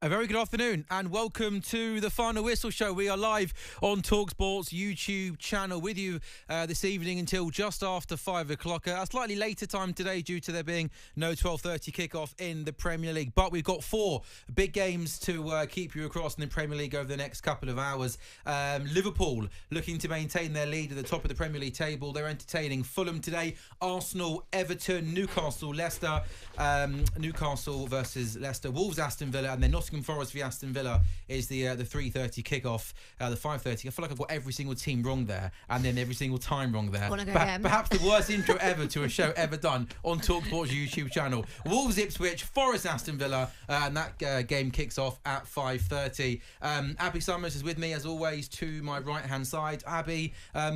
A very good afternoon and welcome to the Final Whistle Show. We are live on talkSPORT's YouTube channel with you this evening until just after 5 o'clock. A slightly later time today due to there being no 12:30 kickoff in the Premier League. But we've got four big games to keep you across in the Premier League over the next couple of hours. Liverpool looking to maintain their lead at the top of the Premier League table. They're entertaining Fulham today. Arsenal, Everton, Newcastle, Leicester. Newcastle versus Leicester. Wolves, Aston Villa, and then Nottingham Forest v Aston Villa is the 3:30 kickoff, the 5:30. I feel like I've got every single team wrong there, and then every single time wrong there. Perhaps the worst intro ever to a show ever done on talkSPORT's YouTube channel. Wolves, Ipswich, Forest, Aston Villa, and that game kicks off at 5:30. Abby Summers is with me as always to my right hand side. Abby, are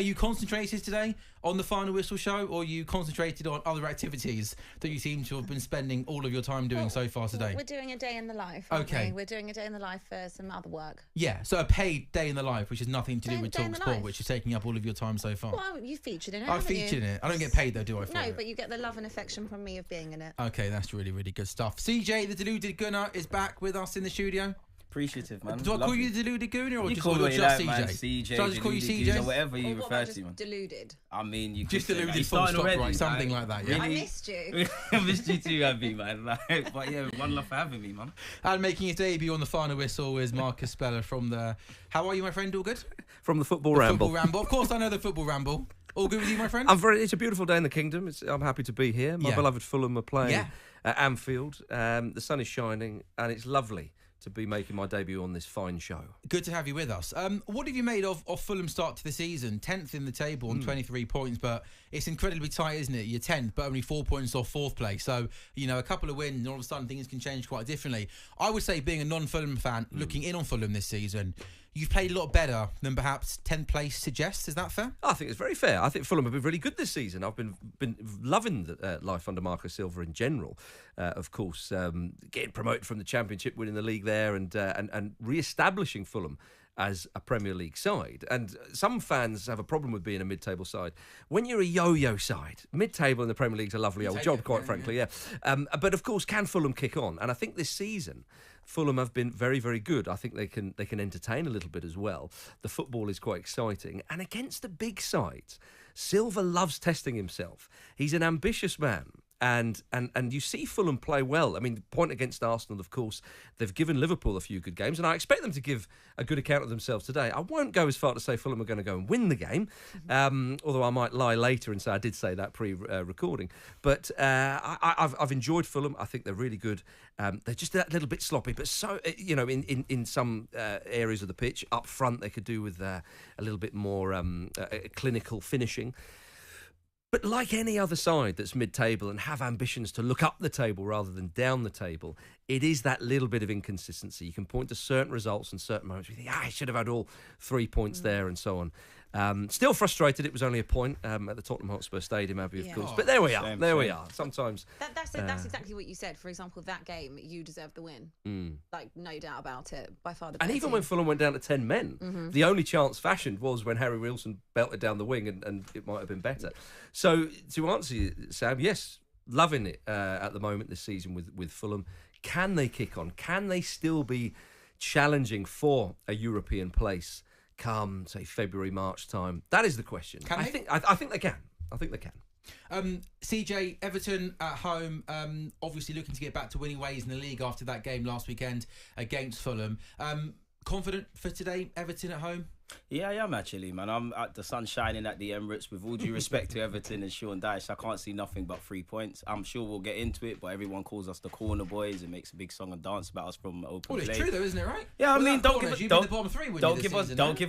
you concentrated today on the Final Whistle Show, or are you concentrated on other activities that you seem to have been spending all of your time doing so far today? We're doing a day in the life. Okay. We're doing a day in the life for some other work. Yeah, so a paid day in the life, which has nothing to do with talkSPORT, which is taking up all of your time so far. Well, you featured in it. I featured in it. I don't get paid though, do I? No, but you get the love and affection from me of being in it. Okay, that's really, really good stuff. CJ, the deluded gunner, is back with us in the studio. Appreciative, man. Do I call you the deluded gunner, or you just call CJ? CJ. Should I just call you CJ? Or whatever you refer to, man. Deluded. I mean, you just deluded full stop, right? Something like that, yeah. Really? I missed you. I missed you too, Abby, man. But yeah, one love for having me, man. And making his debut on the Final Whistle is Marcus Speller from the... How are you, my friend? All good? From the Football Ramble. Football Ramble. Of course, I know the Football Ramble. All good with you, my friend? It's a beautiful day in the kingdom. I'm happy to be here. My beloved Fulham are playing at Anfield. The sun is shining, and it's lovely to be making my debut on this fine show. Good to have you with us. What have you made of Fulham's start to the season? 10th in the table on 23 points, but it's incredibly tight, isn't it? You're 10th, but only 4 points off fourth place. So, you know, a couple of wins, and all of a sudden things can change quite differently. I would say, being a non-Fulham fan, looking in on Fulham this season, you've played a lot better than perhaps 10th place suggests. Is that fair? I think it's very fair. I think Fulham have been really good this season. I've been loving the life under Marcus Silva in general. Of course, getting promoted from the Championship, winning the league there, and re-establishing Fulham as a Premier League side. And some fans have a problem with being a mid-table side. When you're a yo-yo side, mid-table in the Premier League's a lovely old job, quite frankly, yeah. But of course, can Fulham kick on? And I think this season, Fulham have been very, very good. I think they can entertain a little bit as well. The football is quite exciting. And against the big sides, Silva loves testing himself. He's an ambitious man. And you see Fulham play well. I mean, point against Arsenal, of course, they've given Liverpool a few good games, and I expect them to give a good account of themselves today. I won't go as far to say Fulham are going to go and win the game, although I might lie later and say I did say that pre-recording. But I've enjoyed Fulham. I think they're really good. They're just a little bit sloppy, but so in some areas of the pitch up front they could do with a little bit more clinical finishing. But like any other side that's mid-table and have ambitions to look up the table rather than down the table, it is that little bit of inconsistency. You can point to certain results and certain moments where you think, I should have had all 3 points there and so on. Still frustrated it was only a point at the Tottenham Hotspur Stadium, Abby, of course. But there we are. We are. Sometimes... That's exactly what you said. For example, that game, you deserved the win. Like, no doubt about it. By far the best. And even when Fulham went down to 10 men, the only chance fashioned was when Harry Wilson belted down the wing, and it might have been better. So, to answer you, Sam, yes, loving it at the moment this season with Fulham. Can they kick on? Can they still be challenging for a European place come, say, February, March time? That is the question. I think they can. I think they can. CJ, Everton at home, obviously looking to get back to winning ways in the league after that game last weekend against Fulham. Confident for today, Everton at home? Yeah, I am actually, man. I'm at the sun shining at the Emirates. With all due respect to Everton and Sean Dyche, I can't see nothing but 3 points. I'm sure we'll get into it, but everyone calls us the corner boys and makes a big song and dance about us from open play. Well, it's true though, isn't it, right? Yeah, I mean, don't give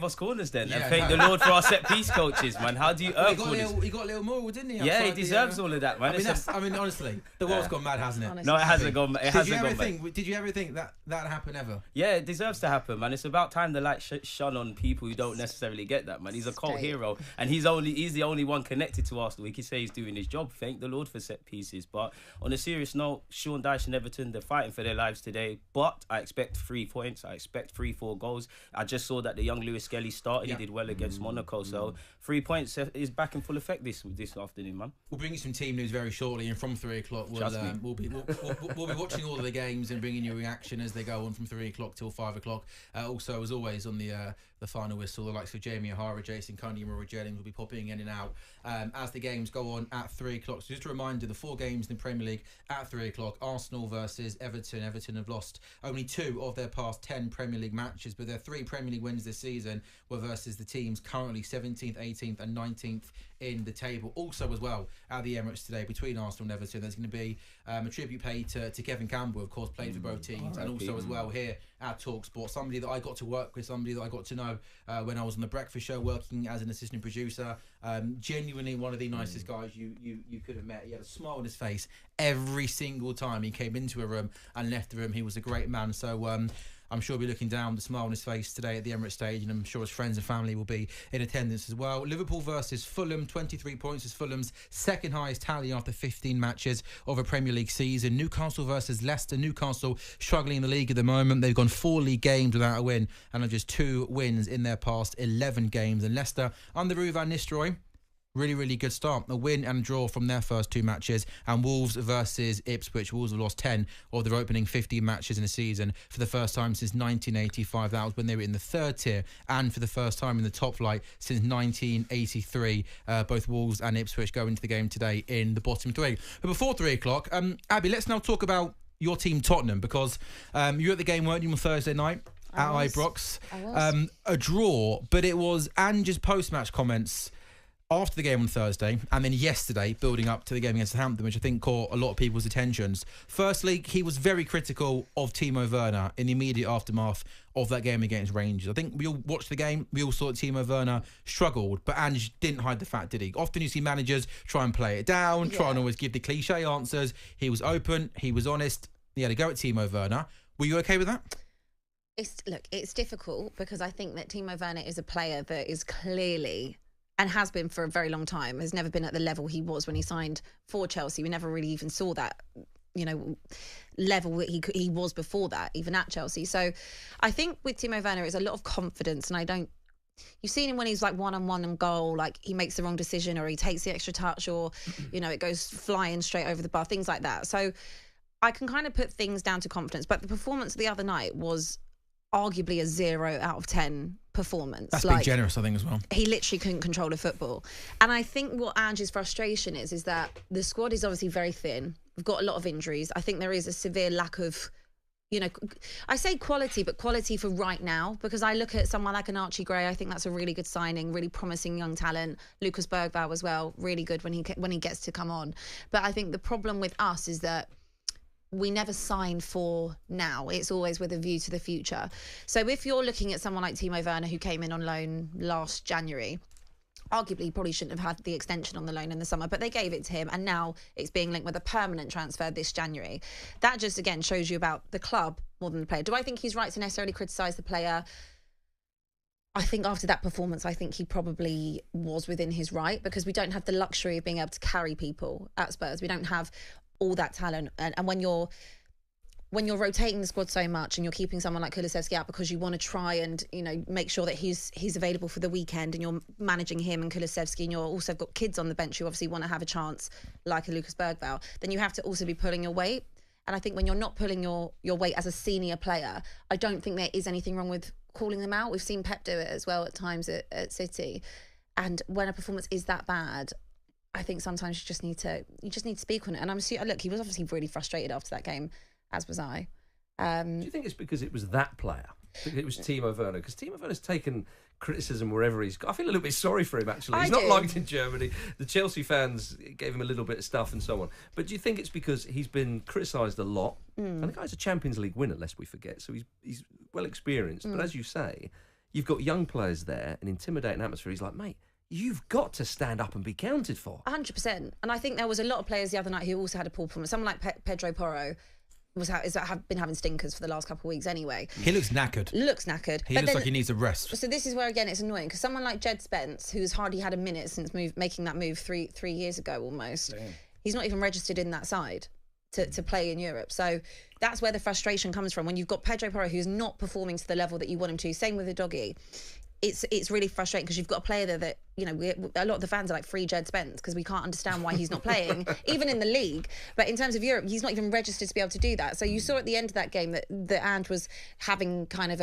us corners then. And thank the Lord for our set piece coaches, man. How do you earn corners? He got a little more, didn't he? Yeah, he deserves all of that, man. I mean, honestly, the world's gone mad, hasn't it? Honestly. No, it hasn't gone mad. Did you ever think that happened ever? Yeah, it deserves to happen, man. It's about time the light shone on people people who don't necessarily get that, man. He's a cult Straight. hero, and he's the only one connected to Arsenal. He can say he's doing his job. Thank the Lord for set pieces. But on a serious note, Sean Dyche and Everton, they're fighting for their lives today. But I expect 3 points. I expect 3-4 goals. I just saw that the young Lewis Skelly started. He did well against Monaco. So 3 points is back in full effect this afternoon, man. We'll bring you some team news very shortly, and from 3 o'clock we'll be watching all of the games and bringing you reaction as they go on from 3 o'clock till 5 o'clock. Also, as always, on the final whistle, the likes of Jamie O'Hara, Jason Cundy, and Rory Jennings will be popping in and out as the games go on at 3 o'clock. So just a reminder, the 4 games in the Premier League at 3 o'clock: Arsenal versus Everton. Everton have lost only 2 of their past 10 Premier League matches, but their 3 Premier League wins this season were versus the teams currently 17th, 18th and 19th in the table. Also as well at the Emirates today, between Arsenal and Everton, there's going to be a tribute paid to Kevin Campbell, of course, played for both teams, and also as well here at talkSPORT, somebody that I got to work with, somebody that I got to know when I was on the Breakfast Show working as an assistant producer. Genuinely one of the nicest guys you could have met. He had a smile on his face every single time he came into a room and left the room. He was a great man. So I'm sure he'll be looking down with a smile on his face today at the Emirates stage, and I'm sure his friends and family will be in attendance as well. Liverpool versus Fulham, 23 points is Fulham's second highest tally after 15 matches of a Premier League season. Newcastle versus Leicester. Newcastle struggling in the league at the moment. They've gone 4 league games without a win and have just 2 wins in their past 11 games. And Leicester under Ruud van Nistelrooy, really good start. A win and a draw from their first 2 matches. And Wolves versus Ipswich. Wolves have lost 10 of their opening 15 matches in a season for the first time since 1985. That was when they were in the 3rd tier, and for the first time in the top flight since 1983. Both Wolves and Ipswich go into the game today in the bottom 3. But before 3 o'clock, Abby, let's now talk about your team Tottenham, because you were at the game, weren't you, on Thursday night at Ibrox? I was. A draw, but it was Ange's post-match comments after the game on Thursday and then yesterday building up to the game against Southampton, which I think caught a lot of people's attentions. Firstly, he was very critical of Timo Werner in the immediate aftermath of that game against Rangers. I think we all watched the game, we all saw that Timo Werner struggled, but Ange didn't hide the fact, did he? Often you see managers try and play it down, try and always give the cliche answers. He was open, he was honest, he had a go at Timo Werner. Were you okay with that? It's difficult because I think that Timo Werner is a player that is clearly, and has been for a very long time, has never been at the level he was when he signed for Chelsea. We never really even saw that, level that he was before that, even at Chelsea. So I think with Timo Werner, it's a lot of confidence, and you've seen him when he's like one-on-one and goal, like he makes the wrong decision or he takes the extra touch, or, it goes flying straight over the bar, things like that. So I can kind of put things down to confidence, but the performance the other night was arguably a 0 out of 10 performance. That's being generous, I think, as well. He literally couldn't control the football. And I think what Ange's frustration is that the squad is obviously very thin. We've got a lot of injuries. I think there is a severe lack of, I say quality, but quality for right now, because I look at someone like an Archie Gray. I think that's a really good signing, really promising young talent. Lucas Bergvall as well, really good when he gets to come on. But I think the problem with us is that we never sign for now. It's always with a view to the future. So if you're looking at someone like Timo Werner, who came in on loan last January, arguably he probably shouldn't have had the extension on the loan in the summer, but they gave it to him, and now it's being linked with a permanent transfer this January. That just, again, shows you about the club more than the player. Do I think he's right to necessarily criticise the player? I think after that performance, I think he probably was within his right, because we don't have the luxury of being able to carry people at Spurs. We don't have all that talent, and when you're rotating the squad so much and you're keeping someone like Kulusevski out because you want to try and make sure that he's available for the weekend, and you're managing him and Kulusevski, and you're also got kids on the bench who obviously want to have a chance, like a Lucas Bergvall, then you have to also be pulling your weight. And I think when you're not pulling your weight as a senior player, I don't think there is anything wrong with calling them out. We've seen Pep do it as well at times at City, and when a performance is that bad, I think sometimes you just need to speak on it. And look, he was obviously really frustrated after that game, as was I. Do you think it's because it was that player? It was Timo Werner, because Timo Werner's taken criticism wherever he's got. I feel a little bit sorry for him, actually. He's not liked in Germany. The Chelsea fans gave him a little bit of stuff and so on. But do you think it's because he's been criticised a lot? And the guy's a Champions League winner, lest we forget, so he's well experienced. But as you say, you've got young players there, an intimidating atmosphere. He's like, mate, you've got to stand up and be counted for. 100%. And I think there was a lot of players the other night who also had a poor performance. Someone like Pedro Porro, have been having stinkers for the last couple of weeks anyway. He looks knackered. He looks like he needs a rest. So this is where, again, it's annoying because someone like Jed Spence, who's hardly had a minute since making that move three years ago almost, he's not even registered in that side to play in Europe. So that's where the frustration comes from. When you've got Pedro Porro who's not performing to the level that you want him to, same with the doggy. It's really frustrating because you've got a player there that, you know, a lot of the fans are like, free Jed Spence, because we can't understand why he's not playing, even in the league. But in terms of Europe, he's not even registered to be able to do that. So you saw at the end of that game that Ange was having kind of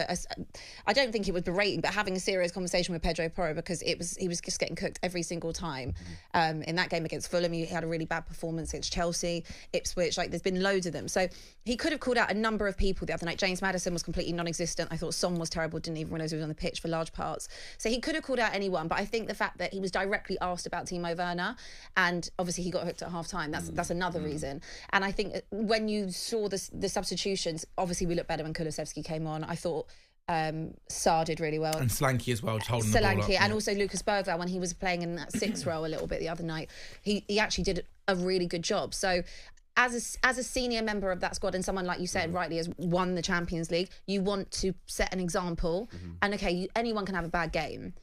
I don't think it was berating, but having a serious conversation with Pedro Porro, because he was just getting cooked every single time. In that game against Fulham, he had a really bad performance against Chelsea, Ipswich, like there's been loads of them. So he could have called out a number of people the other night. James Maddison was completely non-existent. I thought Son was terrible, didn't even realise he was on the pitch for large parts. So he could have called out anyone, but I think the fact that he was directly asked about Timo Werner, and obviously he got hooked at half-time, that's another reason. And I think when you saw the substitutions, obviously we looked better when Kulusevski came on. I thought Sarr did really well. And Slanky as well, just holding the ball up. And also Lucas Bergvall, when he was playing in that 6th role a little bit the other night, he actually did a really good job. So as a senior member of that squad, and someone, like you said, rightly has won the Champions League, you want to set an example. And okay, anyone can have a bad game,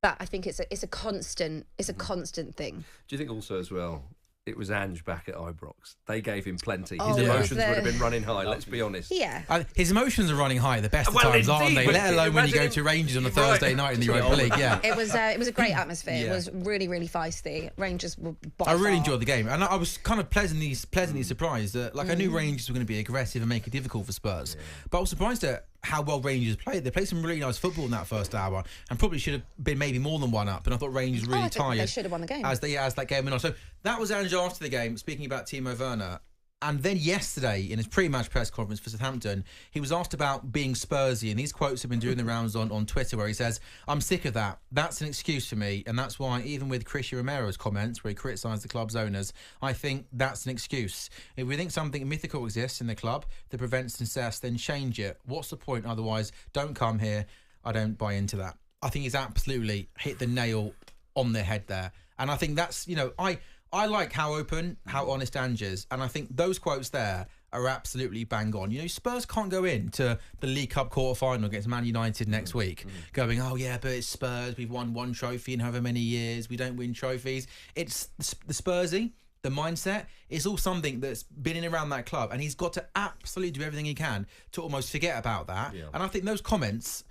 but I think it's a constant thing. Do you think also as well, it was Ange back at Ibrox? They gave him plenty. His emotions would have been running high, let's be honest. Yeah. His emotions are running high the best of times, aren't they? Let alone when you go to Rangers on a Thursday night in the Europa League. Yeah. It was a great atmosphere. It was really, really feisty. Rangers were by I really far. enjoyed the game, and I was kind of pleasantly surprised that, like, I knew Rangers were going to be aggressive and make it difficult for Spurs, but I was surprised at how well Rangers played. They played some really nice football in that first hour, and probably should have been maybe more than one up. And I thought Rangers really tired. They should have won the game as that game went on. So that was Ange after the game, speaking about Timo Werner. And then yesterday, in his pre-match press conference for Southampton, he was asked about being Spursy, and these quotes have been doing the rounds on Twitter, where he says, "I'm sick of that. That's an excuse for me, and that's why, even with Cristiano Romero's comments, where he criticised the club's owners, I think that's an excuse. If we think something mythical exists in the club that prevents success, then change it. What's the point otherwise? Don't come here. I don't buy into that." I think he's absolutely hit the nail on the head there, and I think that's, you know, I like how open, how honest Ange is, and I think those quotes there are absolutely bang on. You know, Spurs can't go into the League Cup quarter-final against Man United next week going, oh yeah, but it's Spurs, we've won one trophy in however many years, we don't win trophies. It's the Spursy, the mindset, it's all something that's been in around that club, and he's got to absolutely do everything he can to almost forget about that. Yeah. And I think those comments,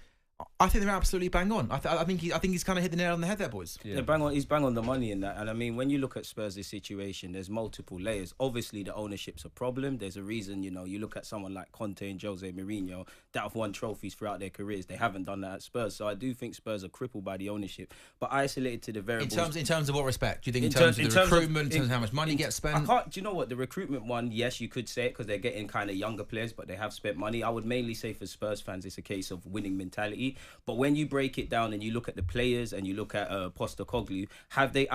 I think they're absolutely bang on. I think he's kind of hit the nail on the head there, boys. Yeah, he's bang on the money in that. And I mean, when you look at Spurs' situation, there's multiple layers. Obviously, the ownership's a problem. There's a reason, you know, you look at someone like Conte and Jose Mourinho that have won trophies throughout their careers. They haven't done that at Spurs. So I do think Spurs are crippled by the ownership. But isolated to the variables. In terms of what respect? Do you think in terms of the recruitment, in terms of how much money gets spent? Do you know what? The recruitment one, yes, you could say it, because they're getting kind of younger players, but they have spent money. I would mainly say for Spurs fans, it's a case of winning mentality. But when you break it down and you look at the players and you look at Postecoglou, have they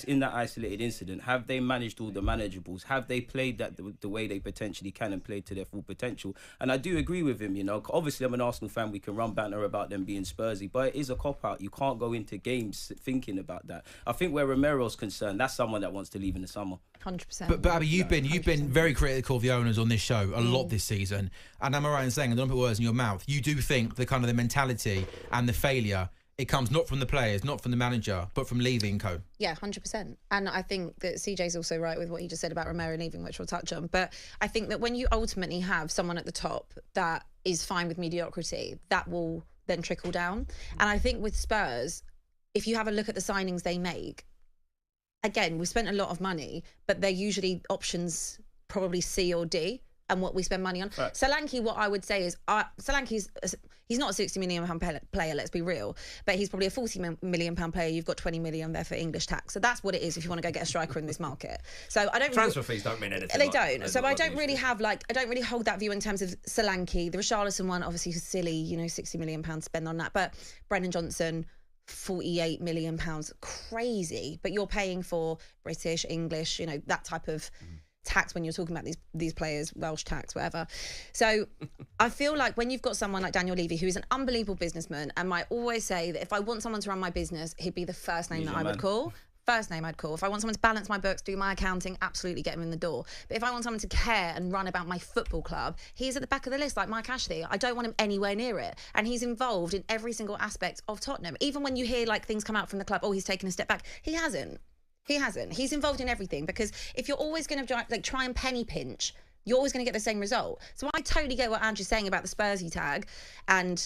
in that isolated incident, have they managed all the manageables? Have they played that the way they potentially can and played to their full potential? And I do agree with him, you know. Obviously, I'm an Arsenal fan. We can run banter about them being Spursy, but it is a cop-out. You can't go into games thinking about that. I think where Romero's concerned, that's someone that wants to leave in the summer. 100%. But Abby, you've been very critical of the owners on this show a lot this season, and am I right in saying, and don't put words in your mouth, you do think the kind of the mentality and the failure, it comes not from the players, not from the manager, but from leaving co. Yeah, 100%. And I think that CJ's also right with what he just said about Romero leaving, which we'll touch on. But I think that when you ultimately have someone at the top that is fine with mediocrity, that will then trickle down. And I think with Spurs, if you have a look at the signings they make, again, we spent a lot of money, but they're usually options probably C or D, and what we spend money on. Right. Solanke, what I would say is, he's not a £60 million player, let's be real, but he's probably a £40 million player. You've got 20 million there for English tax. So that's what it is if you want to go get a striker in this market. So I don't transfer fees don't mean anything. They don't. So I don't really have I don't really hold that view in terms of Solanke. The Richarlison one, obviously, is silly, you know, £60 million spend on that. But Brennan Johnson, £48 million, crazy. But you're paying for British, English, you know, that type of tax when you're talking about these players, Welsh tax, whatever. So I feel like when you've got someone like Daniel Levy, who is an unbelievable businessman, and I always say that if I want someone to run my business, he'd be the first name that I would call. first name I'd call. If I want someone to balance my books, do my accounting, absolutely get him in the door. But if I want someone to care and run about my football club, he's at the back of the list, like Mike Ashley. I don't want him anywhere near it. And he's involved in every single aspect of Tottenham. Even when you hear like things come out from the club, oh, he's taken a step back. He hasn't. He's involved in everything, because if you're always going to like try and penny pinch, you're always going to get the same result. So I totally get what Andrew's saying about the Spursy tag and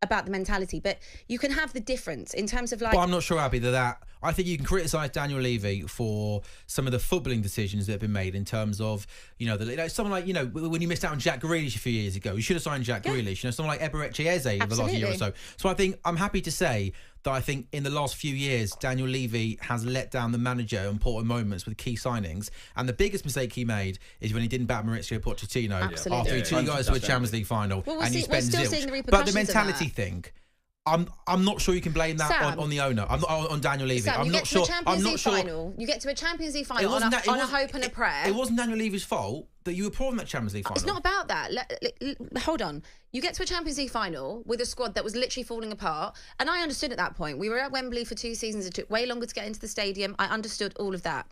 about the mentality, but you can have the difference in terms of like... But I'm not sure, Abby, that I think you can criticise Daniel Levy for some of the footballing decisions that have been made in terms of, you know, someone like, you know, when you missed out on Jack Grealish a few years ago, you should have signed Jack Grealish. You know, someone like Eberechi Eze over the last year or so. So I think I'm happy to say that I think in the last few years, Daniel Levy has let down the manager in important moments with key signings. And the biggest mistake he made is when he didn't back Maurizio Pochettino after he took you guys to a Champions League final and you spent zilch. But the mentality thing, I'm not sure you can blame that on the owner. I'm not on Daniel Levy. Sam, I'm not sure. You get to a Champions League final on a hope and a prayer. It wasn't Daniel Levy's fault that you were poor in that Champions League final. It's not about that. Hold on. You get to a Champions League final with a squad that was literally falling apart. And I understood at that point. We were at Wembley for 2 seasons. It took way longer to get into the stadium. I understood all of that.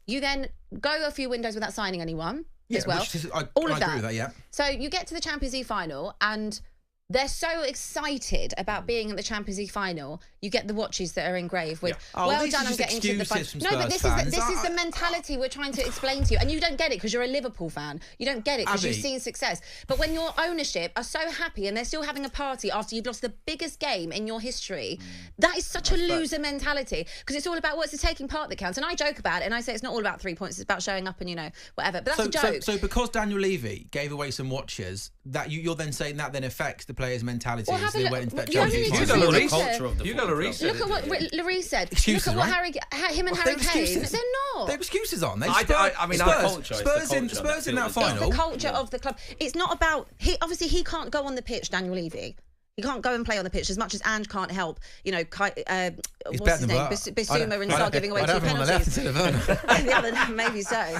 You then go a few windows without signing anyone as well. I agree with that, yeah. So you get to the Champions League final and they're so excited about being at the Champions League final. You get the watches that are engraved with, well done, I'm getting to the final. No, but this is the mentality we're trying to explain to you. And you don't get it because you're a Liverpool fan. You don't get it because you've seen success. But when your ownership are so happy and they're still having a party after you've lost the biggest game in your history, that is such a loser mentality, because it's all about what's the taking part that counts. And I joke about it and I say it's not all about 3 points, it's about showing up and, you know, whatever. But that's a joke. So because Daniel Levy gave away some watches, that you're then saying that then affects the players' mentality. Well, as they went into that you You got Lloris. Look at what Lloris said. Excuses, look at what right? him and Harry Kane. They're not. They're excuses, aren't they? Spurs in that final. It's the culture of the club. It's not about... He can't go on the pitch, Daniel Levy. He can't go and play on the pitch as much as Ange can't help. You know, what's his name? Bissouma, and start giving away 2 penalties. The other, maybe so.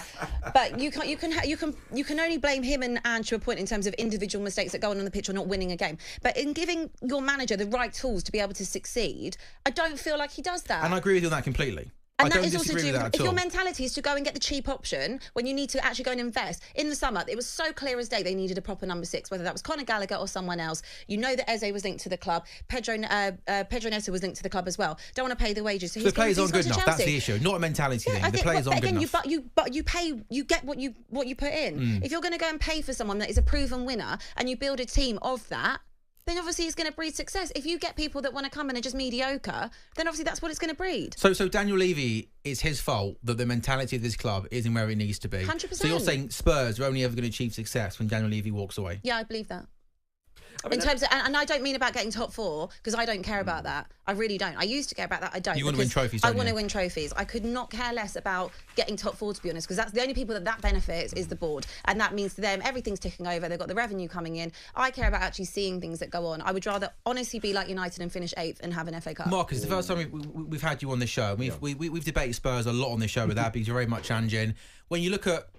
But you can only blame him and Ange to a point in terms of individual mistakes that go on the pitch or not winning a game. But in giving your manager the right tools to be able to succeed, I don't feel like he does that. And I agree with you on that completely. And that is also due, if your mentality is to go and get the cheap option when you need to actually go and invest. In the summer, it was so clear as day they needed a proper number 6, whether that was Conor Gallagher or someone else. You know that Eze was linked to the club. Pedro Neto was linked to the club as well. Don't want to pay the wages. So the players aren't good enough. That's the issue, not a mentality thing. The players aren't good enough. But you pay, you get what you put in. If you're going to go and pay for someone that is a proven winner and you build a team of that, then obviously it's going to breed success. If you get people that want to come in and are just mediocre, then obviously that's what it's going to breed. So Daniel Levy, it's his fault that the mentality of this club isn't where it needs to be. 100%. So you're saying Spurs are only ever going to achieve success when Daniel Levy walks away? Yeah, I believe that. In terms of, and I don't mean about getting top 4, because I don't care about that. I really don't. I used to care about that. I don't. You want to win trophies, I want to win trophies. I could not care less about getting top 4, to be honest, because that's the only people that benefits is the board. And that means to them, everything's ticking over. They've got the revenue coming in. I care about actually seeing things that go on. I would rather honestly be like United and finish 8th and have an FA Cup. Marcus, the first time we've had you on this show, we've debated Spurs a lot on this show with Abby. You're very much Ange. When you look at...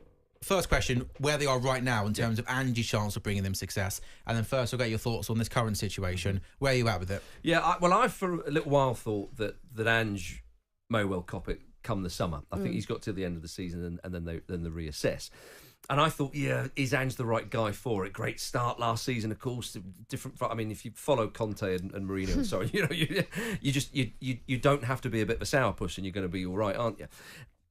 First question, where they are right now in terms of Ange's chance of bringing them success. And then first, I'll get your thoughts on this current situation. Where are you at with it? Yeah, I for a little while thought that Ange may well cop it come the summer. I think he's got to the end of the season and then they reassess. And I thought, yeah, is Ange the right guy for it? Great start last season, of course. Different. I mean, if you follow Conte and Mourinho, sorry, you don't have to be a bit of a sourpuss and you're going to be all right, aren't you?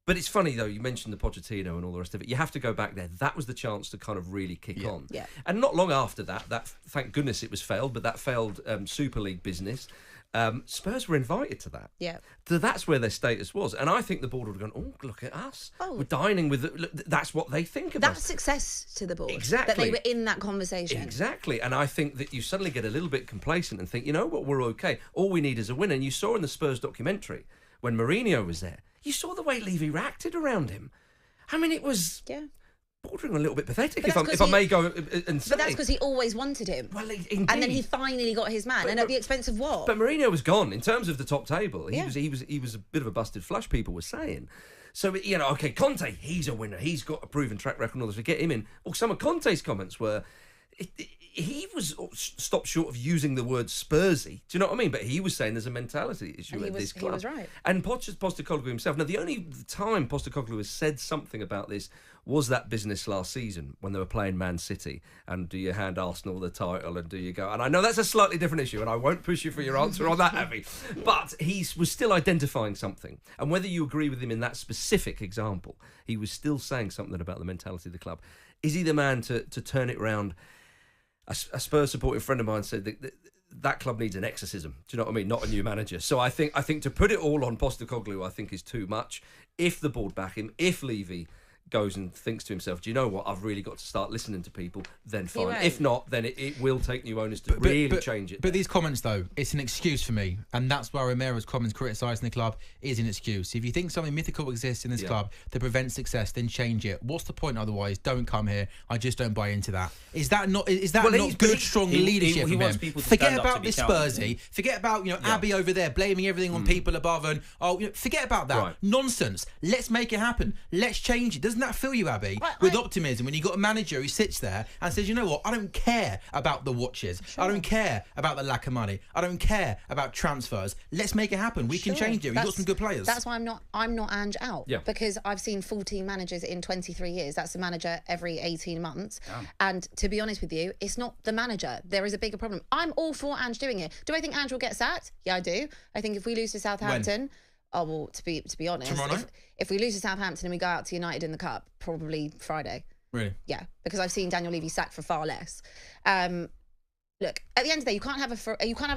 But it's funny, though, you mentioned the Pochettino and all the rest of it. You have to go back there. That was the chance to kind of really kick on. Yeah. And not long after that, thank goodness it was failed, but that failed Super League business, Spurs were invited to that. Yeah. So that's where their status was. And I think the board would have gone, oh, look at us. We're dining with... That's what they think of us. That's success to the board. Exactly. That they were in that conversation. Exactly. And I think that you suddenly get a little bit complacent and think, you know what, we're okay. All we need is a win. And you saw in the Spurs documentary, when Mourinho was there, you saw the way Levy reacted around him. I mean, it was bordering a little bit pathetic, if I may go and say. But that's because he always wanted him. Well, indeed. And then he finally got his man, and at the expense of what? But Mourinho was gone in terms of the top table. He was a bit of a busted flush, people were saying. So, you know, okay, Conte, he's a winner. He's got a proven track record and all this. We get him in. Well, some of Conte's comments were... he was stopped short of using the word Spursy. Do you know what I mean? But he was saying there's a mentality issue at this club. He was right. And Postecoglou himself. Now, the only time Postecoglou has said something about this was that business last season when they were playing Man City. And do you hand Arsenal the title and do you go? And I know that's a slightly different issue, and I won't push you for your answer on that, Abby. But he was still identifying something. And whether you agree with him in that specific example, he was still saying something about the mentality of the club. Is he the man to turn it round? A Spurs supporting friend of mine said that club needs an exorcism. Do you know what I mean? Not a new manager. So I think to put it all on Postecoglou, I think is too much. If the board back him, if Levy goes and thinks to himself, do you know what? I've really got to start listening to people. Then fine. If not, then it will take new owners to really change it. But these comments, though, it's an excuse for me, and that's why Romero's comments criticising the club is an excuse. If you think something mythical exists in this club to prevent success, then change it. What's the point otherwise? Don't come here. I just don't buy into that. Is that not good, strong leadership from him? Forget about this Spursy. Forget about Abby over there blaming everything on people above, and forget about that nonsense. Let's make it happen. Let's change it. Doesn't that fill you, Abby, with optimism when you got a manager who sits there and says, you know what, I don't care about the watches. I don't care about the lack of money. I don't care about transfers. Let's make it happen. We can change it. We've got some good players. That's why I'm not Ange out. Yeah. Because I've seen 14 managers in 23 years. That's a manager every 18 months. Damn. And to be honest with you, it's not the manager. There is a bigger problem. I'm all for Ange doing it. Do I think Ange will get sacked? Yeah, I do. I think if we lose to Southampton... Oh, well, to be honest, if we lose to Southampton and we go out to United in the Cup, probably Friday. Really? Yeah, because I've seen Daniel Levy sacked for far less. Look, at the end of the day, you can't have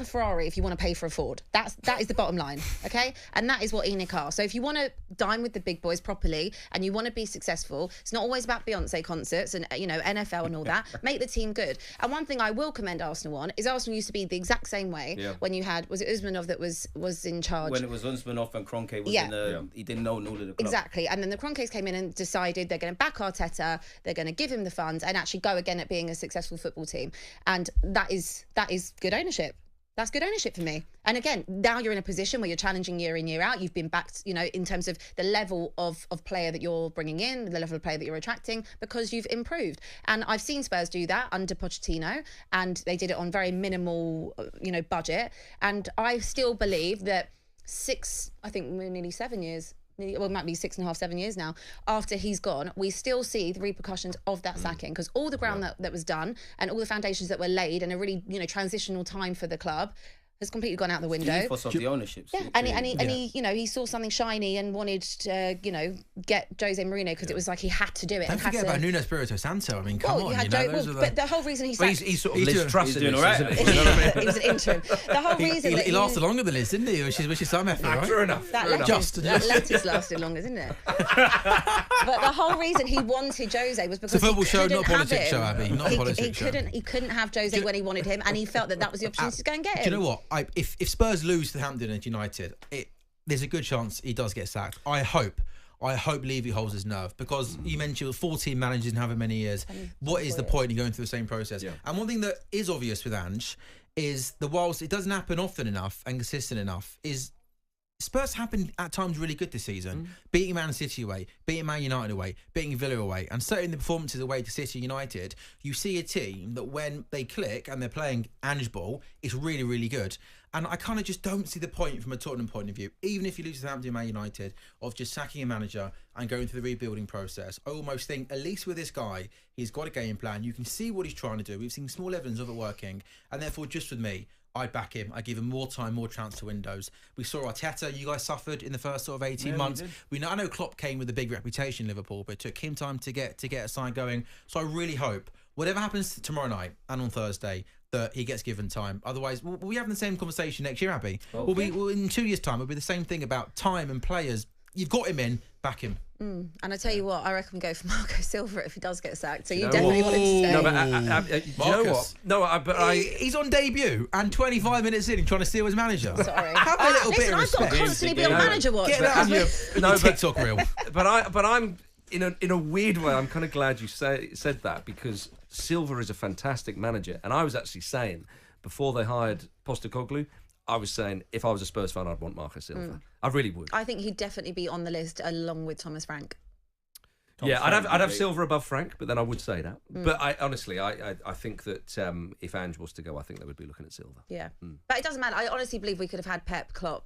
a Ferrari if you want to pay for a Ford. That is the bottom line, okay? And that is what ENIC are. So if you want to dine with the big boys properly and you want to be successful, it's not always about Beyonce concerts and NFL and all that. Make the team good. And one thing I will commend Arsenal on is Arsenal used to be the exact same way when you had, was it Usmanov that was in charge? When it was Usmanov and Kroenke was he didn't know all of the club. Exactly. And then the Kroenkes came in and decided they're going to back Arteta, they're going to give him the funds and actually go again at being a successful football team. And that is good ownership. That's good ownership for me. And again, now you're in a position where you're challenging year in, year out. You've been backed, in terms of the level of player that you're bringing in, the level of player that you're attracting, because you've improved. And I've seen Spurs do that under Pochettino, and they did it on very minimal, budget. And I still believe that nearly 7 years, well, it might be 6.5, 7 years now, after he's gone, we still see the repercussions of that sacking, because all the ground that was done and all the foundations that were laid and a really, transitional time for the club has completely gone out the window. The ethos of the ownership. Yeah, and he saw something shiny and wanted to, get Jose Mourinho because it was like he had to do it. Don't forget about Nuno Espirito Santo. I mean, come on. But the whole reason he's sort of Liz Truss doing all right. He was an interim. The whole reason he lasted longer than Liz, didn't he? Which is some effort, right? Fair enough. That lettuce lasted longer, didn't it? But the whole reason he wanted Jose was because it's a football show, not a politics politics show, Abby. Not a politics show. He couldn't have Jose when he wanted him, and he felt that was the opportunity to go and get him. Do you know what? If Spurs lose to Hampton and United, there's a good chance he does get sacked. I hope Levy holds his nerve, because you mentioned 14 managers in however many years. What is the point in going through the same process? Yeah. And one thing that is obvious with Ange is whilst it doesn't happen often enough and consistent enough, is Spurs have been at times really good this season, beating Man City away, beating Man United away, beating Villa away, and certainly the performances away to City United, you see a team that when they click and they're playing Ange ball, it's really, really good. And I kind of just don't see the point from a Tottenham point of view, even if you lose to Southampton, Man United, of just sacking a manager and going through the rebuilding process. I almost think, at least with this guy, he's got a game plan. You can see what he's trying to do. We've seen small evidence of it working. And therefore, just with me, I'd back him. I'd give him more time, more transfer windows. We saw Arteta. You guys suffered in the first sort of 18 months. I know Klopp came with a big reputation in Liverpool, but it took him time to get a side going. So I really hope, whatever happens tomorrow night and on Thursday, that he gets given time. Otherwise, we'll be having the same conversation next year, Abby. Okay. We'll in 2 years' time, it'll be the same thing about time and players. You've got him in, back him. And I tell you what, I reckon we go for Marco Silva if he does get sacked. So you definitely want him to stay. No, but do you know what? No, he's on debut and 25 minutes in, trying to steal his manager. Sorry, have a little bit of respect. I've got to constantly be on manager watch. Get that on your TikTok reel. But I'm in a weird way. I'm kind of glad you said that, because Silva is a fantastic manager, and I was actually saying before they hired Postecoglou, I was saying if I was a Spurs fan, I'd want Marco Silva. I really would. I think he'd definitely be on the list along with Thomas Frank. Yeah, I'd have Silva above Frank, but then I would say that. But I honestly, I think that if Ange was to go, I think they would be looking at Silva. Yeah, but it doesn't matter. I honestly believe we could have had Pep, Klopp,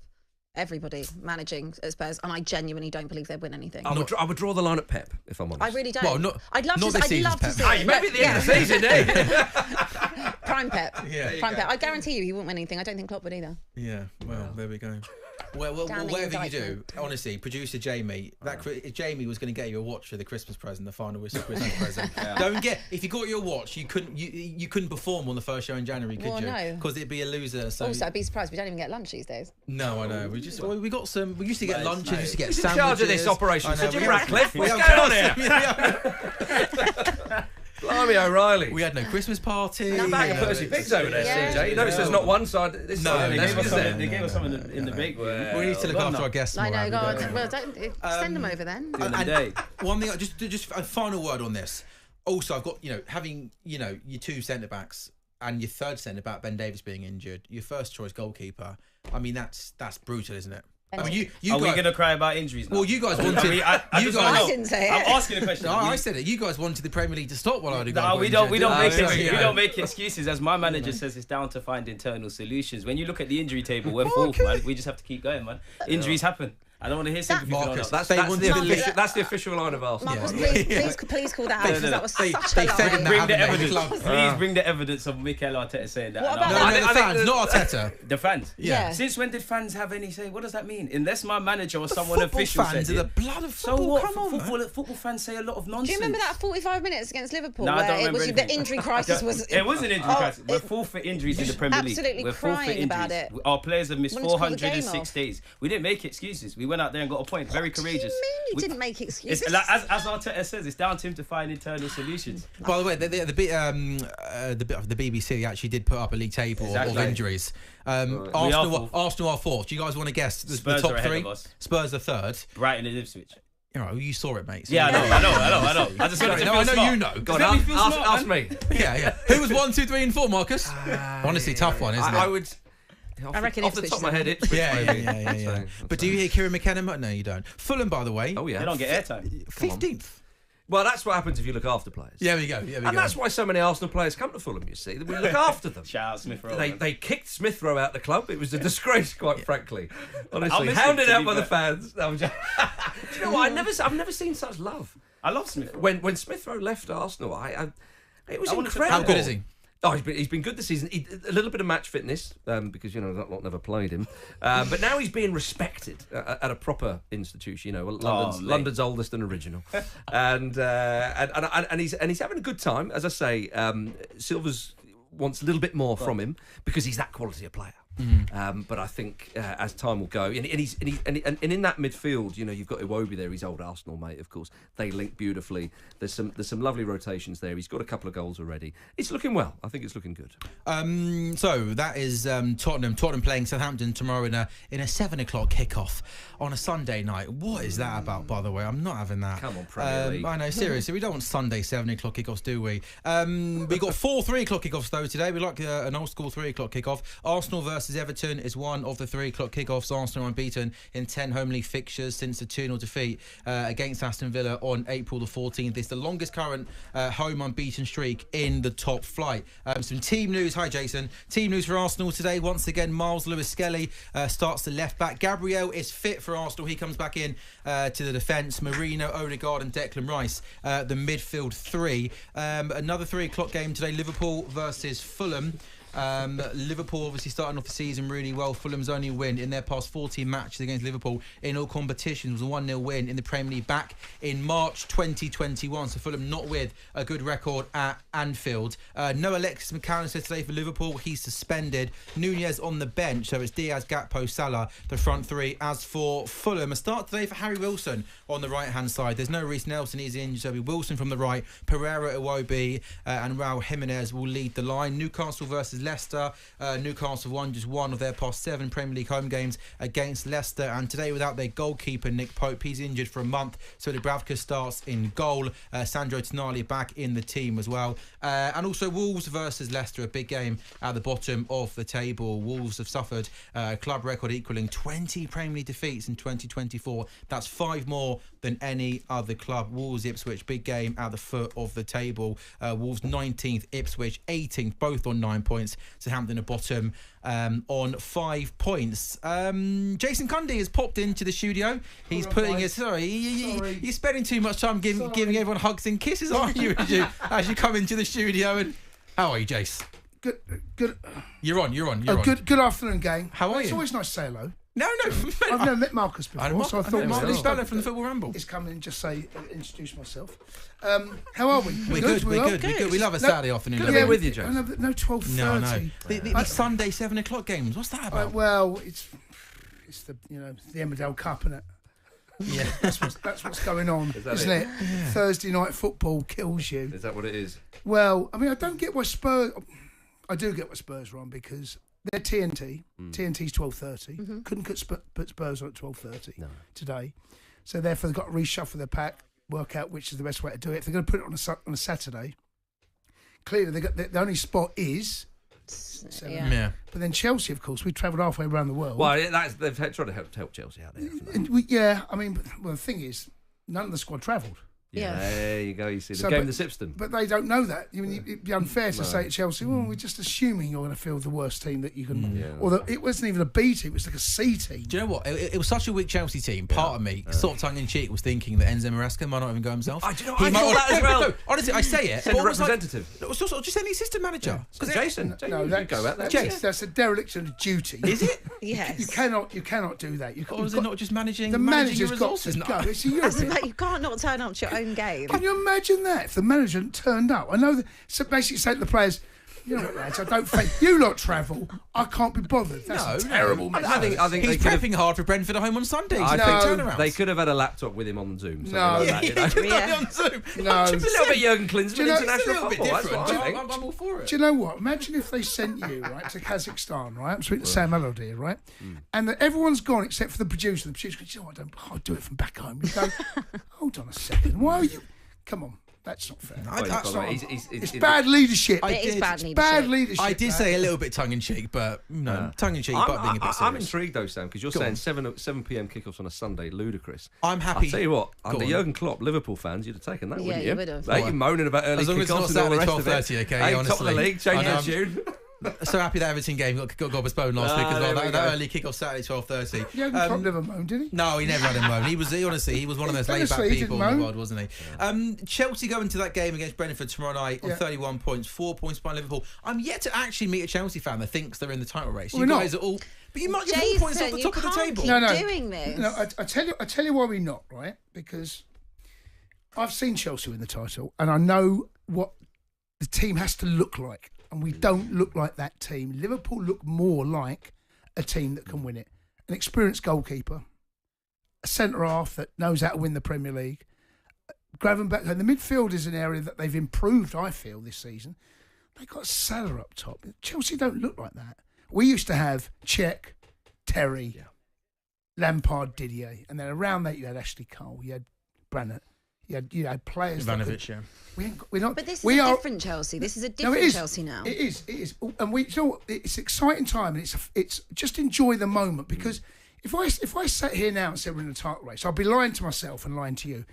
everybody managing at Spurs, and I genuinely don't believe they'd win anything. I would draw the line at Pep, if I'm honest. I really don't. Well, I'd love to see Hey, maybe at the end of the season, eh? Prime Pep. Yeah. Prime Pep. I guarantee you he wouldn't win anything. I don't think Klopp would either. Yeah, well, there we go. Well, whatever you do, honestly, producer Jamie, Jamie was going to get you a watch for the Christmas present, the final whistle Christmas present. Don't get, if you got your watch, you couldn't perform on the first show in January, could you? No, because it'd be a loser. So also, I'd be surprised we don't even get lunch these days. No, I know. We used to get lunches, we used to get Who's in sandwiches. charge of this operation? Sir Jim Ratcliffe? What's going on here? Blimey O'Reilly. We had no Christmas party. That bag of Percy Pigs over there, CJ. You notice there's not one side. This side. They gave us some in the big room. We need to look after our guests more. I know, Abby, God. Well, don't send them over then. One thing, just a final word on this. Also, I've got, having, your two centre-backs and your third centre-back, Ben Davies, being injured, your first choice goalkeeper. I mean, that's brutal, isn't it? I mean, you Are we going to cry about injuries now? Well, you guys wanted... I didn't say it. I'm asking a question. No, I said it. You guys wanted the Premier League to stop while Odegaard got We injured. don't make excuses. As my manager says, it's down to find internal solutions. When you look at the injury table, we're fourth, man. We just have to keep going, man. Injuries happen. I don't want to hear sympathy for Marcus, that. That's the official line of Arsenal. Marcus, please call that out, because that was such a lie. Bring the evidence. Please bring the evidence of Mikel Arteta saying that. What about No, the fans, not Arteta. the fans? Yeah. Since when did fans have any say? What does that mean? Unless my manager or someone official fans said are it. the blood of So football. what? Come on, man. Football fans say a lot of nonsense. Do you remember that 45 minutes against Liverpool No, I don't where it remember was anything. the injury crisis was... It was an injury crisis. We're full for injuries in the Premier League. absolutely We're full for crying injuries. about it. Our players have missed Wanted to call the game 406 off. days. We didn't make excuses. We went out there and got a point. Very courageous. What do you mean you didn't make excuses? It's like, as Arteta says, it's down to him to find internal solutions. By the way, the BBC actually did put up a league table of injuries. Arsenal are fourth. Do you guys want to guess the Spurs top are ahead three? of us. Spurs are third. Brighton and Ipswich. You saw it, mate. So Yeah, I know. I just wanted to feel I know smart. you know. God, Let me feel smart, ask me. Yeah. Who was 1, 2, 3, and 4, Marcus? Honestly, tough one, isn't it? I would. I reckon off the Ipswich top of my head, Ipswich. Yeah. But do you hear Kieran McKenna? No, you don't. Fulham, by the way. Oh yeah. They don't get airtime. 15th. Well, that's what happens if you look after players. Yeah, we go. And that's why so many Arsenal players come to Fulham, you see. We look after them. Shout out Smith Rowe. They kicked Smith Rowe out the club. It was a disgrace, quite frankly. Honestly, miss him, hounded to out be by the fair. fans. Do you know what? I've never seen such love. I love Smith Rowe. When Smith Rowe left Arsenal, it was I wanted to- incredible. How good is he? Oh, he's been good this season. A little bit of match fitness because that lot never played him, but now he's being respected at a proper institution. London's oldest and original, and he's having a good time. As I say, Silva's wants a little bit more from him because he's that quality of player. But I think as time will go, and in that midfield, you've got Iwobi there. He's old Arsenal mate, of course. They link beautifully. There's some lovely rotations there. He's got a couple of goals already. It's looking well. I think it's looking good. So that is Tottenham playing Southampton tomorrow in a 7:00 kickoff on a Sunday night. What is that about, by the way? I'm not having that. Come on, Premier League. I know, seriously, we don't want Sunday 7:00 kickoffs, do we? We got 4 3:00 kickoffs though today. We like an old school 3:00 kickoff. Arsenal versus Everton is one of the 3:00 kickoffs. Arsenal unbeaten in 10 home league fixtures since the 2-0 defeat against Aston Villa on April the 14th. It's the longest current home unbeaten streak in the top flight. Some team news. Hi, Jason. Team news for Arsenal today. Once again, Miles Lewis-Skelly starts the left back. Gabriel is fit for Arsenal. He comes back in to the defence. Marino, Odegaard and Declan Rice, the midfield three. Another 3:00 game today. Liverpool versus Fulham. Liverpool obviously starting off the season really well. Fulham's only win in their past 14 matches against Liverpool in all competitions was a 1-0 win in the Premier League back in March 2021. So Fulham not with a good record at Anfield. No Alexis McAlhenney said today for Liverpool. He's suspended. Nunez on the bench. So it's Diaz, Gakpo, Salah, the front three. As for Fulham, a start today for Harry Wilson on the right-hand side. There's no Reece Nelson. He's injured. So it'll be Wilson from the right. Pereira, Iwobi and Raul Jimenez will lead the line. Newcastle versus versus Leicester. Newcastle won just one of their past 7 Premier League home games against Leicester. And today, without their goalkeeper, Nick Pope, he's injured for a month. So Dubravka starts in goal. Sandro Tonali back in the team as well. And also Wolves versus Leicester, a big game at the bottom of the table. Wolves have suffered a club record equalling 20 Premier League defeats in 2024. That's 5 more than any other club. Wolves, Ipswich, big game at the foot of the table. Wolves 19th, Ipswich 18th, both on 9 points. Southampton at bottom on 5 points. Jason Cundy has popped into the studio. He's putting his... You're spending too much time giving everyone hugs and kisses, aren't you, as you come into the studio? And how are you, Jace? Good. You're on. Good afternoon, gang. How are It's you? always nice to say hello. No. I've never met Marcus before, so I thought Marcus Speller from the Football Ramble. He's come in and just introduce myself. How are we? We're good. We love a Saturday afternoon. Good to be with you, Joe. No, 12:30. No. The Sunday 7 o'clock games. What's that about? Well, it's the the Emmerdale Cup, isn't it? Yeah, that's what's going on, isn't it? Yeah. Thursday night football kills you. Is that what it is? Well, I mean, I don't get why Spurs. I do get why Spurs are on because they're TNT. TNT's 12:30. Couldn't put Spurs on at 12:30 today, so therefore they've got to reshuffle their pack, work out which is the best way to do it. If they're going to put it on a Saturday, clearly the only spot is. Yeah. But then Chelsea, of course, we travelled halfway around the world. Well, they've tried to help Chelsea out there. I mean, the thing is, none of the squad travelled. Yeah. There you go. You see the game, the Sipston. But they don't know that. I mean, it'd be unfair to say to Chelsea, well, we're just assuming you're going to field the worst team that you can. Although it wasn't even a B team, it was like a C team. Do you know what? It was such a weak Chelsea team. Part of me, sort of tongue in cheek, was thinking that Enzo Maresca might not even go himself. I thought that as well. No, honestly, I say it. Send a representative. Just any assistant manager. Because Jason, no, that's a dereliction of duty. Is it? Yes. You cannot do that. Or is it not just managing? The manager's got to go. It's a European. You can't not turn up to your own game. Can you imagine that if the manager hadn't turned up? I know that. So basically, say to the players, you know what, lads, I don't think you lot travel. I can't be bothered. That's a terrible message. I think he's prepping hard for Brentford at home on Sunday. I think they could have had a laptop with him on Zoom. No, he could have done it on Zoom. No, it's a little bit Jurgen Klinsmann international football. That's what I think. I'm all for it. Do you know what? Imagine if they sent you to Kazakhstan, right? I'm speaking to Sam Allardyce here, right? And that everyone's gone except for the producer. The producer goes, you know what? I'll do it from back home. You go, hold on a second. Why are you? Come on. That's not fair. It's bad leadership. It is bad leadership. Bad leadership. I did say a little bit tongue in cheek, but tongue in cheek, but being a bit serious. I'm intrigued though, Sam, because you're saying 7 p.m. kickoffs on a Sunday, ludicrous. I'm happy. I'll tell you what, under Jurgen Klopp, Liverpool fans, you'd have taken that, wouldn't you? Yeah, you would have. Like, you're moaning about early kickoffs and all the rest of it. 12:30, okay, hey, honestly. top of the league, change the tune. So happy that Everton game got postponed last week as well. That early kick-off Saturday, 12:30. Jurgen Klopp never moaned, did he? No, he never had a moan. He was one of those laid-back people in the world, wasn't he? Chelsea go into that game against Brentford tomorrow night on 31 points, 4 points behind Liverpool. I'm yet to actually meet a Chelsea fan that thinks they're in the title race. You guys are all... But you're 4 points off the top of the table. Keep doing this. No, I tell you why we're not, right? Because I've seen Chelsea win the title and I know what the team has to look like. And we don't look like that team. Liverpool look more like a team that can win it. An experienced goalkeeper, a centre-half that knows how to win the Premier League. Gravenberch, and the midfield is an area that they've improved, I feel, this season. They've got Salah up top. Chelsea don't look like that. We used to have Cech, Terry, Lampard, Didier. And then around that you had Ashley Cole, you had Brannett. You had players. Ivanovic, we're not. But this is a different Chelsea. This is a different Chelsea now. It is. And it's exciting time, and it's just enjoy the moment because if I sat here now and said we're in a title race, I'll be lying to myself and lying to you.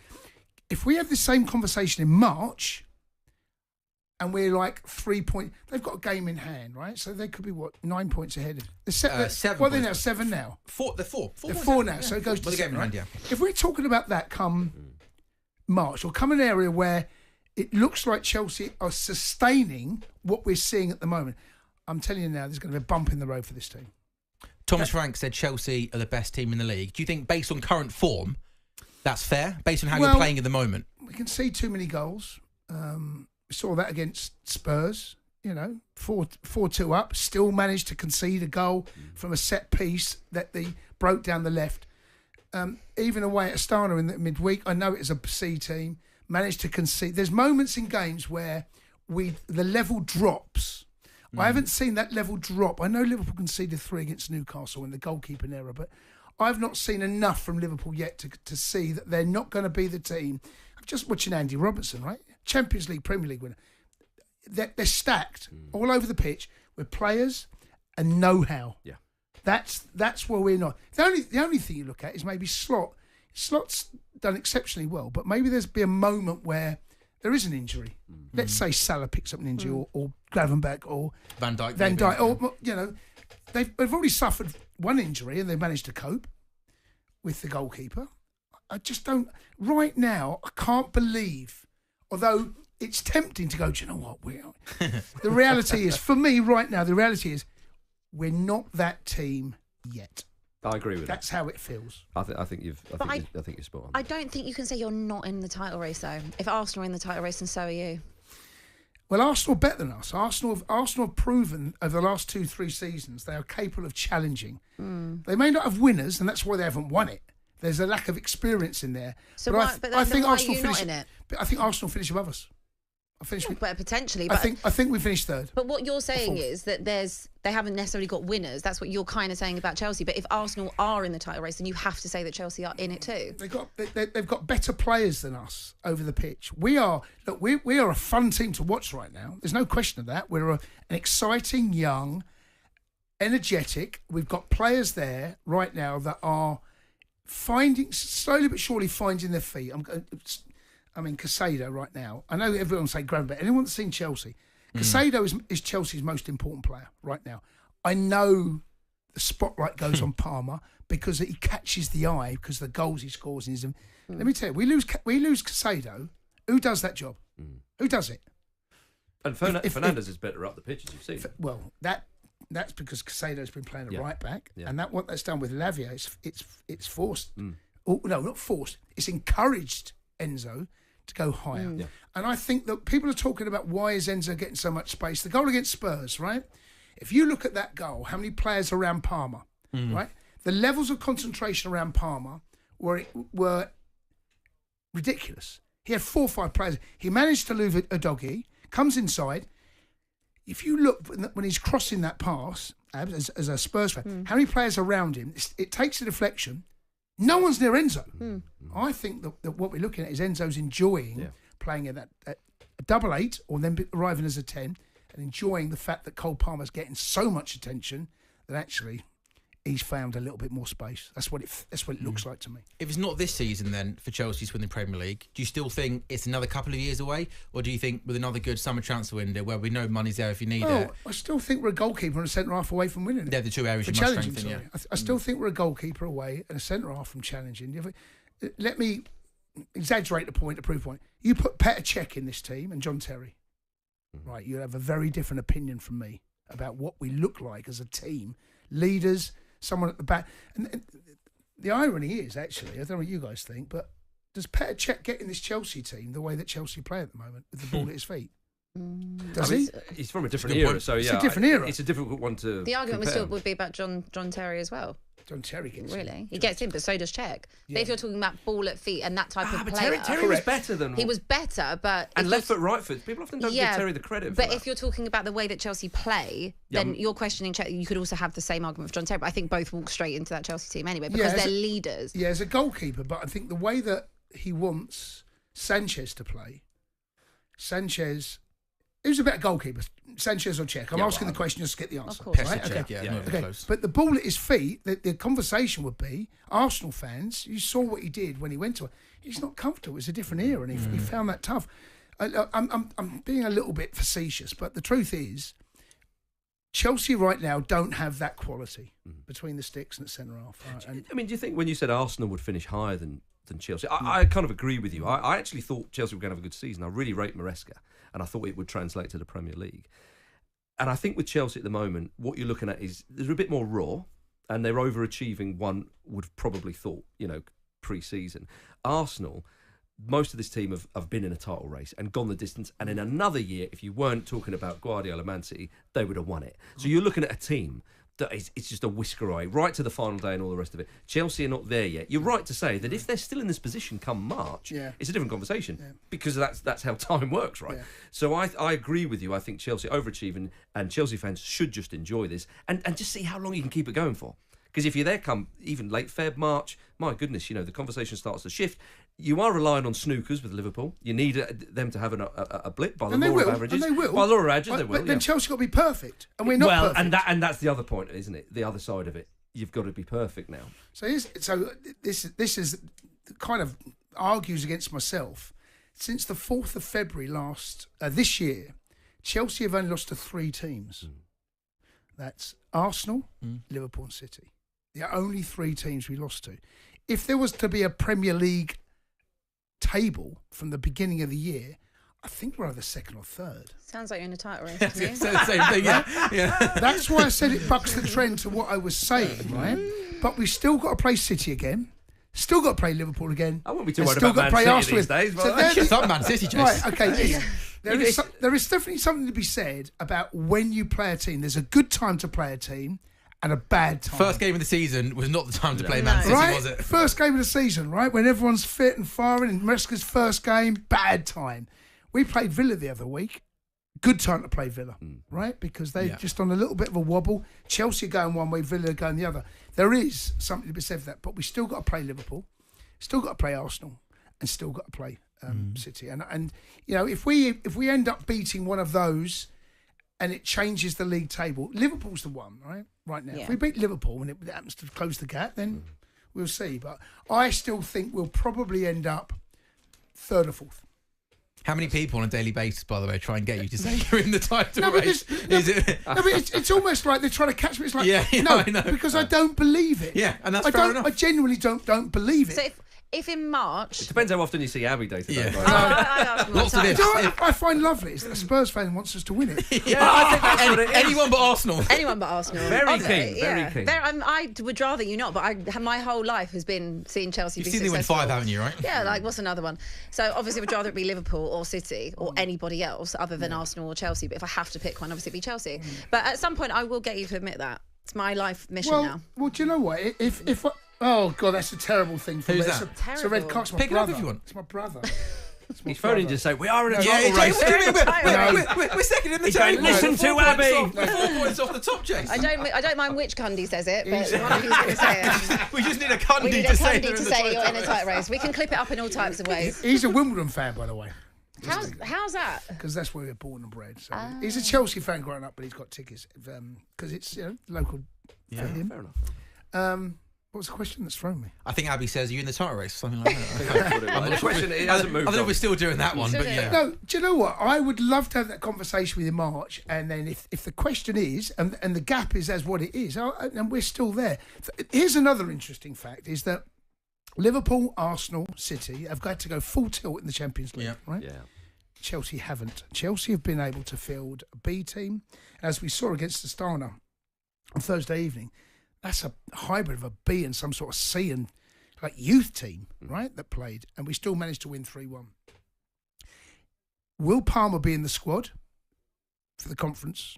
If we have the same conversation in March, and we're like 3 points, they've got a game in hand, right? So they could be 9 points ahead. 7. Well, they're now 7 now. They're 4. They're 4 now. So it goes to 7. Right? If we're talking about that come March, or come an area where it looks like Chelsea are sustaining what we're seeing at the moment, I'm telling you now, there's going to be a bump in the road for this team. Thomas Frank said Chelsea are the best team in the league. Do you think, based on current form, that's fair? Based on how you're playing at the moment? We can see too many goals. We saw that against Spurs, 4-2 up, still managed to concede a goal from a set piece that they broke down the left. Even away at Astana in the midweek, I know it's a C team, managed to concede. There's moments in games where the level drops I haven't seen that level drop. I know Liverpool conceded 3 against Newcastle in the goalkeeping error, but I've not seen enough from Liverpool yet to see that they're not going to be the team. I'm just watching Andy Robertson, right? Champions League, Premier League winner. They're stacked all over the pitch with players and know-how. Yeah. That's where we're not. The only thing you look at is maybe Slot. Slot's done exceptionally well, but maybe there's be a moment where there is an injury. Let's say Salah picks up an injury, or Gravenberch, or Van Dijk. Van Dijk, or they've already suffered one injury and they've managed to cope with the goalkeeper. I just don't. Right now, I can't believe. Although it's tempting to go, do you know what? The reality is, for me right now, the reality is we're not that team yet. I agree with That's how it feels. I think you're spot on. I don't think you can say you're not in the title race, though. If Arsenal are in the title race, and so are you. Well, Arsenal are better than us. Arsenal have proven over the last 2-3 seasons they are capable of challenging. They may not have winners, and that's why they haven't won it. There's a lack of experience in there. So but I think Arsenal are you finish. not in it? But I think Arsenal finish above us. But potentially. I think we finished third. But what you're saying is that they haven't necessarily got winners. That's what you're kind of saying about Chelsea. But if Arsenal are in the title race, then you have to say that Chelsea are in it too. They've got better players than us over the pitch. We are a fun team to watch right now. There's no question of that. We're an exciting, young, energetic. We've got players there right now that are slowly but surely finding their feet. I mean, Casado right now. I know everyone say Graeme, but anyone that's seen Chelsea, Casado is Chelsea's most important player right now. I know the spotlight goes on Palmer because he catches the eye because of the goals he scores. Let me tell you, we lose Casado. Who does that job? Who does it? And Fernandes is better up the pitch, as you've seen. Well, that's because Casado's been playing a right back, and what that's done with Lavia, it's forced. Oh, no, not forced. It's encouraged Enzo to go higher. And I think that people are talking about why is Enzo getting so much space. The goal against Spurs, right? If you look at that goal, how many players around Palmer, right? The levels of concentration around Palmer were ridiculous. He had 4 or 5 players. He managed to lose a doggy, comes inside. If you look when he's crossing that pass, as a Spurs fan, how many players around him? It takes a deflection. No one's near Enzo. I think that what we're looking at is Enzo's enjoying playing at a double 8 or then arriving as a 10 and enjoying the fact that Cole Palmer's getting so much attention that actually he's found a little bit more space. That's what it looks like to me. If it's not this season, then for Chelsea to win the Premier League, do you still think it's another couple of years away, or do you think with another good summer transfer window where we know money's there if you need it? I still think we're a goalkeeper and a centre half away from winning it. They're the two areas you must strengthen. Yeah. I still think we're a goalkeeper away and a centre half from challenging. Let me exaggerate the point, the proof point. You put Petr Cech in this team and John Terry, right? You have a very different opinion from me about what we look like as a team, leaders. Someone at the back. And the irony is, actually, I don't know what you guys think, but does Petr Cech get in this Chelsea team the way that Chelsea play at the moment with the ball at his feet? Does he? He's from a different era, so it's a different era. It's a difficult one to. The argument would be about John Terry as well. John Terry gets in. Really? He gets in, but so does Cech. But if you're talking about ball at feet and that type of player... Terry was better than... He was better, but... And left foot, right foot. People often don't give Terry the credit for but that. If you're talking about the way that Chelsea play, then you're questioning Cech. You could also have the same argument for John Terry, but I think both walk straight into that Chelsea team anyway, because they're leaders. Yeah, as a goalkeeper, but I think the way that he wants Sanchez to play, who's a better goalkeeper, Sanchez or Cech? I'm asking the question just to get the answer. Of course. Right? Okay. Close. But the ball at his feet, the conversation would be, Arsenal fans, you saw what he did when he went to it. He's not comfortable. It's a different era, and he found that tough. I'm being a little bit facetious, but the truth is, Chelsea right now don't have that quality between the sticks and the centre half. Right? I mean, do you think when you said Arsenal would finish higher than Chelsea, I kind of agree with you. I actually thought Chelsea were going to have a good season. I really rate Maresca, and I thought it would translate to the Premier League. And I think with Chelsea at the moment, what you're looking at is they're a bit more raw, and they're overachieving. One would have probably thought, pre-season. Arsenal, most of this team have been in a title race and gone the distance. And in another year, if you weren't talking about Guardiola, Man City, they would have won it. So you're looking at a team that it's just a whisker away, right to the final day and all the rest of it. Chelsea are not there yet. You're right to say that if they're still in this position come March, it's a different conversation because that's how time works, right? Yeah. So I agree with you. I think Chelsea overachieving, and Chelsea fans should just enjoy this and just see how long you can keep it going for. Because if you're there come even late Feb, March, my goodness, the conversation starts to shift. You are relying on snookers with Liverpool. You need them to have a blip by the law of averages. And they will. By law of averages, they will. But then Chelsea got to be perfect, and we're not perfect. And that's the other point, isn't it? The other side of it. You've got to be perfect now. So this is kind of argues against myself. Since the 4th of February this year, Chelsea have only lost to 3 teams. That's Arsenal, Liverpool and City. The only 3 teams we lost to. If there was to be a Premier League table from the beginning of the year, I think we're either 2nd or 3rd. Sounds like you're in a title race. Same thing, yeah. That's why I said it bucks the trend to what I was saying, right? But we've still got to play City again. Still got to play Liverpool again. I won't be too worried about Man City these days. Some Man City, Jason. Right, okay. There is definitely something to be said about when you play a team. There's a good time to play a team and a bad time. First game of the season was not the time to play Man City, right? was it? First game of the season, right? When everyone's fit and firing, and Maresca's first game, bad time. We played Villa the other week. Good time to play Villa, right? Because they're just on a little bit of a wobble. Chelsea going one way, Villa going the other. There is something to be said for that, but we still got to play Liverpool, still got to play Arsenal, and still got to play City. And if we end up beating one of those, and it changes the league table, Liverpool's the one, right now. If we beat Liverpool and it happens to close the gap, then we'll see. But I still think we'll probably end up 3rd or 4th. How many people on a daily basis, by the way, try and get you to say you're in the title race? It's almost like they're trying to catch me. It's like, I know. Because I don't believe it. Yeah, and that's fair enough. I genuinely don't believe it. So if in March... It depends how often you see Abby day to day. Lots of ifs. I find lovely is that a Spurs fan wants us to win it. I think that's what it is. Anyone but Arsenal. Anyone but Arsenal. Very keen. I would rather you not, but my whole life has been seeing Chelsea be successful. You've seen them win 5, haven't you, right? Yeah, like what's another one? So obviously would rather it be Liverpool or City or anybody else other than Arsenal or Chelsea. But if I have to pick one, obviously it'd be Chelsea. But at some point I will get you to admit that. It's my life mission now. Well, do you know what? If oh God, that's a terrible thing for me. Who's that? It's a red card. It's my Pick brother. it up if you want. It's my brother. He's phoning to say we are in a title race. We're second in the table. Listen to Abby. We're 4 points off the top, Chase. I don't mind which Cundy says it, but one of you's going to say it. We just need a Cundy We need to a say Cundy to say you're in a title race. We can clip it up in all types of ways. He's a Wimbledon fan, by the way. How's that? Because that's where we were born and bred. So he's a Chelsea fan growing up, but he's got tickets because it's local for him. Fair enough. What was the question that's thrown me? I think Abby says, are you in the title race? Something like that. The question it hasn't moved. I don't know if we're still doing that one, but yeah. No, do you know what? I would love to have that conversation with you in March, and then if the question is, and the gap is as what it is, and we're still there. Here's another interesting fact, is that Liverpool, Arsenal, City have got to go full tilt in the Champions League, right? Yeah. Chelsea haven't. Chelsea have been able to field a B team, as we saw against Astana on Thursday evening. That's a hybrid of a B and some sort of C and like youth team, right, that played, and we still managed to win 3-1. Will Palmer be in the squad for the conference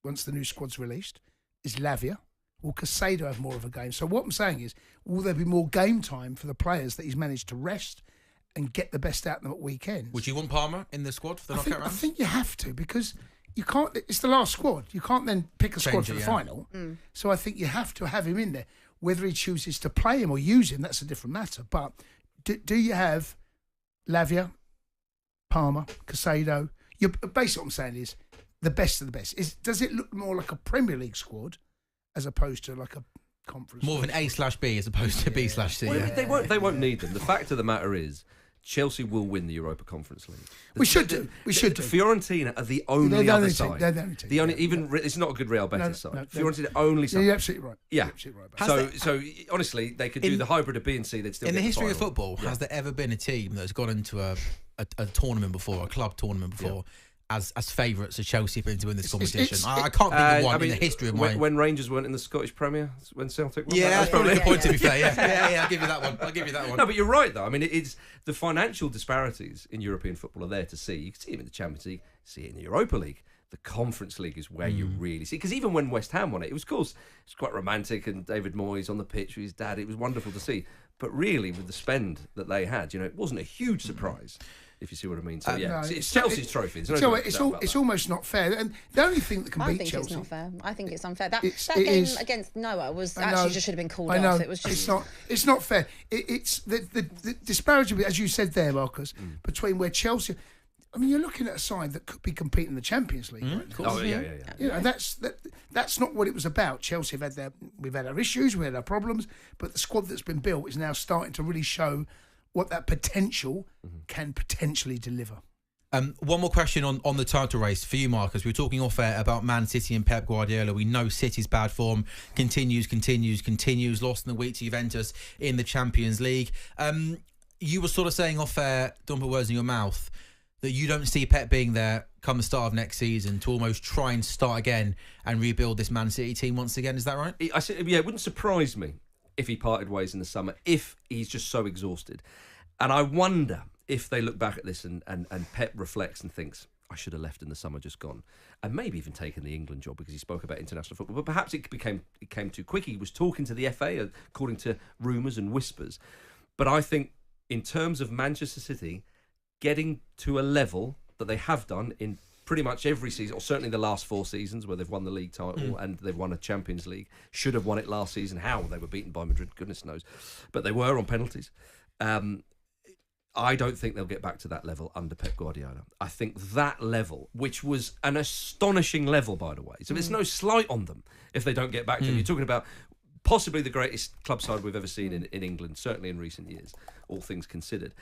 once the new squad's released? Is Lavia? Will Casado have more of a game? So what I'm saying is, will there be more game time for the players that he's managed to rest and get the best out of them at weekends? Would you want Palmer in the squad for the knockout rounds? I think you have to, because you can't. It's the last squad. You can't then pick a squad for the final. So I think you have to have him in there. Whether he chooses to play him or use him, that's a different matter. But do you have Lavia, Palmer, Casado? Basically what I'm saying is the best of the best. Does it look more like a Premier League squad as opposed to like a conference? More of an A/B as opposed to B/C. Well, they won't need them. The fact of the matter is, Chelsea will win the Europa Conference League. We should do. Fiorentina are the only other side. They're the only team. It's not a good Real Betis side. Fiorentina the only side. You're absolutely right. Yeah. Absolutely right. So honestly, they could do the hybrid of B and C. They'd still in the history of final. football. Has there ever been a team that's gone into a tournament before, a club tournament before, as favourites of Chelsea to win this competition? I can't think of one in the history of mine. When Rangers weren't in the Scottish Premier, when Celtic won. Yeah, that's probably the point, to be fair. Yeah, I'll give you that one. No, but you're right, though. I mean, it's the financial disparities in European football are there to see. You can see them in the Champions League, see it in the Europa League. The Conference League is where you really see, because even when West Ham won it, it was, of course, it's quite romantic, and David Moyes on the pitch with his dad, it was wonderful to see. But really, with the spend that they had, it wasn't a huge surprise, if you see what I mean. So no, it's Chelsea's trophy. It's almost not fair. And the only thing that can beat Chelsea, I think it's not fair. I think it's unfair. That it game is, against Noah was actually just should have been called I know. off. It was just It's not fair. It's the disparity, as you said there, Marcus, between where Chelsea. I mean, you're looking at a side that could be competing in the Champions League. Right? Oh yeah. That's not what it was about. Chelsea we've had our issues, we had our problems, but the squad that's been built is now starting to really show what that potential can potentially deliver. One more question on the title race for you, Marcus. We were talking off air about Man City and Pep Guardiola. We know City's bad form continues. Lost in the week to Juventus in the Champions League. You were sort of saying off air, don't put words in your mouth, that you don't see Pep being there come the start of next season to almost try and start again and rebuild this Man City team once again. Is that right? I said, it wouldn't surprise me if he parted ways in the summer, if he's just so exhausted. And I wonder if they look back at this and Pep reflects and thinks, I should have left in the summer, just gone. And maybe even taken the England job because he spoke about international football. But perhaps it came too quick. He was talking to the FA, according to rumours and whispers. But I think in terms of Manchester City getting to a level that they have done in pretty much every season, or certainly the last 4 seasons where they've won the league title and they've won a Champions League. Should have won it last season. How? They were beaten by Madrid, goodness knows. But they were on penalties. I don't think they'll get back to that level under Pep Guardiola. I think that level, which was an astonishing level, by the way, so there's no slight on them if they don't get back to it. You're talking about possibly the greatest club side we've ever seen in England, certainly in recent years, all things considered.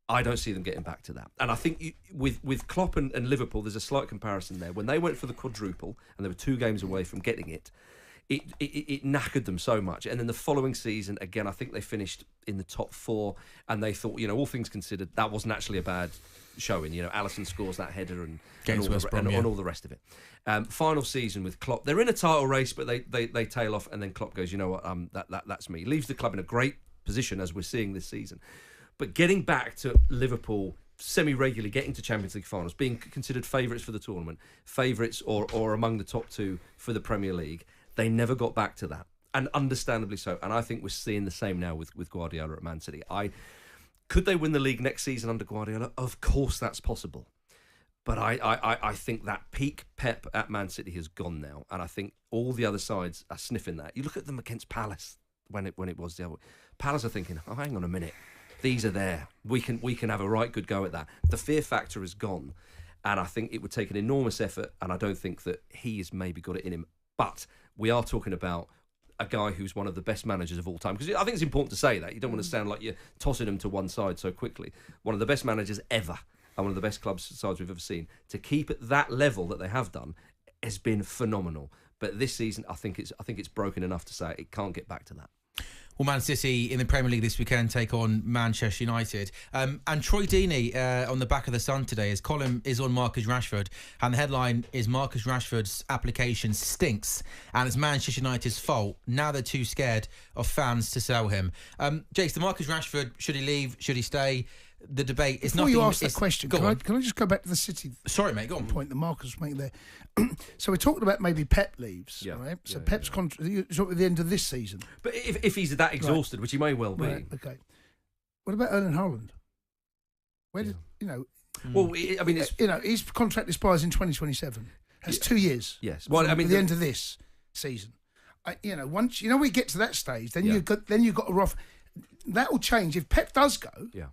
I don't see them getting back to that. And I think with Klopp and Liverpool, there's a slight comparison there. When they went for the quadruple, and they were 2 games away from getting it, it knackered them so much. And then the following season, again, I think they finished in the top 4, and they thought, all things considered, that wasn't actually a bad showing. Alisson scores that header and all the rest of it. Final season with Klopp, they're in a title race, but they tail off, and then Klopp goes, you know what, that's me. Leaves the club in a great position, as we're seeing this season. But getting back to Liverpool semi-regularly, getting to Champions League finals, being considered favourites for the tournament, favourites or among the top 2 for the Premier League, they never got back to that. And understandably so. And I think we're seeing the same now with Guardiola at Man City. Could they win the league next season under Guardiola? Of course that's possible. But I think that peak Pep at Man City has gone now. And I think all the other sides are sniffing that. You look at them against Palace when it was the other way. Palace are thinking, oh, hang on a minute. These are there. We can have a right good go at that. The fear factor is gone. And I think it would take an enormous effort. And I don't think that he has maybe got it in him. But we are talking about a guy who's one of the best managers of all time. Because I think it's important to say that. You don't want to sound like you're tossing him to one side so quickly. One of the best managers ever. And one of the best club sides we've ever seen. To keep at that level that they have done has been phenomenal. But this season, I think it's broken enough to say it can't get back to that. Well, Man City in the Premier League this weekend take on Manchester United. And Troy Deeney on the back of the Sun today, his column is on Marcus Rashford. And the headline is Marcus Rashford's application stinks. And it's Manchester United's fault. Now they're too scared of fans to sell him. Jace, the Marcus Rashford, should he leave? Should he stay? The debate is nothing. Before you ask that question, can I just go back to the City? Sorry, mate, go on. Point that Marcus was making there. So we're talking about maybe Pep leaves, right? So Pep's contract at the end of this season. But if he's that exhausted, which he may well be. Right, okay. What about Erling Haaland? Where did Well, I mean, his contract expires in 2027. That's 2 years. Yes. Well, I mean, at the end of this season. Once we get to that stage, then you've got to rough. That will change if Pep does go. Yeah.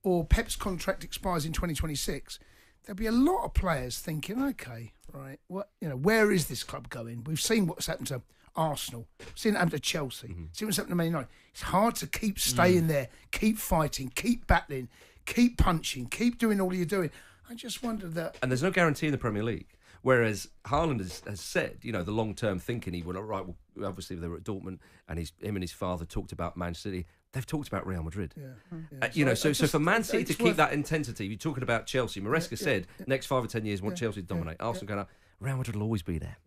Or Pep's contract expires in 2026, there'll be a lot of players thinking, okay, right, where is this club going? We've seen what's happened to Arsenal, seen it happen to Chelsea, seen what's happened to Man United. It's hard to keep staying there, keep fighting, keep battling, keep punching, keep doing all you're doing. I just wondered that. And there's no guarantee in the Premier League. Whereas Haaland has said, the long-term thinking, he went, all right, well, obviously they were at Dortmund, and him and his father talked about Manchester City. They've talked about Real Madrid. So for Man City to keep that intensity, you're talking about Chelsea. Maresca said, next 5 or 10 years, want Chelsea to dominate. Arsenal going up, Real Madrid will always be there.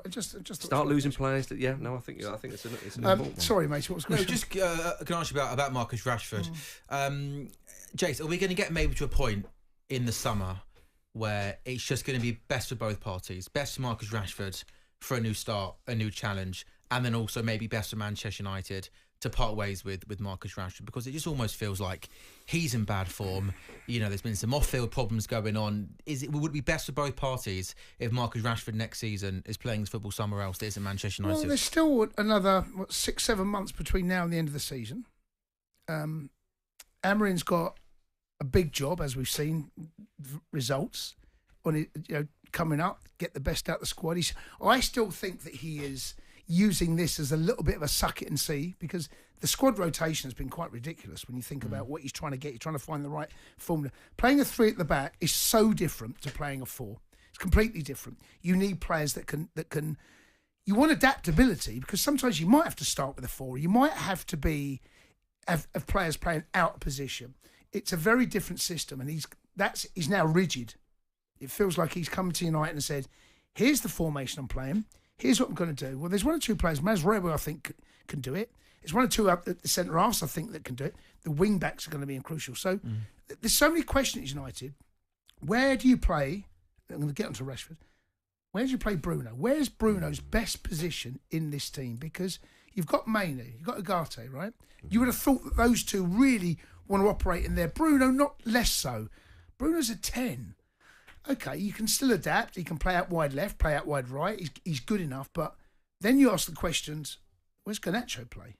Just start losing players. I think it's an important one. Sorry, mate, what was the question? Just can I ask you about Marcus Rashford? Jace, are we going to get maybe to a point in the summer where it's just going to be best for both parties. Best for Marcus Rashford for a new start, a new challenge, and then also maybe best for Manchester United to part ways with Marcus Rashford, because it just almost feels like he's in bad form. You know, there's been some off-field problems going on. Would it be best for both parties if Marcus Rashford next season is playing his football somewhere else that isn't Manchester United? Well, there's still another 6-7 months between now and the end of the season. Amorim's got a big job, as we've seen results on it, coming up. Get the best out of the squad. I still think that he is using this as a little bit of a suck it and see, because the squad rotation has been quite ridiculous when you think about what he's trying to get. He's trying to find the right formula. Playing a 3 at the back is so different to playing a 4. It's completely different. You need players that can. You want adaptability, because sometimes you might have to start with a 4. You might have to have players playing out of position. It's a very different system, and he's now rigid. It feels like he's come to United and said, "Here's the formation I'm playing. Here's what I'm going to do." Well, there's 1 or 2 players. Masrebo, I think, can do it. There's 1 or 2 up at the centre halves, I think, that can do it. The wing backs are going to be crucial. So there's so many questions at United. Where do you play? I'm going to get onto Rashford. Where do you play Bruno? Where's Bruno's best position in this team? Because you've got Mainu, you've got Ugarte, right? You would have thought that those 2 really want to operate in there. Bruno, not less so. Bruno's a 10. Okay, you can still adapt. He can play out wide left, play out wide right. He's good enough. But then you ask the questions: where's Garnacho play?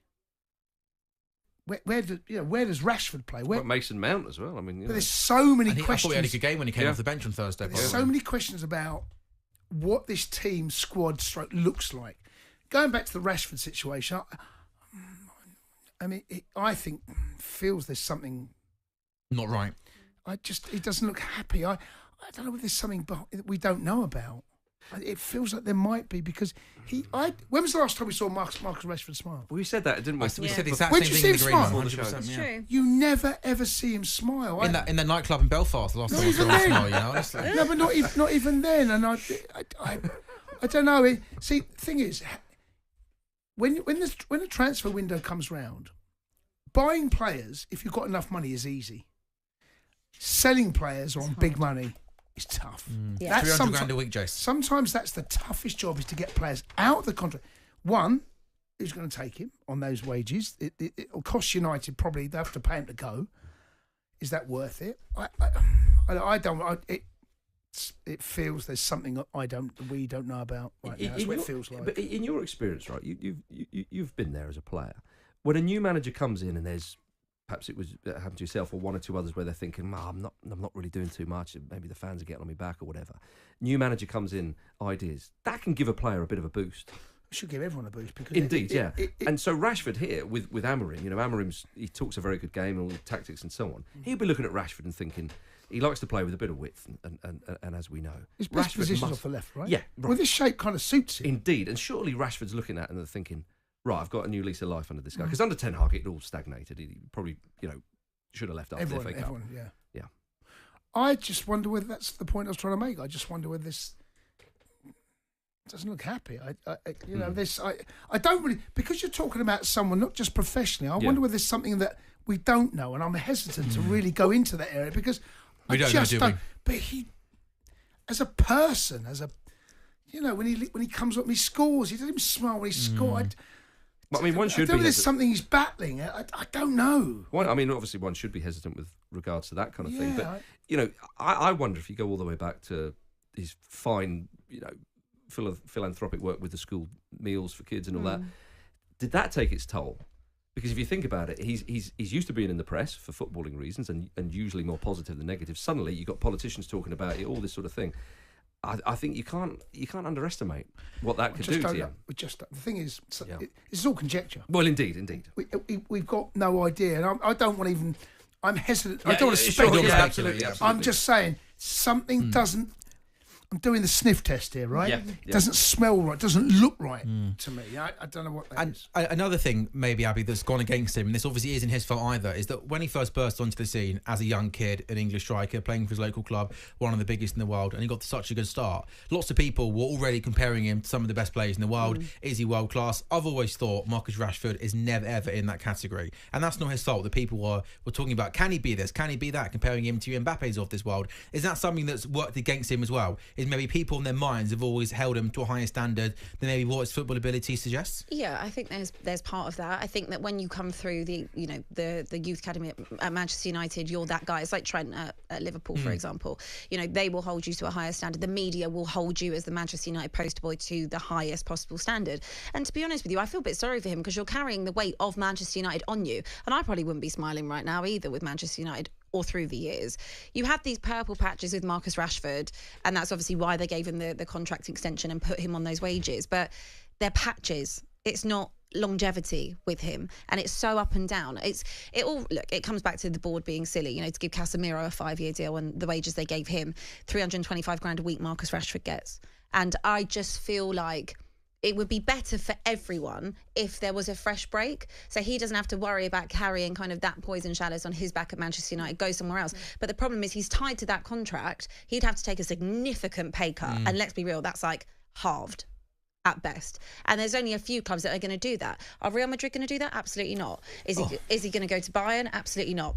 Where does Rashford play? Where Mason Mount as well. I mean, but there's so many questions. I thought he had a good game when he came off the bench on Thursday. There's so many questions about what this team squad stroke looks like. Going back to the Rashford situation, I think feels there's something not right. He doesn't look happy. I don't know if there's something that we don't know about. It feels like there might be, because when was the last time we saw Marcus Rashford smile? We said that, didn't we? We said the exact When same did thing you see in him the smile? Green 100%. It's true. You never ever see him smile. In the nightclub in Belfast the last time I even saw him then. smile, honestly. No, but not even then. And I don't know. See, the thing is, when the transfer window comes round, buying players, if you've got enough money, is easy. Selling players on big money is tough. Yeah. That's 300 grand a week, Jace. Sometimes that's the toughest job, is to get players out of the contract. One, who's going to take him on those wages? It'll cost United probably. They have to pay him to go. Is that worth it? I don't. It feels there's something we don't know about right now. That's what it feels like. But in your experience, right? You've been there as a player. When a new manager comes in and there's, perhaps it was happened to yourself or 1 or 2 others, where they're thinking, I'm not really doing too much. Maybe the fans are getting on me back or whatever. New manager comes in, ideas that can give a player a bit of a boost. It should give everyone a boost, because indeed, and so Rashford here with Amorim, he talks a very good game and all the tactics and so on. He'll be looking at Rashford and thinking he likes to play with a bit of width, and as we know, his best position's off the left, right? Yeah, right. Well, this shape kind of suits him. Indeed, and surely Rashford's looking at it and they're thinking, right, I've got a new lease of life under this guy. Because under Ten Hag, it all stagnated. He probably, should have left after the FA Cup. Yeah. I just wonder whether that's the point I was trying to make. I just wonder whether this doesn't look happy. I don't really, because you're talking about someone not just professionally. I wonder whether there's something that we don't know, and I'm hesitant to really go into that area, because we don't know, do we? But he, as a person, when he comes up and he scores, he doesn't even smile when he scores. Well, I mean, one should be. There's something he's battling. I don't know. Obviously, one should be hesitant with regards to that kind of thing. But I wonder if you go all the way back to his fine, philanthropic work with the school meals for kids and all that. Did that take its toll? Because if you think about it, he's used to being in the press for footballing reasons, and usually more positive than negative. Suddenly, you've got politicians talking about it, all this sort of thing. I think you can't underestimate what that could do to you. The thing is, it's all conjecture. Well, indeed. We've got no idea, and I don't want to even. I'm hesitant. Yeah, I don't want to speculate. Absolutely. I'm just saying something doesn't. I'm doing the sniff test here, right? Yeah. It doesn't smell right, doesn't look right to me. I don't know what that is. Another thing, maybe, Abby, that's gone against him, and this obviously isn't his fault either, is that when he first burst onto the scene as a young kid, an English striker, playing for his local club, one of the biggest in the world, and he got such a good start, lots of people were already comparing him to some of the best players in the world. Is he world class? I've always thought Marcus Rashford is never, ever in that category. And that's not his fault. The people were talking about, can he be this? Can he be that? Comparing him to Mbappe's of this world. Is that something that's worked against him as well? Is maybe people in their minds have always held him to a higher standard than maybe what his football ability suggests? Yeah, I think there's part of that. I think that when you come through the youth academy at Manchester United, you're that guy. It's like Trent at Liverpool, for example. You know, they will hold you to a higher standard. The media will hold you as the Manchester United poster boy to the highest possible standard. And to be honest with you, I feel a bit sorry for him because you're carrying the weight of Manchester United on you. And I probably wouldn't be smiling right now either with Manchester United or through the years. You have these purple patches with Marcus Rashford, and that's obviously why they gave him the contract extension and put him on those wages. But they're patches. It's not longevity with him, and it's so up and down. It comes back to the board being silly, you know, to give Casemiro a 5-year deal and the wages they gave him, 325 grand a week Marcus Rashford gets. And I just feel like it would be better for everyone if there was a fresh break, so he doesn't have to worry about carrying kind of that poison chalice on his back at Manchester United, go somewhere else. But the problem is he's tied to that contract. He'd have to take a significant pay cut, and let's be real, that's like halved at best. And there's only a few clubs that are going to do that. Are Real Madrid going to do that? Absolutely not. Is he going to go to BeIN? Absolutely not.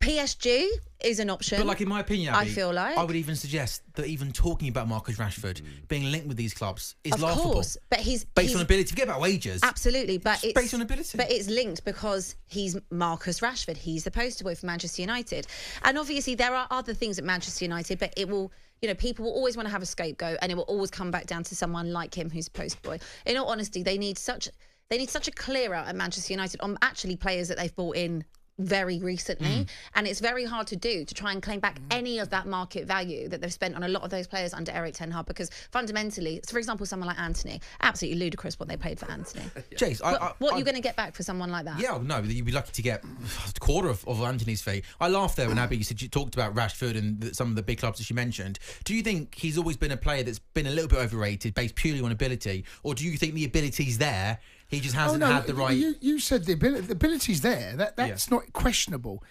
PSG is an option. But like, in my opinion, Abby, I feel like I would even suggest that even talking about Marcus Rashford being linked with these clubs is laughable. Of course, but he's based on ability. Forget about wages. Absolutely, but it's based on ability. But it's linked because he's Marcus Rashford. He's the poster boy for Manchester United, and obviously there are other things at Manchester United. But it will, you know, people will always want to have a scapegoat, and it will always come back down to someone like him who's a poster boy. In all honesty, they need such a clear out at Manchester United on actually players that they've brought in very recently, and it's very hard to do, to try and claim back any of that market value that they've spent on a lot of those players under Erik Ten Hag, because fundamentally, for example, someone like Anthony, absolutely ludicrous what they paid for Anthony. Chase, what are you going to get back for someone like that? Yeah, no, you'd be lucky to get a quarter of Anthony's fee. I laughed there when Abby talked about Rashford and some of the big clubs that she mentioned. Do you think he's always been a player that's been a little bit overrated, based purely on ability, or do you think the ability's there? He just hasn't had the right. You said the ability's there. That's not questionable.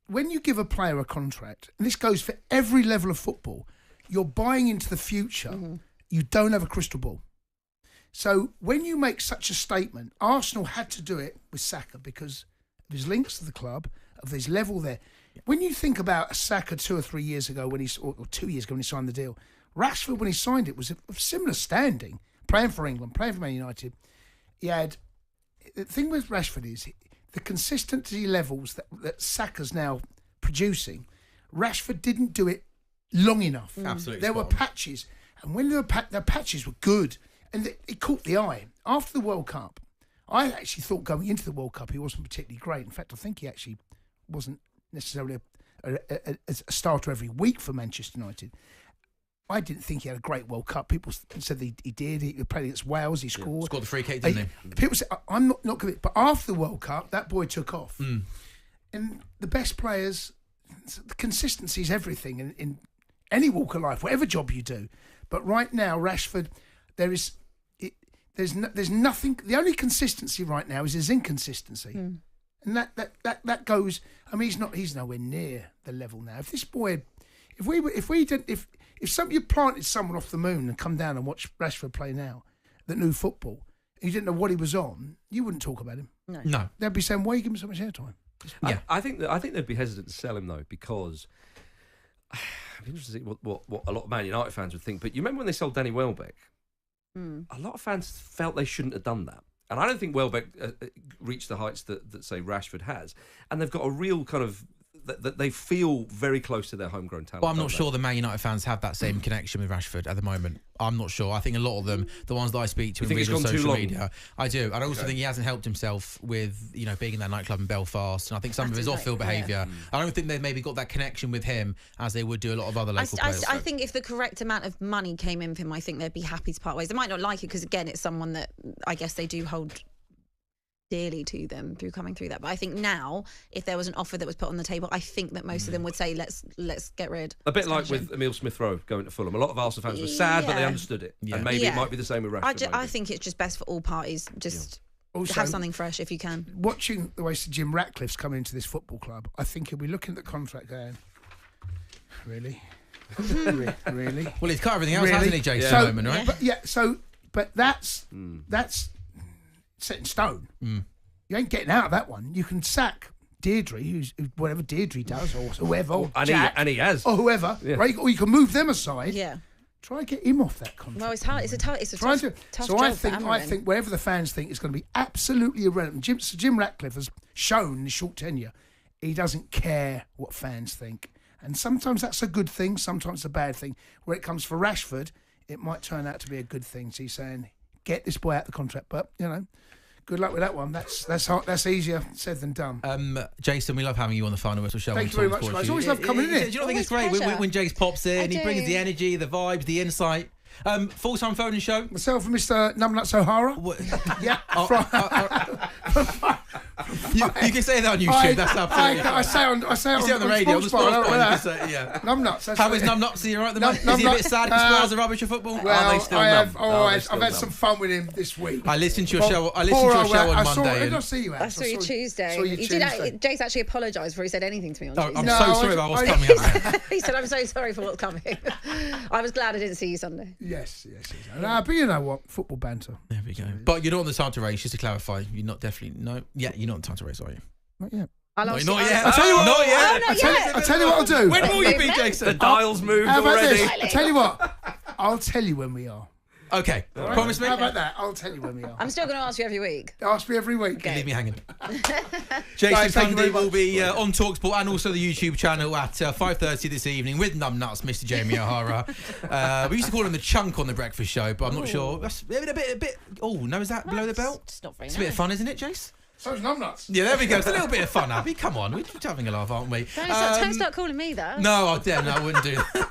When you give a player a contract, and this goes for every level of football, you're buying into the future. You don't have a crystal ball. So when you make such a statement, Arsenal had to do it with Saka because of his links to the club, of his level there. When you think about Saka 2 or 3 years ago, or 2 years ago when he signed the deal, Rashford, when he signed it, was of similar standing, playing for England, playing for Man United. The thing with Rashford is the consistency levels that Saka's now producing. Rashford didn't do it long enough. Absolutely, there were patches, and when the patches were good, and it caught the eye. After the World Cup, I actually thought going into the World Cup he wasn't particularly great. In fact, I think he actually wasn't necessarily a starter every week for Manchester United. I didn't think he had a great World Cup. People said he did. He played against Wales. He scored. Scored the free kick, didn't he? People said, I'm not good. But after the World Cup, that boy took off. And the best players, the consistency is everything in any walk of life, whatever job you do. But right now, Rashford, there's nothing. The only consistency right now is his inconsistency. And that goes. I mean, he's nowhere near the level now. If this boy, if you planted someone off the moon and come down and watch Rashford play now, that knew football, and you didn't know what he was on, you wouldn't talk about him. No. They'd be saying, "Why are you giving him so much airtime?" Yeah, I think they'd be hesitant to sell him though, because I'm interested to see what a lot of Man United fans would think. But you remember when they sold Danny Welbeck? A lot of fans felt they shouldn't have done that. And I don't think Welbeck reached the heights that say Rashford has. And they've got a real kind of that they feel very close to their homegrown talent. Well, I'm not sure the Man United fans have that same connection with Rashford at the moment. I'm not sure. I think a lot of them, the ones that I speak to and read on social media, I do. And I also think he hasn't helped himself with, you know, being in that nightclub in Belfast. And I think some of his off-field behaviour, I don't think they've maybe got that connection with him as they would do a lot of other local players. I think if the correct amount of money came in for him, I think they'd be happy to part ways. They might not like it because, again, it's someone that I guess they do hold dearly to them through coming through that. But I think now, if there was an offer that was put on the table, I think that most of them would say, let's get rid. A bit like with Emile Smith-Rowe going to Fulham. A lot of Arsenal fans were sad, but they understood it. And maybe it might be the same with Rashford. I think it's just best for all parties. Also, have something fresh if you can. Watching the way Jim Ratcliffe's come into this football club, I think he'll be looking at the contract going, really? Really? Well, he's cut everything else, hasn't he, Jason? So, Moment, right? But that's set in stone. You ain't getting out of that one. You can sack Deirdre, who's whatever Deirdre does, or whoever, and he has, or whoever, right? Or you can move them aside. Yeah. Try and get him off that contract. Well, it's hard. It's a tough So job I think wherever the fans think it's going to be absolutely irrelevant. Jim Ratcliffe has shown in his short tenure he doesn't care what fans think, and sometimes that's a good thing, sometimes it's a bad thing. Where it comes for Rashford, it might turn out to be a good thing. So he's saying, get this boy out of the contract, but good luck with that one. That's hard. That's easier said than done. Jason, we love having you on the Final Whistle Show. Thank you very much, guys. Always love coming in here. Do you not think it's great when Jace pops in? He brings the energy, the vibes, the insight. Full-time phone and show. Myself and Mr. Numbnuts O'Hara. Yeah. You can say that on YouTube. That's absolutely fine. I say on the radio. On the sports bar, you can say, Numbnuts. How is Numbnuts? Are you all right at the moment? Is he a bit sad because Spurs are rubbish at football? Well, I've had some fun with him this week. I listened to your show. on Monday. Did I see you? I saw you Tuesday. Jace actually apologised before he said anything to me on Tuesday. I'm so sorry about what's coming up. He said, I'm so sorry for what's coming. I was glad I didn't see you Sunday. Yes. But you know what? Football banter. There we go. But you're not on the time to race, just to clarify. You're not definitely... No. Yeah, you're not on the time to race, are you? Not yet. Not yet. I'll tell you what. Not yet. I'll tell you what I'll do. When will you be, Jason? The dial's moved already. I'll tell you what. I'll tell you when we are. Okay. Right. Promise me. How about that? I'll tell you when we are. I'm still going to ask you every week. Ask me every week. Okay. Leave me hanging. Jason Sunday will be on talkSPORT and also the YouTube channel at 5:30 this evening with Numbnuts, Mr. Jamie O'Hara. We used to call him the chunk on the breakfast show, but I'm not sure. That's a bit. Oh no, is that below the belt? It's not very nice. It's a bit of fun, isn't it, Jace? So's Numbnuts. Yeah, there we go. It's a little bit of fun, Abby. Come on, we're just having a laugh, aren't we? Don't start calling me that. No, I wouldn't do that.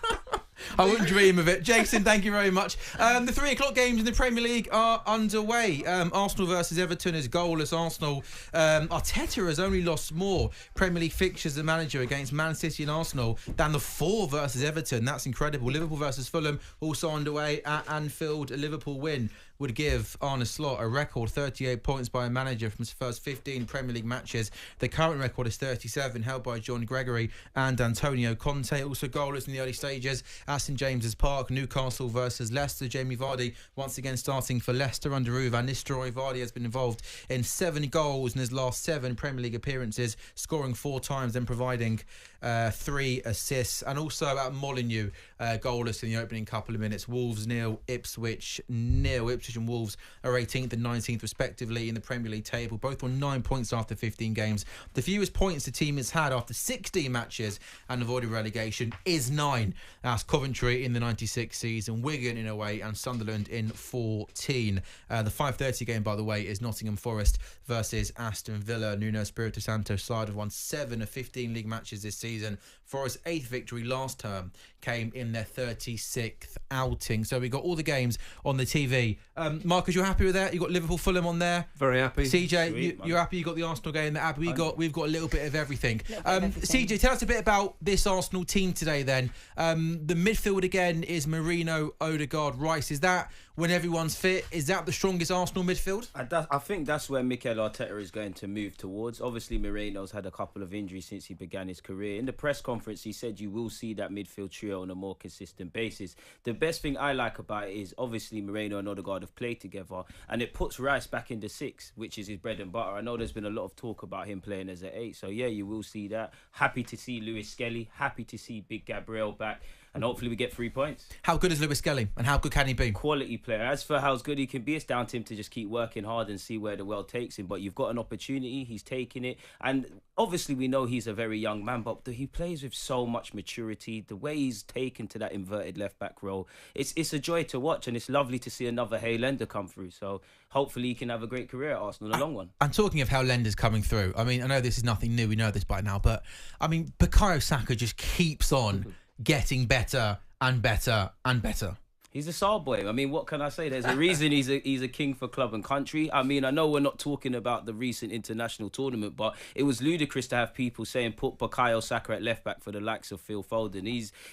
I wouldn't dream of it. Jason, thank you very much. The 3 o'clock games in the Premier League are underway. Arsenal versus Everton is goalless. Arsenal. Arteta has only lost more Premier League fixtures as manager against Man City and Arsenal than the 4 versus Everton. That's incredible. Liverpool versus Fulham also underway at Anfield. A Liverpool win would give Arne Slot a record 38 points by a manager from his first 15 Premier League matches. The current record is 37, held by John Gregory and Antonio Conte. Also goalless in the early stages at St James's Park. Newcastle versus Leicester. Jamie Vardy once again starting for Leicester under Ruud van Nistelrooy. Vardy has been involved in 7 goals in his last 7 Premier League appearances, scoring 4 times and providing 3 assists. And also at Molineux, goalless in the opening couple of minutes. Wolves 0, Ipswich 0. Ipswich and Wolves are 18th and 19th respectively in the Premier League table, both on 9 points after 15 games. The fewest points the team has had after 16 matches and avoided relegation is 9. That's Coventry in the 96 season, Wigan in away and Sunderland in 14. The 5:30 game, by the way, is Nottingham Forest versus Aston Villa. Nuno Espirito Santo's side have won 7 of 15 league matches this season. Forest's 8th victory last term came in their 36th outing. So we got all the games on the TV. Marcus, you're happy with that? You got Liverpool, Fulham on there. Very happy. CJ, you're happy? You got the Arsenal game. Abby, we've got a little bit of everything. CJ, tell us a bit about this Arsenal team today. Then the midfield again is Merino, Odegaard, Rice. Is that when everyone's fit? Is that the strongest Arsenal midfield? I think that's where Mikel Arteta is going to move towards. Obviously, Merino's had a couple of injuries since he began his career. In the press conference, he said you will see that midfield trio on a more consistent basis. The best thing I like about it is obviously Merino and Odegaard have played together, and it puts Rice back in the 6, which is his bread and butter. I know there's been a lot of talk about him playing as an 8, so yeah, you will see that. Happy to see Lewis Skelly, happy to see Big Gabriel back, and hopefully we get 3 points. How good is Lewis Skelly and how good can he be? Quality player. As for how good he can be, it's down to him to just keep working hard and see where the world takes him. But you've got an opportunity, he's taking it. And obviously we know he's a very young man, but he plays with so much maturity. The way he's taken to that inverted left-back role, it's a joy to watch, and it's lovely to see another Haylender come through. So hopefully he can have a great career at Arsenal, a long one. And talking of how Lender's coming through, I mean, I know this is nothing new, we know this by now, but I mean, Bukayo Saka just keeps on getting better and better and better. He's a Sar boy. I mean, what can I say? There's a reason he's a king for club and country. I mean, I know we're not talking about the recent international tournament, but it was ludicrous to have people saying put Bukayo Saka at left back for the likes of Phil Foden.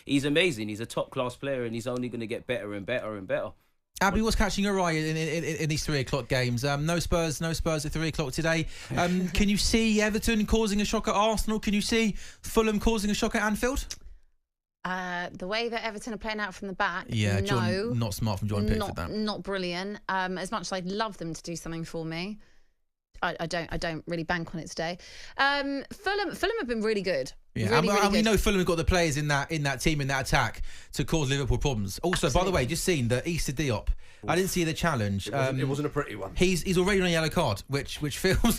He's amazing. He's a top class player, and he's only going to get better and better and better. Abby, what's catching your eye in these 3 o'clock games? No Spurs at 3 o'clock today. Can you see Everton causing a shock at Arsenal? Can you see Fulham causing a shock at Anfield? The way that Everton are playing out from the back, Yeah, no, not smart from John Pickford. not brilliant. As much as I'd love them to do something for me, I don't really bank on it today. Fulham have been really good. Yeah, really, really and we good. know Fulham have got the players in that team, in that attack, to cause Liverpool problems. Also, by the way, just seen that Issa Diop. I didn't see the challenge. It wasn't a pretty one. He's already on a yellow card, which feels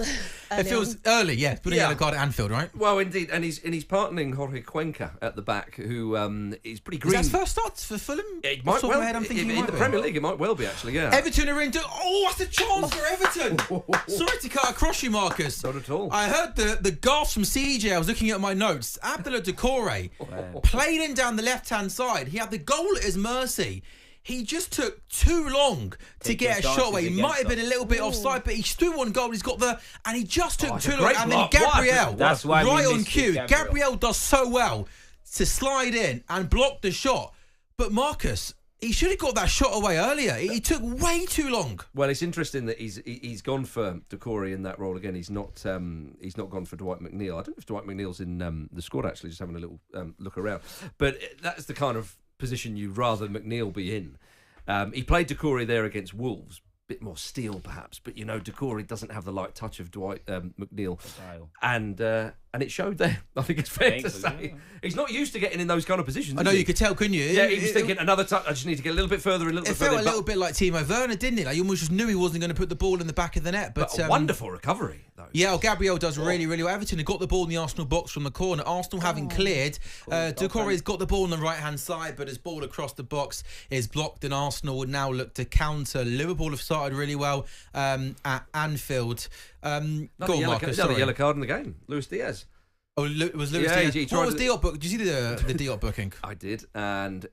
it feels early. Yeah, put a yellow card at Anfield, right? Well, indeed, and he's partnering Jorge Cuenca at the back, who is pretty green. Is that first start for Fulham? It might well. I'm thinking in the Premier League, it might well be actually. Yeah. Everton are into. Oh, that's a chance for Everton. Sorry to cut across you, Marcus. Not at all. I heard the gasp from CJ. I was looking at my notes. Abdullah Doucouré played in down the left-hand side. He had the goal at his mercy. He just took too long to get a shot away. He might have been a little bit offside, but he's still on goal. He's got and he just took too long. And then Gabriel, that's why right on cue. Gabriel does so well to slide in and block the shot. But Marcus, he should have got that shot away earlier. He took way too long. Well, it's interesting that he's gone for Doucouré in that role again. He's not gone for Dwight McNeil. I don't know if Dwight McNeil's in the squad actually. Just having a little look around, but that's the kind of position you'd rather McNeil be in. He played Doucouré there against Wolves. Bit more steel perhaps, but Doucouré doesn't have the light touch of Dwight McNeil, and it showed there. I think it's fair to say he's not used to getting in those kind of positions. I know, you could tell, couldn't you? Yeah, he was thinking another touch. I just need to get a little bit further. It felt a little bit like Timo Werner, didn't it? Like you almost just knew he wasn't going to put the ball in the back of the net. But a wonderful recovery, though. Yeah, Gabriel does really, really well. Everton have got the ball in the Arsenal box from the corner. Arsenal having cleared. Doucouré's got the ball on the right-hand side, but his ball across the box is blocked, and Arsenal would now look to counter. Liverpool have started really well at Anfield. Another yellow card in the game. Luis Diaz. Oh, it was Luis Diaz. What was Diop book? Did you see the Diop booking? I did, and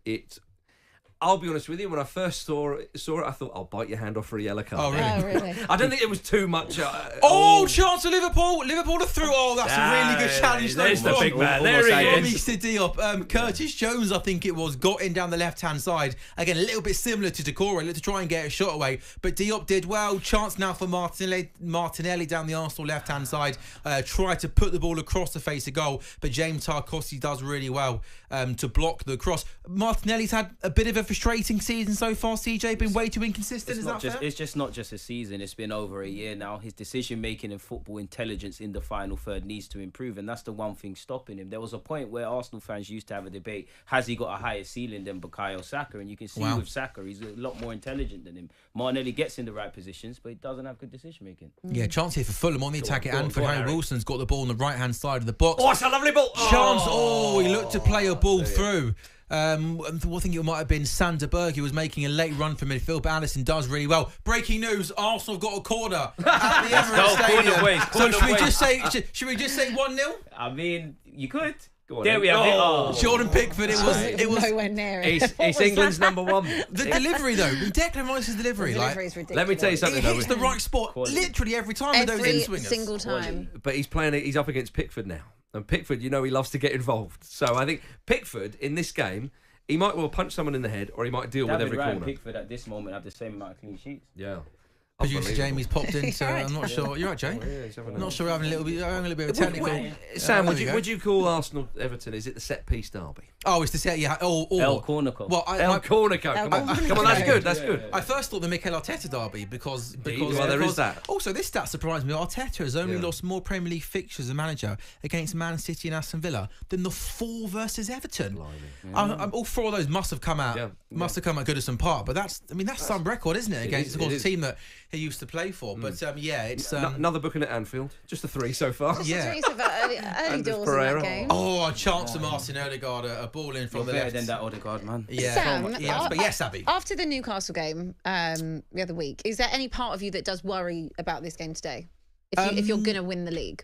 I'll be honest with you. When I first saw it, I thought, "I'll bite your hand off for a yellow card." Oh, really? I don't think it was too much. Chance for Liverpool! Liverpool are through. Oh, that's a really good challenge. There's the big man. There he is. Mr. Diop. Curtis Jones, I think it was, got in down the left-hand side. Again, a little bit similar to Doucouré, to try and get a shot away. But Diop did well. Chance now for Martinelli down the Arsenal left-hand side. Tried to put the ball across the face of goal, but James Tarkowski does really well to block the cross. Martinelli's had a bit of a frustrating season so far. CJ, been way too inconsistent. It's just not just a season. It's been over a year now. His decision making and football intelligence in the final third needs to improve, and that's the one thing stopping him. There was a point where Arsenal fans used to have a debate: has he got a higher ceiling than Bukayo Saka? And you can see with Saka, he's a lot more intelligent than him. Martinelli gets in the right positions, but he doesn't have good decision making. Yeah, chance here for Fulham on the attack at Anfield. Harry Wilson's got the ball on the right hand side of the box. Oh, it's a lovely ball. Chance. He looked to play a ball through. I think it might have been Sander Berge who was making a late run from midfield, but Alisson does really well. Breaking news: Arsenal have got a corner at the Emirates Stadium. So should we just say 1-0? I mean, you could. There we have it. Jordan Pickford. It was nowhere near it. It's England's number one. The delivery though, Declan Rice's delivery. The delivery is ridiculous. Let me tell you something. He hits the right spot literally every time with those in-swingers. Every single time. But he's up against Pickford now. And Pickford, he loves to get involved. So I think Pickford, in this game, he might well punch someone in the head or he might deal with every corner. Pickford at this moment have the same amount of clean sheets. Yeah. Producer Jamie's popped in, so I'm not sure. You're right, Jay. I'm not sure we're having a little bit of a technical. Sam, would you call Arsenal Everton? Is it the set piece derby? Oh, it's the set. Yeah. El Cornico. Well, El Cornico. Come on, that's good. I first thought the Mikel Arteta derby because there is that. Also, this stat surprised me. Arteta has only lost more Premier League fixtures as a manager against Man City and Aston Villa than the 4 versus Everton. All 4 of those must have come out. Must have come at Goodison Park, but that's some record, isn't it? Against a team that he used to play for. But it's another booking at Anfield. Just the 3 so far. Just the 3 so far. Early doors in that game. Oh, a chance to Martin Odegaard, a ball in from the left. Better than that Odegaard, man. Yeah. Sam, but yes, Abby. After the Newcastle game the other week, is there any part of you that does worry about this game today? If you're going to win the league?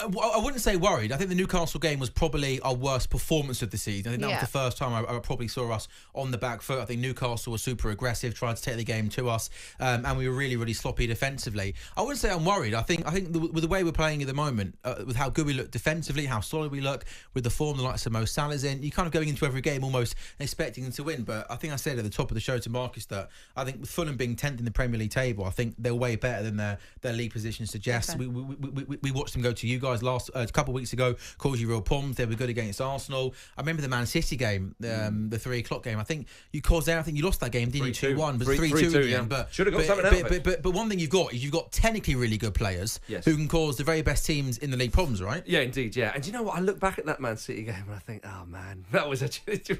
I wouldn't say worried. I think the Newcastle game was probably our worst performance of the season. I think that was the first time I probably saw us on the back foot. I think Newcastle was super aggressive, tried to take the game to us, and we were really, really sloppy defensively. I wouldn't say I'm worried. I think with the way we're playing at the moment, with how good we look defensively, how solid we look, with the form the likes of Mo Salah's in, you're kind of going into every game almost expecting them to win. But I think I said at the top of the show to Marcus that I think with Fulham being 10th in the Premier League table, I think they're way better than their league position suggests. Okay. We watched them go to you guys last a couple of weeks ago, caused you real problems. They were good against Arsenal. I remember the Man City game, the 3 o'clock game. I think you caused there. I think you lost that game, didn't you? 2-1, but 3-2 again. But should have got something out of it. But one thing you've got is you've got technically really good players who can cause the very best teams in the league problems, right? Yeah, indeed. Yeah, and you know what? I look back at that Man City game and I think, oh man, that was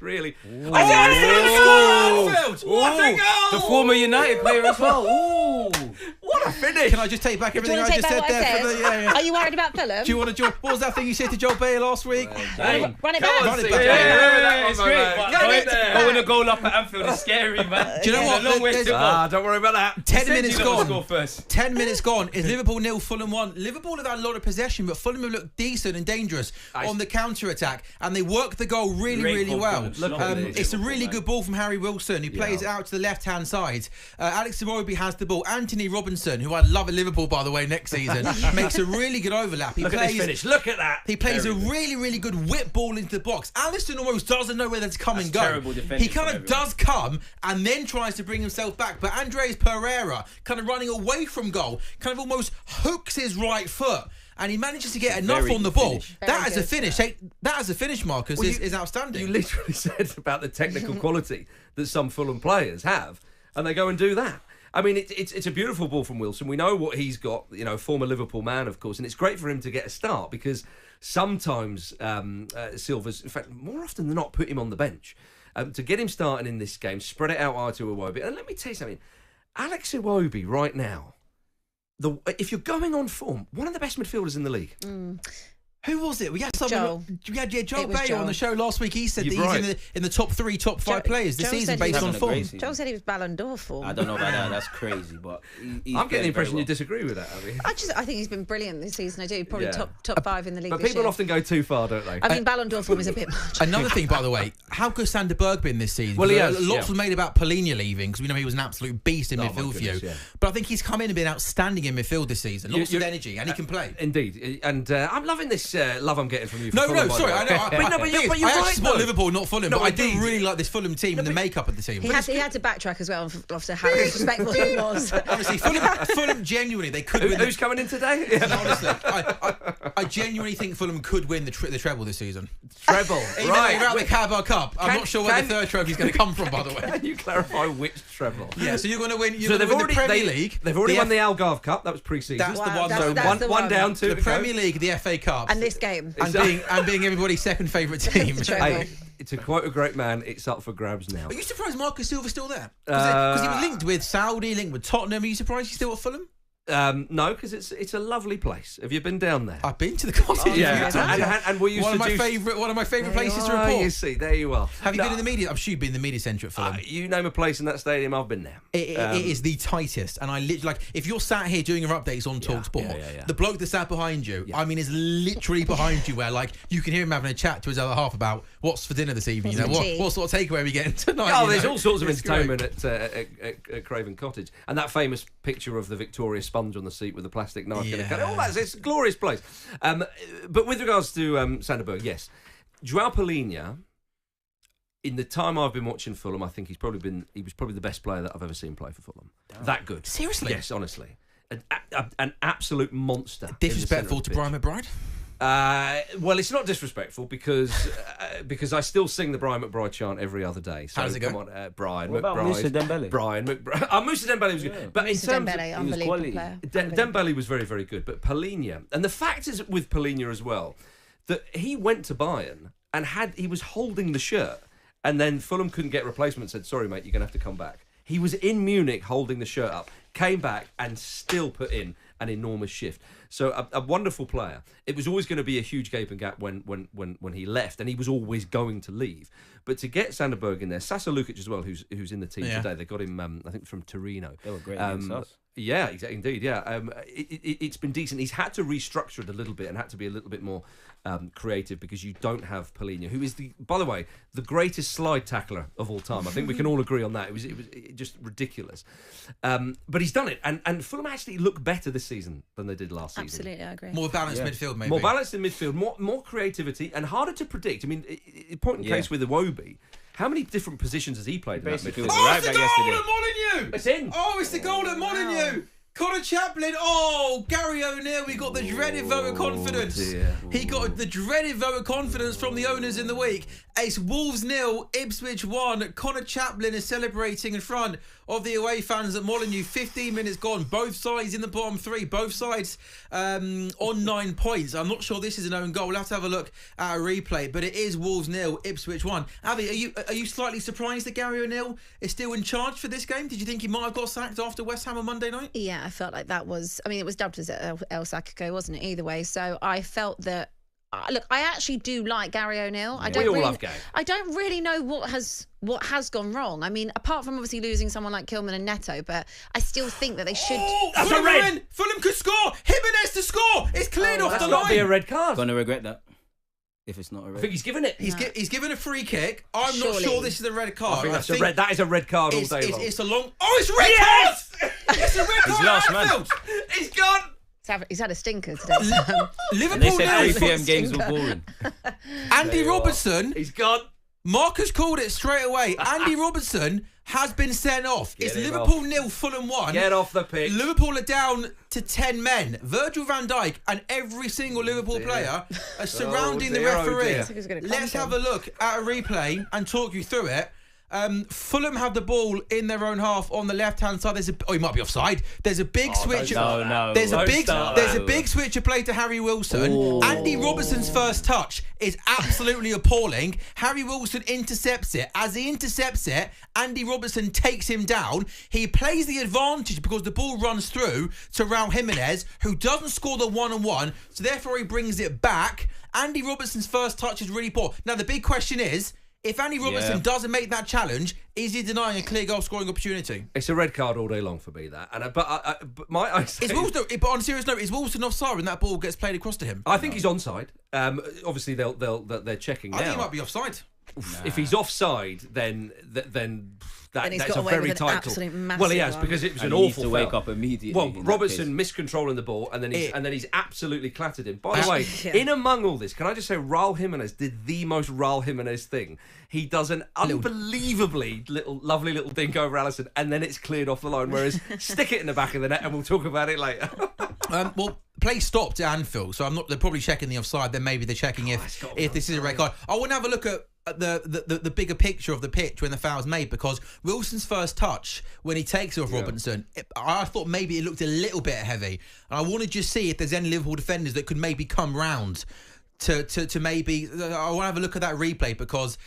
really. What a goal! The former United player as well. Ooh. What a finish! Can I just take back everything I just said there? Are you worried about Fulham? Do you want to? What was that thing you said to Joel Bayer last week? Run it back. Run it back. Yeah, it's great. Going a goal up at Anfield is scary, man. Do you know what? Long way to go. Don't worry about that. 10 minutes gone. 10 minutes gone. Is Liverpool 0, Fulham 1? Liverpool have had a lot of possession, but Fulham have looked decent and dangerous on the counter-attack, and they work the goal really well. It's a really good ball from Harry Wilson, who plays it out to the left-hand side. Alex Iwobi has the ball. Anthony Robinson, who I love at Liverpool, by the way, next season, makes a really good overlap. Look at this finish. Look at that. He plays a really good whip ball into the box. Alisson almost doesn't know where to come and go. He kind of does come and then tries to bring himself back. But Andres Pereira, kind of running away from goal, kind of almost hooks his right foot. And he manages to get enough on the ball. That as a finish. That as a finish, Marcus, is outstanding. You literally said about the technical quality that some Fulham players have, and they go and do that. I mean, it's a beautiful ball from Wilson. We know what he's got, former Liverpool man, of course, and it's great for him to get a start because sometimes Silva's, in fact, more often than not, put him on the bench. To get him starting in this game, spread it out to Iwobi. And let me tell you something, Alex Iwobi right now, if you're going on form, one of the best midfielders in the league. Who was it? We had Joel Bayer on the show last week. He said that he's in the top 3, top 5 players this season based on form. Joel said he was Ballon d'Or form. I don't know about that. That's crazy, but I'm getting the impression you disagree with that, Abby. I think he's been brilliant this season. I do. Probably top 5 in the league. But people often go too far, don't they? I think Ballon d'Or form is a bit much. Another thing, by the way, how good Sander Berg been this season? Well, lots was made about Polina leaving because we know he was an absolute beast in midfield for you. But I think he's come in and been outstanding in midfield this season. Lots of energy, and he can play. Indeed, and I'm loving this love I'm getting from you. No, sorry. I know. But you're I right. support Liverpool, not Fulham. But I do indeed. really like this Fulham team and the makeup of the team. He had to backtrack as well after how disrespectful he was. Honestly, Fulham genuinely, they could win. Who's coming in today? Honestly, I genuinely think Fulham could win the treble this season. Treble, Even though you're out the Carabao Cup. I'm not sure where the third trophy is going to come from, by the way. Can you clarify which treble? Yeah, so you're going to win. So they've already the Premier League. They've already won the Algarve Cup. That was pre-season. That's the one. So one down, 2 the Premier League, the FA Cup, and this game, and being everybody's second favourite team. Hey, to quote a great man, it's up for grabs now. Are you surprised Marcus Silva's still there? Because he was linked with Saudi, linked with Tottenham. Are you surprised he's still at Fulham? No, because it's a lovely place. Have you been down there? I've been to the cottage. And we used one to of my favourite places to report. You see, there you are. Have you been in the media? I'm sure you've been in the media centre at Fulham. You name a place in that stadium, I've been there. It is the tightest, and I literally if you're sat here doing your updates on talkSPORT, the bloke that's sat behind you, I mean, is literally behind you, where you can hear him having a chat to his other half about what's for dinner this evening. What sort of takeaway are we getting tonight? Oh, there's all sorts of entertainment at Craven Cottage, and that famous picture of the Victoria sponge on the seat with the plastic knife. It's a glorious place. But with regards to Sander Berg, yes, Joao Polina, in the time I've been watching Fulham, I think he was probably the best player that I've ever seen play for Fulham. Damn. That good. Seriously? Yes, honestly. An absolute monster. Disrespectful to Brian McBride? Well, it's not disrespectful because I still sing the Brian McBride chant every other day. So how does it go? Come on, Brian what McBride. About Moussa Dembele? Brian McBride. Moussa Dembele was good. But Moussa in terms Dembele, of unbelievable player. Dembele was very, very good. But Polina, and the fact is with Polina as well, that he went to BeIN and he was holding the shirt, and then Fulham couldn't get replacement. Said, "Sorry, mate, you're gonna have to come back." He was in Munich holding the shirt up, came back and still put in an enormous shift. So a wonderful player. It was always going to be a huge gaping gap when he left, and he was always going to leave. But to get Sander Berg in there, Sasa Lukic as well, who's in the team today. They got him, I think, from Torino. They were great against us. Yeah, exactly, indeed. Yeah, it's been decent. He's had to restructure it a little bit and had to be a little bit more creative because you don't have Paulinho, who is by the way, the greatest slide tackler of all time. I think we can all agree on that. It was just ridiculous. But he's done it, and Fulham actually look better this season than they did last season. Absolutely, I agree. More balanced midfield, maybe. More balanced in midfield, more creativity, and harder to predict. I mean, point in case with Iwobi. How many different positions has he played in that midfield? Oh, it's the goal at Molineux! It's in. Oh, it's the goal at Molineux! Connor Chaplin. Oh, Gary O'Neill. We got the dreaded vote of confidence. Dear. He got the dreaded vote of confidence from the owners in the week. It's Wolves 0, Ipswich 1. Connor Chaplin is celebrating in front of the away fans at Molineux. 15 minutes gone. Both sides in the bottom three. Both sides on 9 points. I'm not sure this is an own goal. We'll have to have a look at a replay. But it is Wolves 0, Ipswich 1. Abby, are you slightly surprised that Gary O'Neill is still in charge for this game? Did you think he might have got sacked after West Ham on Monday night? Yeah, I felt like that was... I mean, it was dubbed as El Sacco, wasn't it? Either way. So I felt that... Look, I actually do like Gary O'Neill. We all love Gary. I don't really know what has gone wrong. I mean, apart from obviously losing someone like Kilman and Neto, but I still think that they should... Oh, that's a red! Fulham could score! Jimenez to score! It's cleared off the line! That's got to be a red card. Gonna regret that. If it's not a red. I think he's given it. He's given a free kick. I'm not sure this is a red card. I think that's a red. That is a red card all day long. It's a long... Oh, it's red card! It's a red card He's last man. Anfield. He's gone! He's had a stinker today. Liverpool And they said now. 3 PM games were boring. Andy Robertson. He's gone. Marcus called it straight away. Andy Robertson has been sent off. It's Liverpool 0, Fulham 1. Get off the pitch. Liverpool are down to 10 men. Virgil van Dijk and every single Liverpool player are surrounding the referee. Let's have a look at a replay and talk you through it. Fulham have the ball in their own half on the left-hand side. He might be offside. There's a big switch. There's a big switch of play to Harry Wilson. Ooh. Andy Robertson's first touch is absolutely appalling. Harry Wilson intercepts it. As he intercepts it, Andy Robertson takes him down. He plays the advantage because the ball runs through to Raul Jimenez, who doesn't score the 1-on-1, so therefore he brings it back. Andy Robertson's first touch is really poor. Now the big question is, if Andy Robertson doesn't make that challenge, is he denying a clear goal scoring opportunity? It's a red card all day long for me, that. But on a serious note, is Wilson offside when that ball gets played across to him? I think he's onside. Obviously, they're checking now. I think he might be offside. If he's offside, then that's a very tight call. Well, he has, because it was an awful to wake up immediately. Well, Robertson miscontrolling the ball, and then he's absolutely clattered him. By the way, in among all this, can I just say, Raul Jimenez did the most Raul Jimenez thing. He does an unbelievably lovely little dink over Alisson, and then it's cleared off the line. Whereas, stick it in the back of the net, and we'll talk about it later. Well, play stopped at Anfield, so they're probably checking the offside. Then maybe they're checking if this is a red card. I want to have a look at the bigger picture of the pitch when the foul's made, because Wilson's first touch when he takes it off Robinson, I thought maybe it looked a little bit heavy, and I want to just see if there's any Liverpool defenders that could maybe come round to maybe. I want to have a look at that replay, because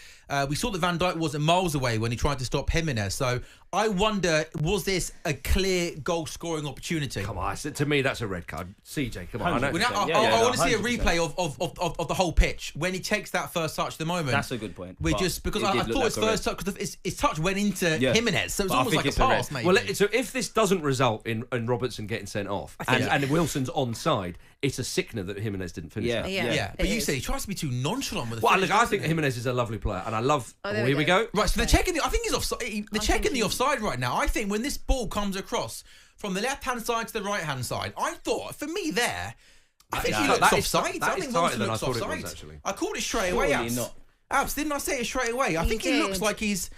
we saw that Van Dijk wasn't miles away when he tried to stop Jimenez. So I wonder, was this a clear goal scoring opportunity? Come on, to me that's a red card. CJ, come on. I want to see a replay of the whole pitch when he takes that first touch. At the moment, that's a good point. Because I thought his first touch, because his touch went into Jimenez, so it was almost like a pass, maybe. Well, so if this doesn't result in Robertson getting sent off and Wilson's onside, it's a sickener that Jimenez didn't finish. Yeah. But you say he tries to be too nonchalant with the finish. Look, I think Jimenez is a lovely player, and I love. Here we go. Right, so they're checking. I think he's offside. They're checking the offside right now. I think when this ball comes across from the left-hand side to the right-hand side, I thought, for me there, I think he looks offside. I think Wilson looks offside. I called it straight away. Abs, didn't I say it straight away? I think he looks like he's...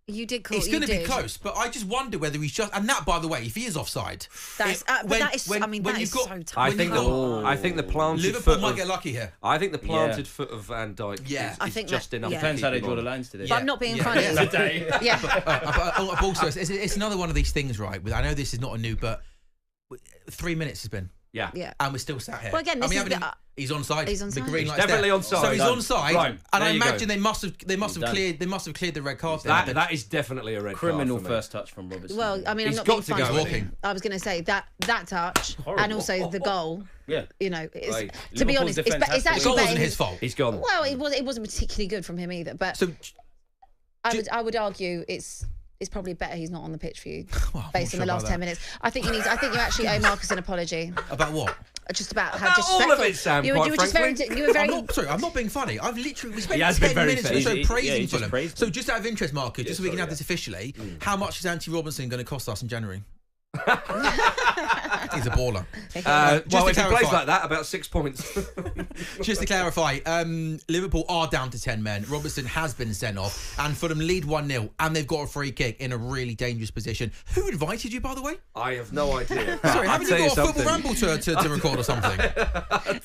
You did call it. It's going to be close, but I just wonder whether he's just... And that, by the way, if he is offside... That is so tough. I think the planted Liverpool foot might get lucky here. I think the planted foot of Van Dijk is just enough. Depends how they draw the lines today. But I'm not being funny. Today. But also, it's another one of these things, right? I know this is not a new, but 3 minutes has been. Yeah. And we're still sat here. Well, again, he's onside. He's The green light's definitely there. onside. So he's onside, right, and I imagine they must have cleared the red card. That is definitely a red card. Criminal first touch from Robertson. Well, I mean, I'm not being funny. I was going to say that touch and also the goal. Yeah, you know, to be honest, it's actually the goal wasn't his fault. He's gone. Well, it wasn't particularly good from him either. But I would argue it's it's probably better he's not on the pitch for you, Well, I'm based not on the sure last about 10 minutes. I think you actually owe Marcus an apology. About what? Just about how About disrespectful. all of it, Sam, you quite were just very. frankly. You were very. I'm not being funny. I've literally we spent He has been 10 very minutes fair. or so He- praising he just Fulham. praised So them. just out of interest, Marcus, just so we can sorry, have this officially, how much is Anthony Robinson going to cost us in January? He's a baller. Well, to if he clarify- plays like that, about 6 points. Just to clarify, Liverpool are down to 10 men. Robertson has been sent off, and Fulham lead 1-0, and they've got a free kick in a really dangerous position. Who invited you, by the way? I have no idea. Sorry, I'll haven't you tell got a something. football ramble to record or something?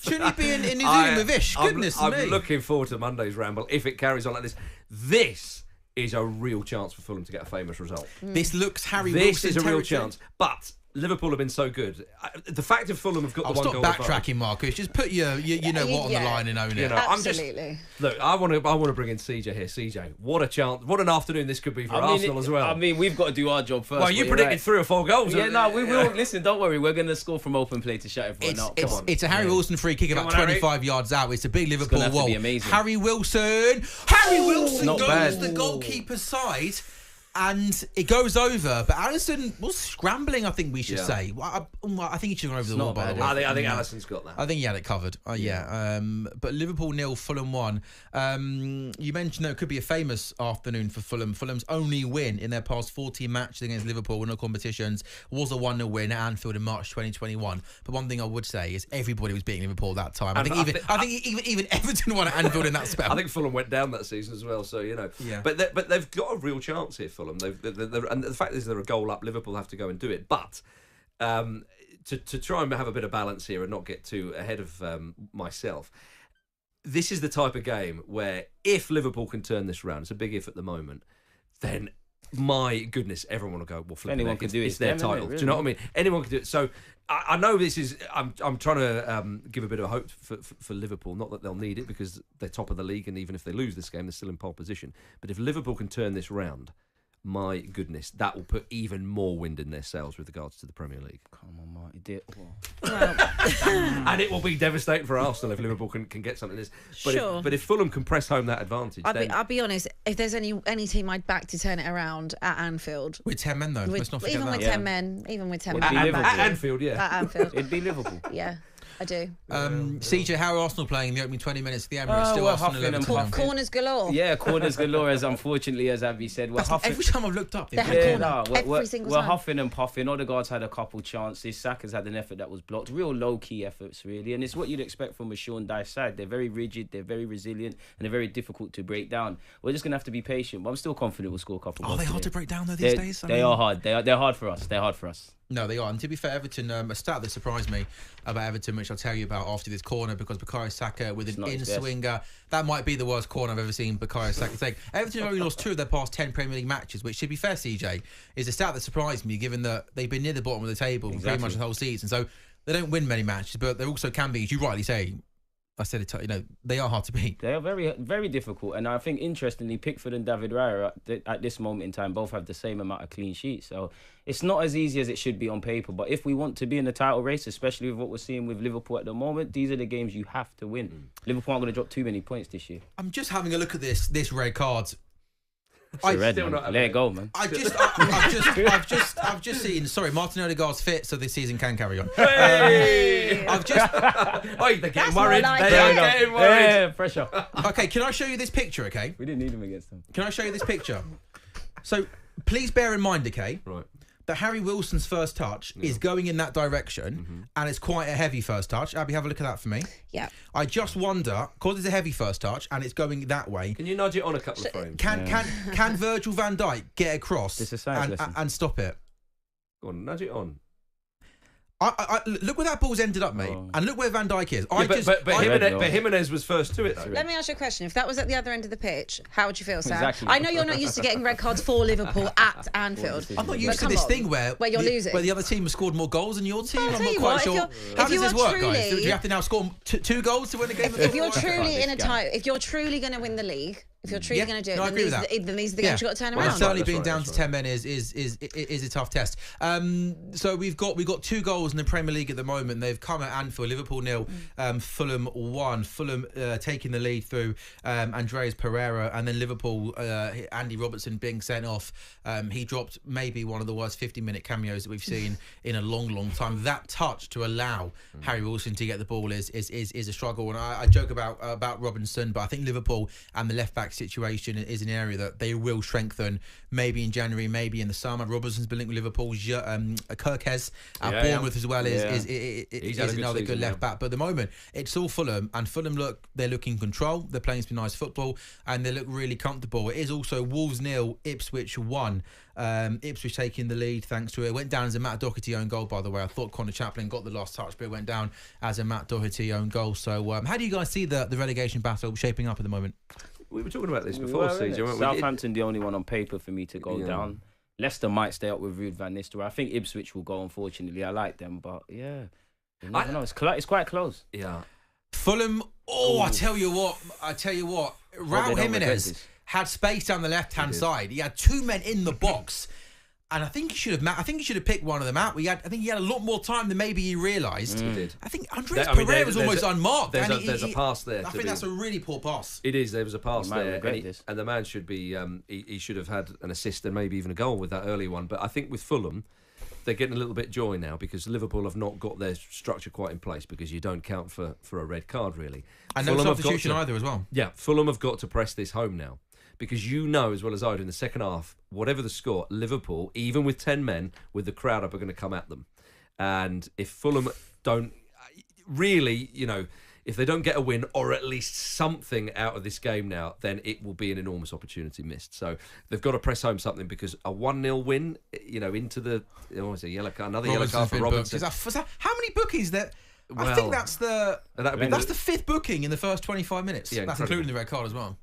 Shouldn't he be in New Zealand with Ish? Goodness I'm me. looking forward to Monday's ramble if it carries on like this. This is a real chance for Fulham to get a famous result. This looks Harry This Wilson is a real territory. chance. But Liverpool have been so good. The fact of Fulham have got I'll the one stop goal backtracking, Marcus. Just put your, you know what on the Yeah. line and own it. You know, I'm just Absolutely. look. I want to bring in CJ here. CJ, what a chance! What an afternoon this could be for Arsenal as well. I mean, we've got to do our job first. well, you but you're predicted right. 3 or 4 goals. Yeah, no, we will. Listen, don't worry. We're going to score from open play to shut everyone up. Come on. It's a Harry Wilson free kick about on, Harry. 25 yards out. It's a big Liverpool gonna have to wall. be amazing. Harry Wilson Not goes bad. the goalkeeper's side. And it goes over, but Alisson was scrambling, I think we should Yeah. say. I think he should have gone over the not wall, by the bad, way. I think Alisson's got that. I think he had it covered. Yeah. But Liverpool 0, Fulham 1. You mentioned that it could be a famous afternoon for Fulham. Fulham's only win in their past 14 matches against Liverpool in all competitions was a 1-0 win at Anfield in March 2021. But one thing I would say is everybody was beating Liverpool that time. I think even Everton won at Anfield in that spell. I think Fulham went down that season as well, so you know. Yeah. But they've got a real chance here, Fulham. And the fact is they're a goal up. Liverpool have to go and do it. But to try and have a bit of balance here and not get too ahead of myself, this is the type of game where if Liverpool can turn this round, it's a big if at the moment, then my goodness, everyone will go, well, flipping Anyone heck, can do it. it's their It's them, title. isn't it, Do you know what I mean? Anyone can do it. So I know this is, I'm trying to give a bit of hope for Liverpool. Not that they'll need it because they're top of the league, and even if they lose this game, they're still in pole position. But if Liverpool can turn this round, my goodness, that will put even more wind in their sails with regards to the Premier League. Come on, Marty. Did And it will be devastating for Arsenal if Liverpool can get something. Sure. But if Fulham can press home that advantage, then I'll be honest. If there's any team I'd back to turn it around at Anfield, With 10 men, though. Let's not forget even that. with 10 men, even with 10 Would men, be I'd Liverpool. back at to- Anfield, yeah. At Anfield, It'd be Liverpool. yeah, I do. CJ, how are Arsenal playing in the opening 20 minutes of the Emirates? Still we're Arsenal huffing and 11 puffing. Corners galore. Yeah, corners galore, as unfortunately as Abby said. We're huffing. Every time I've looked up, they've They had had a Yeah, corner. no, Every single we're time. huffing and puffing. Odegaard's had a couple chances. Saka's had an effort that was blocked. Real low-key efforts, really. And it's what you'd expect from a Sean Dyche side. They're very rigid, they're very resilient, and they're very difficult to break down. We're just going to have to be patient, but I'm still confident we'll score a couple Are goals they hard today. to break down, though, these They- days? I They mean- are hard. They're hard for us. They're hard for us. No, they are. And to be fair, Everton, a stat that surprised me about Everton, which I'll tell you about after this corner, because Bukayo Saka with an not his best. in-swinger, that might be the worst corner I've ever seen Bukayo Saka take. Everton have only lost 2 of their past 10 Premier League matches, which, to be fair, CJ, is a stat that surprised me, given that they've been near the bottom of the table pretty Exactly. much the whole season. So they don't win many matches, but they also can be, as you rightly say, I said it, they are hard to beat. They are very, very difficult. And I think, interestingly, Pickford and David Raya at this moment in time both have the same amount of clean sheets. So it's not as easy as it should be on paper. But if we want to be in the title race, especially with what we're seeing with Liverpool at the moment, these are the games you have to win. Liverpool aren't going to drop too many points this year. I'm just having a look at this red card. It's a red, still man. not Let it go, man. I've just seen. Sorry, Martin Odegaard's fit, so this season can carry on. I've just. Oh, they're getting That's more worried. like They it. are getting worried. Yeah, pressure. Okay, can I show you this picture? Okay, We didn't need him against them. can I show you this picture? So please bear in mind, okay, Right. that Harry Wilson's first touch is going in that direction, and it's quite a heavy first touch. Abby, have a look at that for me. Yeah. I just wonder, because it's a heavy first touch and it's going that way. Can you nudge it on a couple of frames? Can Virgil van Dijk get across It's a science lesson. and stop it? Go on, nudge it on. I look where that ball's ended up, mate, Oh. and look where Van Dijk is. But Jimenez was first to it, though. Let me ask you a question. If that was at the other end of the pitch, how would you feel, Sam? Exactly. I know you're not used to getting red cards for Liverpool at Anfield. I'm not But used to come this on, thing where you're losing. where the other team has scored more goals than your team. Well, I'll I'm tell not you quite what, sure. if How does you this are work, guys? truly- Do you have to now score 2 goals to win a game? If you're Fuck truly this in a guy. title, if you're truly going to win the league, If you're truly going to do it, I agree with that. then these are the games you've got to turn Well, around. certainly being down to 10 men is a tough test. So we've got 2 goals in the Premier League at the moment. They've come at Anfield. Liverpool 0, Fulham 1. Fulham taking the lead through Andreas Pereira, and then Liverpool, Andy Robertson being sent off. He dropped maybe one of the worst 50-minute cameos that we've seen in a long time. That touch to allow Harry Wilson to get the ball is a struggle. And I joke about Robinson, but I think Liverpool and the left back situation is an area that they will strengthen maybe in January, maybe in the summer. Robertson's been linked with Liverpool. Kirkes at Bournemouth as well is another good left back. But at the moment, it's all Fulham, and Fulham they're looking in control. They're playing some nice football, and they look really comfortable. It is also Wolves 0, Ipswich 1. Ipswich taking the lead thanks to it. Went down as a Matt Doherty own goal, by the way. I thought Connor Chaplin got the last touch, but it went down as a Matt Doherty own goal. So how do you guys see the relegation battle shaping up at the moment? We were talking about this before season. Southampton, the only one on paper for me to go down. Leicester might stay up with Ruud van Nistelrooy. I think Ipswich will go, unfortunately. I like them, but you never know. It's quite close. Yeah. Fulham, I tell you what. Raul Jimenez had space down the left-hand side. He had 2 men in the box. And I think he should have picked one of them out. I think he had a lot more time than maybe he realised. He did. I think Andreas Pereira was almost unmarked. There's a pass there. I think that's a really poor pass. It is. There was a pass there, and the man should be. He should have had an assist and maybe even a goal with that early one. But I think with Fulham, they're getting a little bit joy now because Liverpool have not got their structure quite in place because you don't count for a red card really. And no substitution either as well. Yeah, Fulham have got to press this home now. Because you know as well as I do in the second half, whatever the score, Liverpool, even with 10 men, with the crowd up, are going to come at them. And if Fulham don't really, if they don't get a win or at least something out of this game now, then it will be an enormous opportunity missed. So they've got to press home something because a 1-0 win, into the another yellow card for Robinson. How many bookies that? I think that's the 5th booking in the first 25 minutes. Yeah, that's including the red card as well.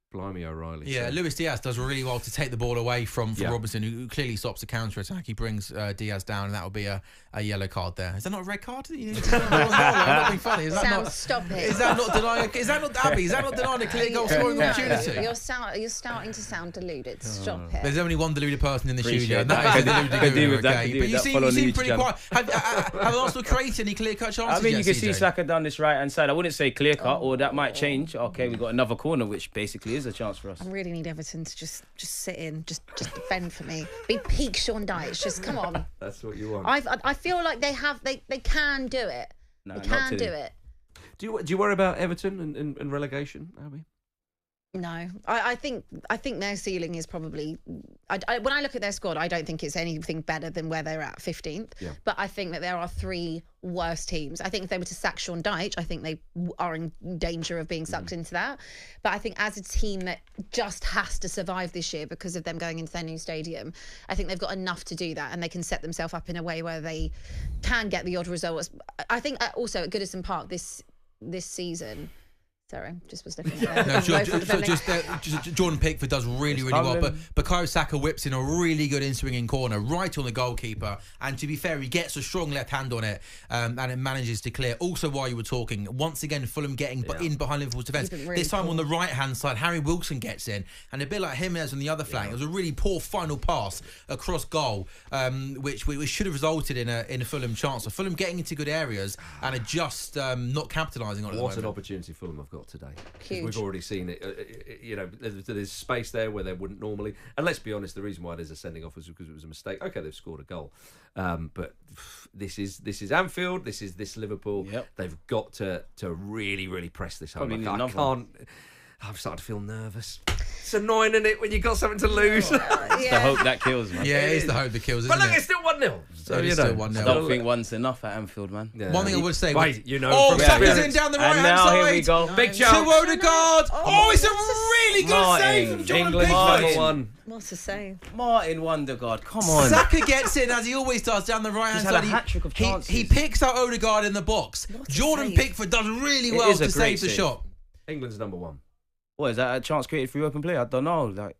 Blimey O'Reilly. Yeah, Luis Diaz does really well to take the ball away from Robinson, who clearly stops the counter-attack. He brings Diaz down, and that will be a yellow card there. Is that not a red card? I'm not being funny. Stop it. Is that not denying? Is that not Abby? Is that not denying a clear goal scoring opportunity? You're starting to sound deluded. Stop it. There's only one deluded person in the studio, and that is the deluded guy. But you seem pretty quiet. Have Arsenal created any clear-cut chances? I mean, you can see Saka down this right-hand side. I wouldn't say clear-cut, or that might change. Okay, we've got another corner, which basically is a chance for us. I really need Everton to just sit in, just defend for me. Be peak Sean Dyche. Just come on. That's what you want. I feel like they can do it. No, they can do it. Do you worry about Everton and relegation, Abby? No, I think their ceiling is probably. When I look at their squad, I don't think it's anything better than where they're at 15th. Yeah. But I think that there are 3 worse teams. I think if they were to sack Sean Dyche, I think they are in danger of being sucked into that. But I think as a team that just has to survive this year because of them going into their new stadium, I think they've got enough to do that, and they can set themselves up in a way where they can get the odd results. I think also at Goodison Park this season. Sorry, just was looking at Jordan Pickford does really well, but Bukayo Saka whips in a really good in-swinging corner right on the goalkeeper, and to be fair, he gets a strong left hand on it, and it manages to clear. Also, while you were talking, once again, Fulham getting in behind Liverpool's defence. This time on the right-hand side, Harry Wilson gets in, and a bit like Jimenez on the other flank. It was a really poor final pass across goal, which should have resulted in a Fulham chance. So Fulham getting into good areas and are just not capitalising on it. What an opportunity Fulham have got today. Huge. We've already seen it. There's space there where there wouldn't normally. And let's be honest, the reason why there's a sending off was because it was a mistake. Okay, they've scored a goal, but this is Anfield. This is Liverpool. Yep. They've got to really press this home. I can't. I'm starting to feel nervous. It's annoying, isn't it, when you've got something to lose? It's the hope that kills, man. Yeah, it is the hope that kills, isn't it? But look, it? It's still 1-0. So it's still 1-0. I don't think one's enough at Anfield, man. Yeah. One thing I would say... Saka's in down the right-hand side. Here we go. Big chance. To Odegaard. It's a really good save from Jordan Pickford. What's the save? Martin Wondergaard, come on. Saka gets in, as he always does, down the right-hand side. He's had a hat-trick of chances. He picks out Odegaard in the box. Jordan Pickford does really well to save the shot. England's number 1. What is that? A chance created through open play? I don't know. Like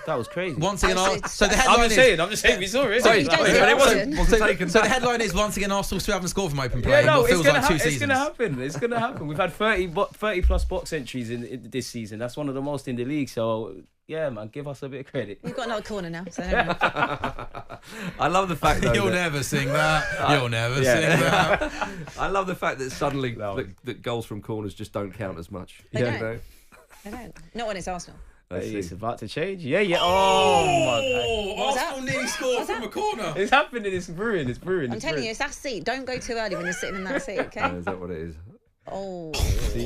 that was crazy. Once again, Actually, so the headline I'm just saying we saw it. Sorry, you don't see But it often. wasn't taken So the back. headline is once again Arsenal still haven't scored from open play. Yeah, no, what it's feels gonna, like 2 it's seasons. gonna happen. It's gonna happen. We've had 30 plus box entries in this season. That's one of the most in the league. So yeah, man, give us a bit of credit. We've got another corner now. So never mind. I love the fact that You'll never sing that. You'll never sing that. I love the fact that suddenly No. that goals from corners just don't count as much. They You don't. know? I don't. Not when it's Arsenal. Let's It's see. about to change. Yeah. Oh my was Arsenal that? nearly scored What's from that? a corner. God. It's happening. It's brewing. It's brewing. I'm telling you, it's that seat. Don't go too early when you're sitting in that seat, okay? Is that what it is? Oh.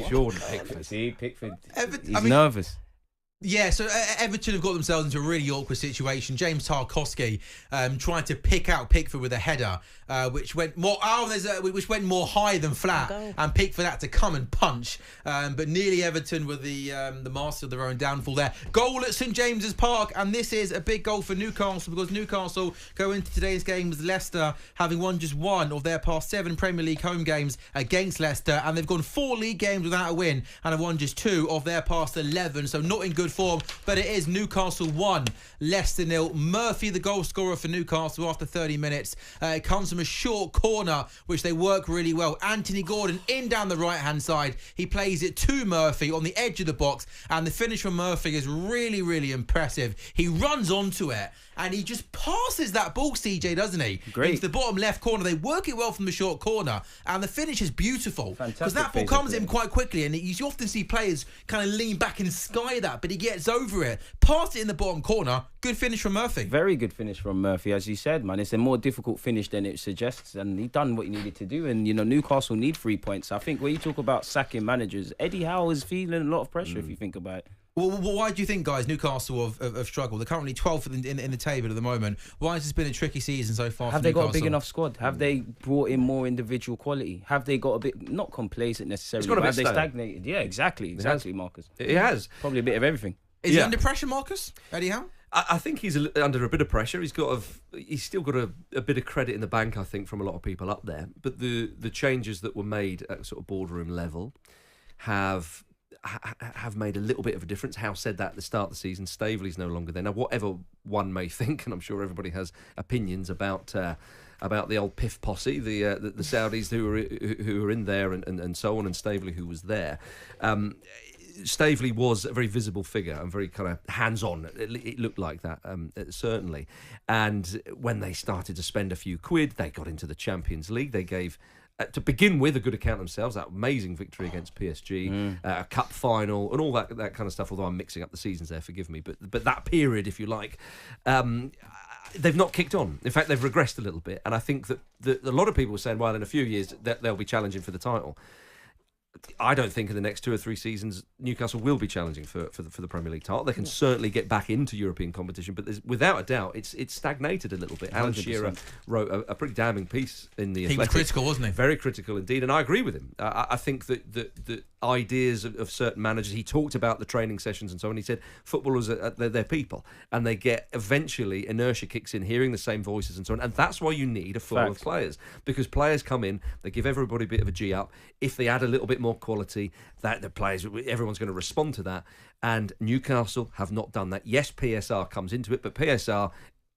Jordan Pickford. See, Pickford. Everton- He's I mean- nervous. Yeah, so Everton have got themselves into a really awkward situation. James Tarkowski trying to pick out Pickford with a header, which went more which went more high than flat, Goal. and Pickford had to come and punch. But nearly Everton were the master of their own downfall there. Goal at St James's Park, and this is a big goal for Newcastle because Newcastle go into today's game with Leicester having won just one of their past 7 Premier League home games against Leicester, and they've gone 4 league games without a win and have won just 2 of their past 11. So not in good form, but it is Newcastle 1, Leicester 0. Murphy, the goal scorer for Newcastle after 30 minutes. It comes from a short corner, which they work really well. Anthony Gordon in down the right-hand side. He plays it to Murphy on the edge of the box, and the finish from Murphy is really, really impressive. He runs onto it, and he just passes that ball, CJ, doesn't he? Great. Into the bottom left corner. They work it well from the short corner, and the finish is beautiful. Because Fantastic that ball phase of comes play. in quite quickly, and you often see players kind of lean back and sky that, but he gets over it. Pass it in the bottom corner. Good finish from Murphy. Very good finish from Murphy, as you said, man. It's a more difficult finish than it suggests, and he done what he needed to do. And Newcastle need 3 points. I think when you talk about sacking managers, Eddie Howe is feeling a lot of pressure if you think about it. Well, why do you think, guys, Newcastle have struggled? They're currently 12th in the table at the moment. Why has this been a tricky season so far Have for they Newcastle? got a big enough squad? Have they brought in more individual quality? Have they got a bit, not complacent necessarily, It's got a but bit have they stale. stagnated? Yeah, exactly, Marcus. It has. Probably a bit of everything. Is he Yeah. under pressure, Marcus? Eddie Howe? I think he's under a bit of pressure. He's still got a bit of credit in the bank, I think, from a lot of people up there. But the changes that were made at sort of boardroom level have made a little bit of a difference. Howe said that at the start of the season. Staveley's no longer there. Now, whatever one may think, and I'm sure everybody has opinions about the old PIF posse, the Saudis who were in there and so on, and Staveley who was there. Staveley was a very visible figure and very kind of hands-on. It looked like that, certainly. And when they started to spend a few quid, they got into the Champions League. They gave, to begin with, a good account themselves. That amazing victory against PSG, a cup final, and all that kind of stuff. Although I'm mixing up the seasons there, forgive me. But that period, if you like. They've not kicked on. In fact, they've regressed a little bit. And I think that a lot of people were saying, well, in a few years, they'll be challenging for the title. I don't think in the next 2 or 3 seasons Newcastle will be challenging for the Premier League title. They can certainly get back into European competition, but without a doubt, it's stagnated a little bit. Alan 100%. Shearer wrote a pretty damning piece in the He was Athletic. critical, wasn't he? Very critical indeed, and I agree with him. I think that the ideas of certain managers, he talked about the training sessions and so on. He said footballers they're people, and they get eventually inertia kicks in, hearing the same voices and so on, and that's why you need a flow of Facts. players, because players come in, they give everybody a bit of a G up. If they add a little bit more quality, that the players, everyone's going to respond to that. And Newcastle have not done that. Yes, PSR comes into it, but PSR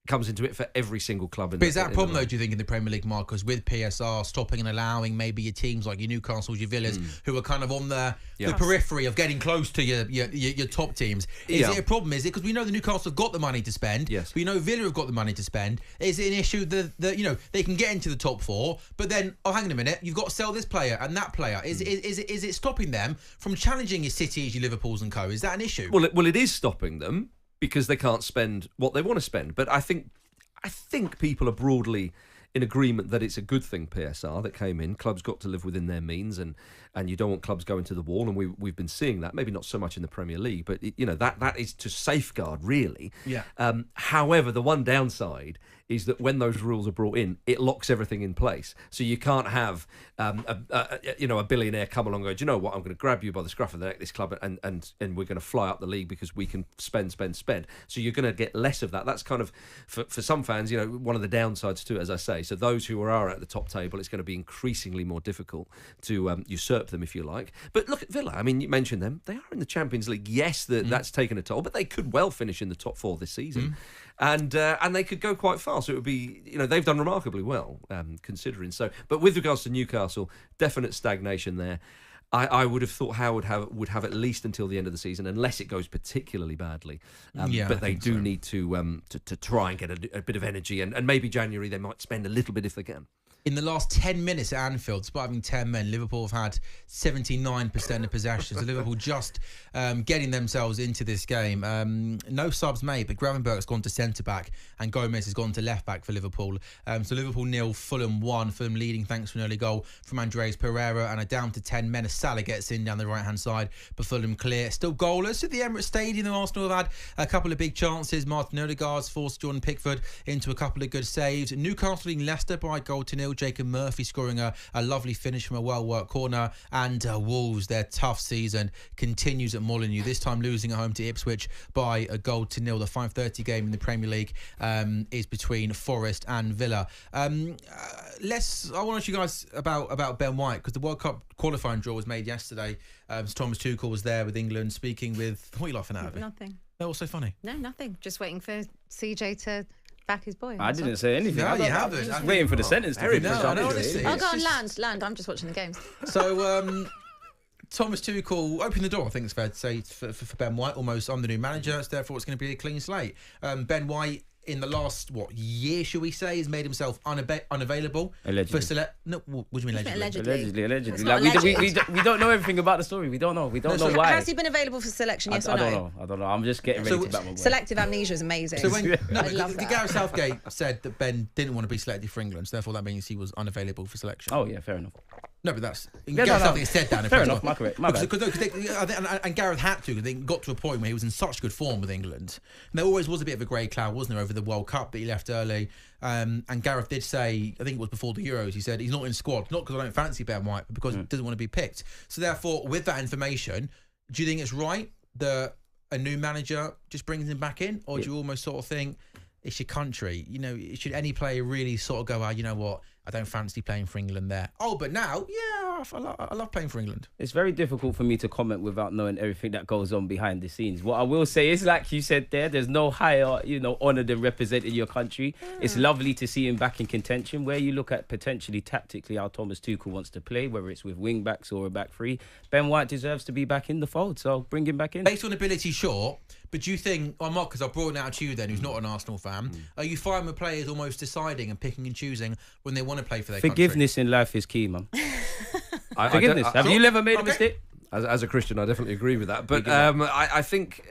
comes into it for every single club. But is that a problem, though, do you think, in the Premier League, Marcus, with PSR stopping and allowing maybe your teams like your Newcastles, your Villas, who are kind of on the periphery of getting close to your top teams? Is it a problem? Is it because we know the Newcastle have got the money to spend? Yes. We know Villa have got the money to spend. Is it an issue that they can get into the top 4, but then, hang on a minute, you've got to sell this player and that player? Is it stopping them from challenging your Cities, your Liverpools and co? Is that an issue? Well, it is stopping them because they can't spend what they want to spend. But I think people are broadly in agreement that it's a good thing, PSR, that came in. Clubs got to live within their means, and you don't want clubs going to the wall, and we've been seeing that. Maybe not so much in the Premier League, but that is to safeguard, really. Yeah. However, the one downside is that when those rules are brought in, it locks everything in place. So you can't have a billionaire come along and go, do you know what, I'm going to grab you by the scruff of the neck, this club, and we're going to fly up the league because we can spend. So you're going to get less of that. That's kind of, for some fans, one of the downsides to it, as I say. So those who are at the top table, it's going to be increasingly more difficult to usurp usurp them, if you like. But look at Villa. I mean, you mentioned them. They are in the Champions League. Yes, that's taken a toll, but they could well finish in the top 4 this season. And they could go quite far. So it would be, they've done remarkably well, considering. So, but with regards to Newcastle, definite stagnation there. I would have thought Howe would have at least until the end of the season, unless it goes particularly badly. But they do need to try and get a bit of energy, and maybe January they might spend a little bit if they can. In the last 10 minutes at Anfield, despite having 10 men, Liverpool have had 79% of possession. So Liverpool just getting themselves into this game. No subs made, but Gravenberg's gone to centre-back and Gomez has gone to left-back for Liverpool. So Liverpool 0, Fulham 1. Fulham leading thanks to an early goal from Andreas Pereira, and a down to 10 men. Salah gets in down the right-hand side, but Fulham clear. Still goalless at the Emirates Stadium. Arsenal have had a couple of big chances. Martin Odegaard's forced Jordan Pickford into a couple of good saves. Newcastle leading Leicester by a goal to 0. Jacob Murphy scoring a lovely finish from a well-worked corner. And Wolves, their tough season continues at Molineux, this time losing at home to Ipswich by a goal to 0. The 5:30 game in the Premier League is between Forest and Villa. I want to ask you guys about Ben White, because the World Cup qualifying draw was made yesterday. Thomas Tuchel was there with England speaking with... What are you laughing at? Nothing. That was so funny. No, nothing. Just waiting for CJ to back his boy. I didn't say anything. No, you haven't. I was waiting for the sentence to finish. Oh, go on, land. I'm just watching the games. So, Thomas Tuchel opened the door, I think it's fair to say, for Ben White, almost on the new manager. So therefore, it's going to be a clean slate. Ben White, in the last, year, shall we say, has made himself unavailable. Allegedly. For select. No, what do you mean allegedly? Allegedly. Like, we don't know everything about the story. We don't know. We don't know why. Has he been available for selection? Yes or no? I don't know. I'm just getting ready to back my boy. Selective amnesia is amazing. So when I love that. Gareth Southgate said that Ben didn't want to be selected for England, so therefore that means he was unavailable for selection. Oh yeah, fair enough. No, but that's... Gareth Southgate said that. Fair enough, my bad. And Gareth had to. They got to a point where he was in such good form with England. And there always was a bit of a grey cloud, wasn't there, over the World Cup, but he left early. And Gareth did say, I think it was before the Euros, he said he's not in squad, not because I don't fancy Ben White, but because he doesn't want to be picked. So therefore, with that information, do you think it's right that a new manager just brings him back in? Or do you almost sort of think, it's your country? Should any player really sort of go, you know what, I don't fancy playing for England there. Oh, but now, yeah, I love playing for England. It's very difficult for me to comment without knowing everything that goes on behind the scenes. What I will say is, like you said there's no higher, honour than representing your country. It's lovely to see him back in contention. Where you look at potentially tactically how Thomas Tuchel wants to play, whether it's with wing backs or a back three, Ben White deserves to be back in the fold. So bring him back in. Based on ability, sure. But do you think, Mark, because I've brought it out to you then, who's not an Arsenal fan, are you fine with players almost deciding and picking and choosing when they want to play for their Forgiveness country? in life is key, man. Forgiveness. Have you ever made a mistake? As a Christian, I definitely agree with that. But I think...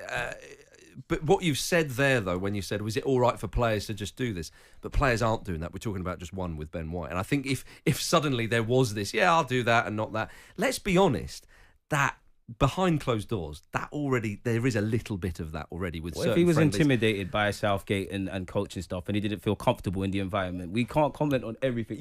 But what you've said there, though, when you said, was it all right for players to just do this? But players aren't doing that. We're talking about just one with Ben White. And I think if suddenly there was this, I'll do that and not that. Let's be honest, that behind closed doors, there is a little bit of that already with certain if he was friendlies. intimidated by Southgate and coaching stuff and he didn't feel comfortable in the environment, we can't comment on everything.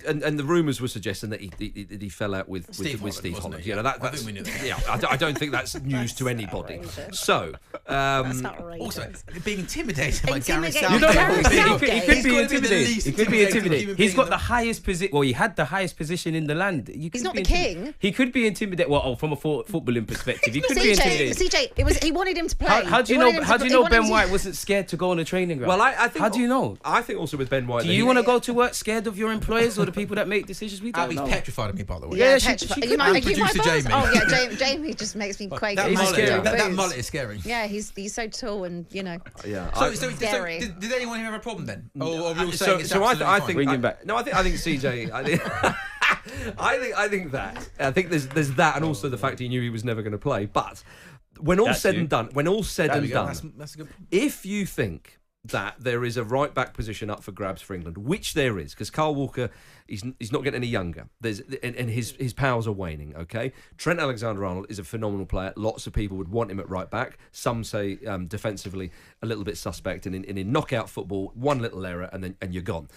And the rumours were suggesting that he fell out with Steve Holland. I think we knew that. I don't think that's news to anybody. So That's outrageous. Also, being intimidated by Gareth Southgate. He could be intimidated. He could be intimidated. He's got the highest position. Well, he had the highest position in the land. He's not the king. He could be intimidated. Well, from a footballing perspective, he could be intimidated. CJ, he wanted him to play. How do you know Ben White wasn't scared to go on a training ground? Well, I think. How do you know? I think also with Ben White. Do you want to go to work scared of your employers or the people that make decisions? We don't know. Abby's petrified of me, by the way. Yeah, You might Producer boss? Jamie. Oh yeah, Jamie just makes me quake. That mullet is scary. Yeah, he's so tall and Yeah. So did anyone here have a problem then? Or are we all saying So it's I think Bring him back. No, I think CJ. I think there's that, and also the fact he knew he was never going to play. But when all said and done, that's a good. if you think that there is a right back position up for grabs for England, which there is, because Kyle Walker, he's not getting any younger. And his powers are waning. Okay, Trent Alexander-Arnold is a phenomenal player. Lots of people would want him at right back. Some say defensively a little bit suspect, and in knockout football, one little error and you're gone.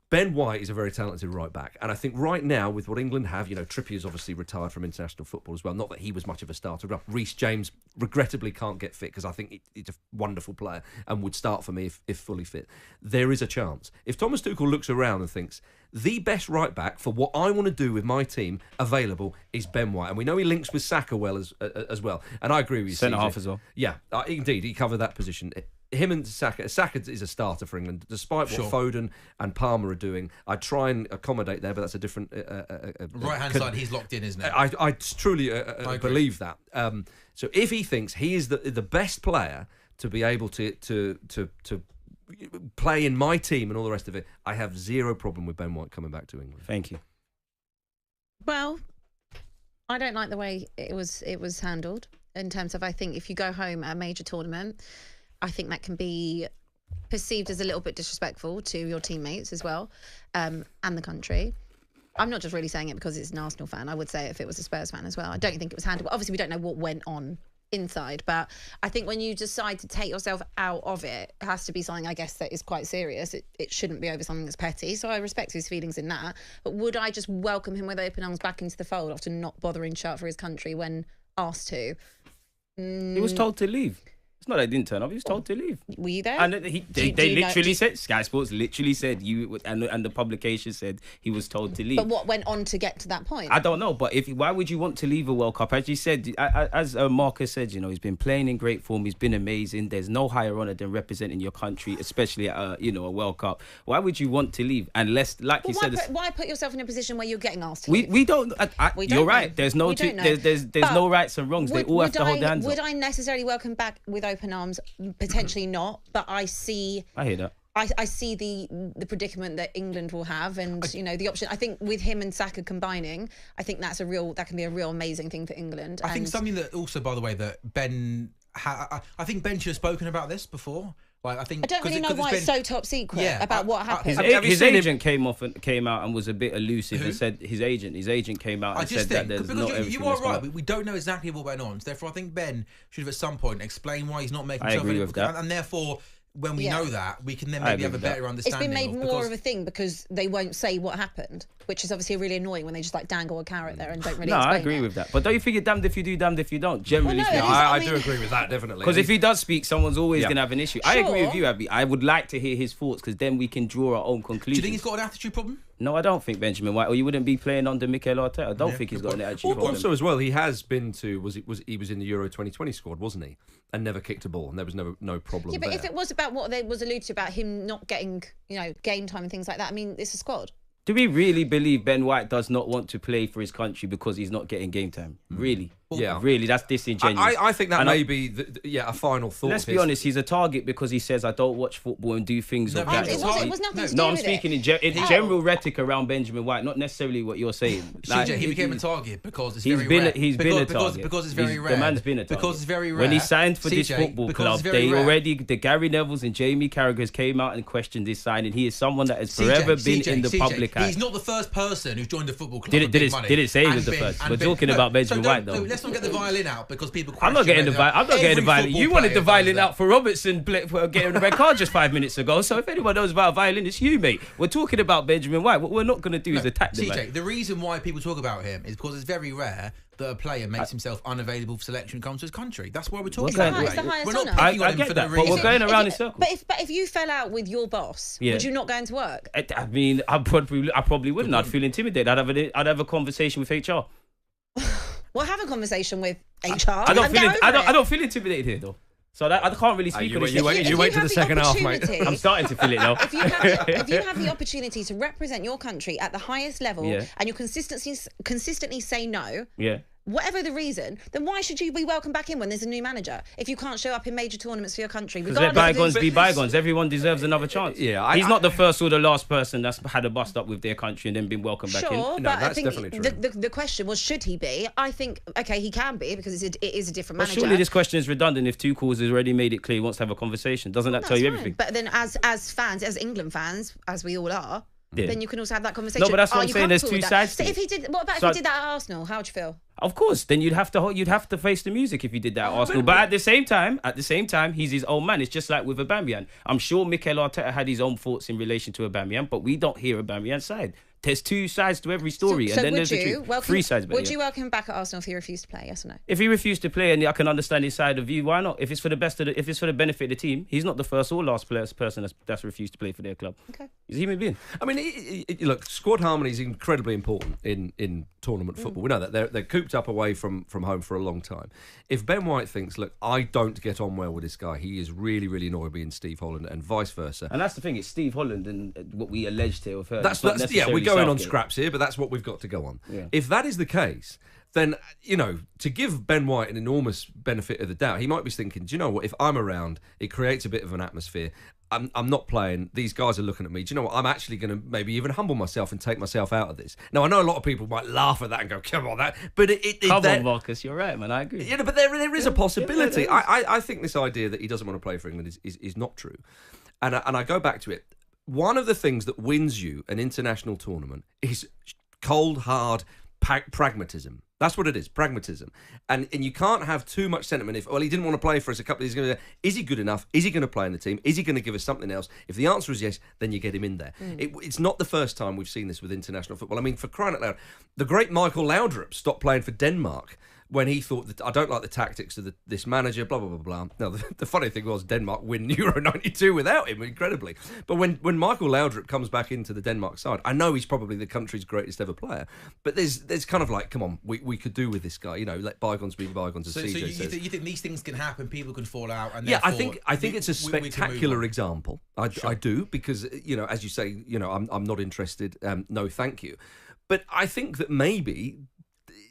Ben White is a very talented right back, and I think right now with what England have, Trippier's obviously retired from international football as well. Not that he was much of a starter. Reece James regrettably can't get fit because I think he's a wonderful player and would start for me if fully fit. There is a chance. If Thomas Tuchel looks around and thinks the best right back for what I want to do with my team available is Ben White, and we know he links with Saka well as well, and I agree with you. Centre half as well. Yeah, indeed, he covered that position. Him and Saka is a starter for England, despite what Foden and Palmer are doing. I try and accommodate there, but that's a different right-hand side. He's locked in, isn't it? I truly believe that. So if he thinks he is the best player to be able to play in my team and all the rest of it, I have zero problem with Ben White coming back to England. Thank you. Well, I don't like the way it was handled in terms of, I think if you go home at a major tournament, I think that can be perceived as a little bit disrespectful to your teammates as well, and the country. I'm not just really saying it because it's an Arsenal fan. I would say it if it was a Spurs fan as well. I don't think it was handled. Obviously, we don't know what went on inside, but I think when you decide to take yourself out of it, it has to be something, I guess, that is quite serious. It shouldn't be over something that's petty. So I respect his feelings in that. But would I just welcome him with open arms back into the fold after not bothering to shout out for his country when asked to? He was told to leave. It's not that he didn't turn up. He was told to leave. Were you there? And they literally said, Sky Sports literally said, and the publication said he was told to leave. But what went on to get to that point? I don't know. But why would you want to leave a World Cup? As you said, as Marcus said, he's been playing in great form. He's been amazing. There's no higher honour than representing your country, especially at a World Cup. Why would you want to leave? Unless, like you said, why put yourself in a position where you're getting asked to leave? We don't. You're right. There's no no rights and wrongs. They all have to hold their hands up. Would I necessarily welcome back with open arms? Potentially not, but I hear that. I see the predicament that England will have, and the option. I think with him and Saka combining, I think that can be a real amazing thing for England. I think something that also, by the way, that Ben, I think Ben should have spoken about this before. Like, I don't really know why it's so top secret about what happened. His agent came out and was a bit elusive and said his agent came out and said that there's not everything. You are right. We don't know exactly what went on. Therefore, I think Ben should have at some point explained why he's not making himself available. With that. And therefore, when we know that, we can then maybe have a better understanding. It's been made more of a thing because they won't say what happened, which is obviously really annoying when they just dangle a carrot there and don't really explain I agree with that. But don't you think you're damned if you do, damned if you don't? Generally speaking. I do agree with that, definitely. Because if he does speak, someone's always going to have an issue. Sure. I agree with you, Abby. I would like to hear his thoughts because then we can draw our own conclusions. Do you think he's got an attitude problem? No, I don't think Benjamin White, or you wouldn't be playing under Mikel Arteta. I don't think he's got an attitude problem. Also, as well, he has been to he was in the Euro 2020 squad, wasn't he? And never kicked a ball, and there was no problem. Yeah, but if it was about what they was alluded to about him not getting game time and things like that, I mean, it's a squad. Do we really believe Ben White does not want to play for his country because he's not getting game time? Really? Yeah. Really, that's disingenuous. I think that may be a final thought. Let's be honest, he's a target because he says, I don't watch football and do things of that. It was nothing to do No, I'm with speaking in general rhetoric around Benjamin White, not necessarily what you're saying. CJ, he became a target because it's very rare. He's been a target. Because it's very rare. The man's been a target. Because it's very rare. When he signed for this football club, the Gary Nevilles and Jamie Carragher's came out and questioned his signing. He is someone that has forever been in the public eye. He's not the first person who's joined the football club. Did it say he was the first? We're talking about Benjamin White, though. Let's not get the violin out because people. I'm not getting the violin. You wanted the violin out for Robertson for getting the red card just 5 minutes ago. So if anyone knows about violin, it's you, mate. We're talking about Benjamin White. What we're not going to do is attack the man. The reason why people talk about him is because it's very rare that a player makes himself unavailable for selection and comes to his country. That's why we're talking about it. It's the highest We're not honour. I get that, but we're going around in circles. But if you fell out with your boss, would you not go into work? I mean, I probably wouldn't. I'd feel intimidated. I'd have a conversation with HR. Well, have a conversation with HR. I don't feel intimidated here, though. So I can't really speak on this. You wait to the second half, mate. I'm starting to feel it now. If you have the opportunity to represent your country at the highest level and you consistently say no, whatever the reason, then why should you be welcomed back in when there's a new manager? If you can't show up in major tournaments for your country, because let bygones be bygones. Everyone deserves another chance. He's not the first or the last person that's had a bust up with their country and then been welcomed back in. Sure, but I think definitely true. The question was, should he be? I think, okay, he can be because it is a different manager. Surely this question is redundant if Tuchel has already made it clear he wants to have a conversation. Doesn't that tell you everything? But then as fans, as England fans, as we all are, Yeah. then you can also have that conversation. No, but that's what Are I'm you saying. There's comfortable two with that? sides So to if it. he did, what about So if he did that at Arsenal? How'd you feel? Of course, then you'd have to face the music if you did that at Arsenal. But at the same time, he's his own man. It's just like with Aubameyang. I'm sure Mikel Arteta had his own thoughts in relation to Aubameyang, but we don't hear Aubameyang's side. There's two sides to every story, and then there's three sides. Would you welcome him back at Arsenal if he refused to play? Yes or no? If he refused to play, and I can understand his side of view, why not? If it's for the if it's for the benefit of the team, he's not the first or last person that's refused to play for their club. Okay. He's a human being. I mean, look, squad harmony is incredibly important in tournament football. We know that they're cooped up away from home for a long time. If Ben White thinks, look, I don't get on well with this guy, he is really, really annoyed me, and Steve Holland, and vice versa. And that's the thing, it's Steve Holland and what we alleged to have heard. That's we're going on scraps here, but that's what we've got to go on. Yeah. If that is the case, then, to give Ben White an enormous benefit of the doubt, he might be thinking, do you know what, if I'm around, it creates a bit of an atmosphere. I'm not playing. These guys are looking at me. Do you know what? I'm actually going to maybe even humble myself and take myself out of this. Now, I know a lot of people might laugh at that and go, come on, that. But Come on, Marcus, you're right, man. I agree. But there is a possibility. Yeah, I think this idea that he doesn't want to play for England is not true. And I go back to it. One of the things that wins you an international tournament is cold, hard pragmatism. That's what it is, pragmatism. And you can't have too much sentiment. If, he didn't want to play for us a couple of years ago, is he good enough? Is he going to play in the team? Is he going to give us something else? If the answer is yes, then you get him in there. It's not the first time we've seen this with international football. I mean, for crying out loud, the great Michael Laudrup stopped playing for Denmark when he thought that I don't like the tactics of this manager, blah, blah, blah, blah. Now, the funny thing was Denmark win Euro 92 without him, incredibly. But when Michael Laudrup comes back into the Denmark side, I know he's probably the country's greatest ever player, but there's kind of like, come on, we could do with this guy, let bygones be bygones, as CJ says. So you think these things can happen, people can fall out, and I think it's a spectacular example. I do, because, as you say, I'm not interested, no thank you. But I think that maybe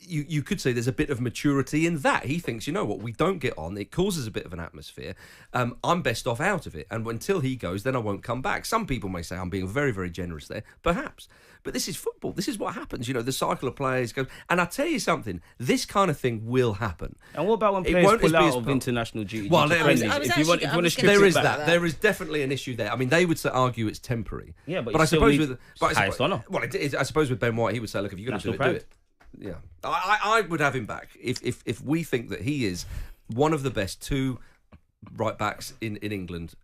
you could say there's a bit of maturity in that. He thinks, you know what, we don't get on. It causes a bit of an atmosphere. I'm best off out of it. And until he goes, then I won't come back. Some people may say I'm being very, very generous there. Perhaps. But this is football. This is what happens. The cycle of players goes. And I tell you something, this kind of thing will happen. And what about when players pull out of international duty? Well, there is that. There is definitely an issue there. I mean, they would argue it's temporary. Yeah, but I suppose with highest honour. Well, I suppose with Ben White, he would say, look, if you're going to do it. Yeah, I would have him back if we think that he is one of the best two right backs in England,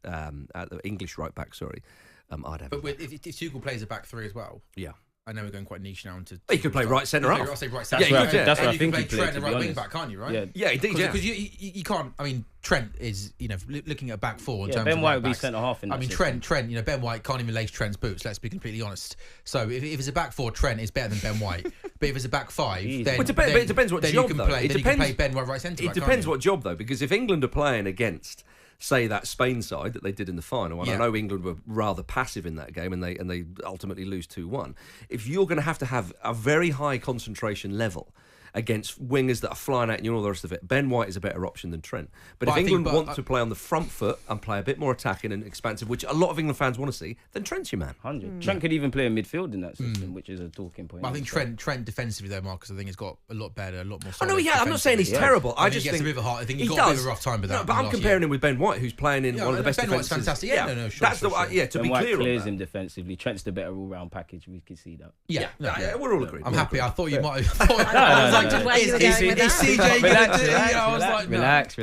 English right back. Sorry, I'd have. But if Tuchel plays a back three as well, yeah. I know we're going quite niche now into. He could play right centre half. I'll say right centre. Yeah, that's what I think he he can play Trent played, and right wing back, can't you? Right? Yeah, indeed. Yeah, because you can't. I mean, Trent is looking at a back four in terms Ben of White right would be backs. centre half in that Trent. Ben White can't even lace Trent's boots. Let's be completely honest. So if it's a back four, Trent is better than Ben White. But if it's a back five, then it depends what job though. Then you can play Ben White right centre. It depends what job though, because if England are playing against, say, that Spain side that they did in the final, and I know England were rather passive in that game, and they ultimately lose 2-1. If you're going to have a very high concentration level against wingers that are flying at you and all the rest of it, Ben White is a better option than Trent. But if England want to play on the front foot and play a bit more attacking and expansive, which a lot of England fans want to see, then Trent's your man. 100. Trent could even play in midfield in that system, which is a talking point. But I think Trent defensively though, Marcus, I think he's got a lot better, a lot more. I'm not saying he's terrible. I just think think he gets a bit of a heart. I think he got a bit of a rough time with that. No, but I'm comparing him with Ben White, who's playing in one of the best defences. Ben White's fantastic. Yeah, no, sure. That's to Ben be White clear on clears that. him defensively. Trent's the better all-round package. We can see that. Yeah, we're all agreed. I'm happy. I thought you might have. Is CJ Relax.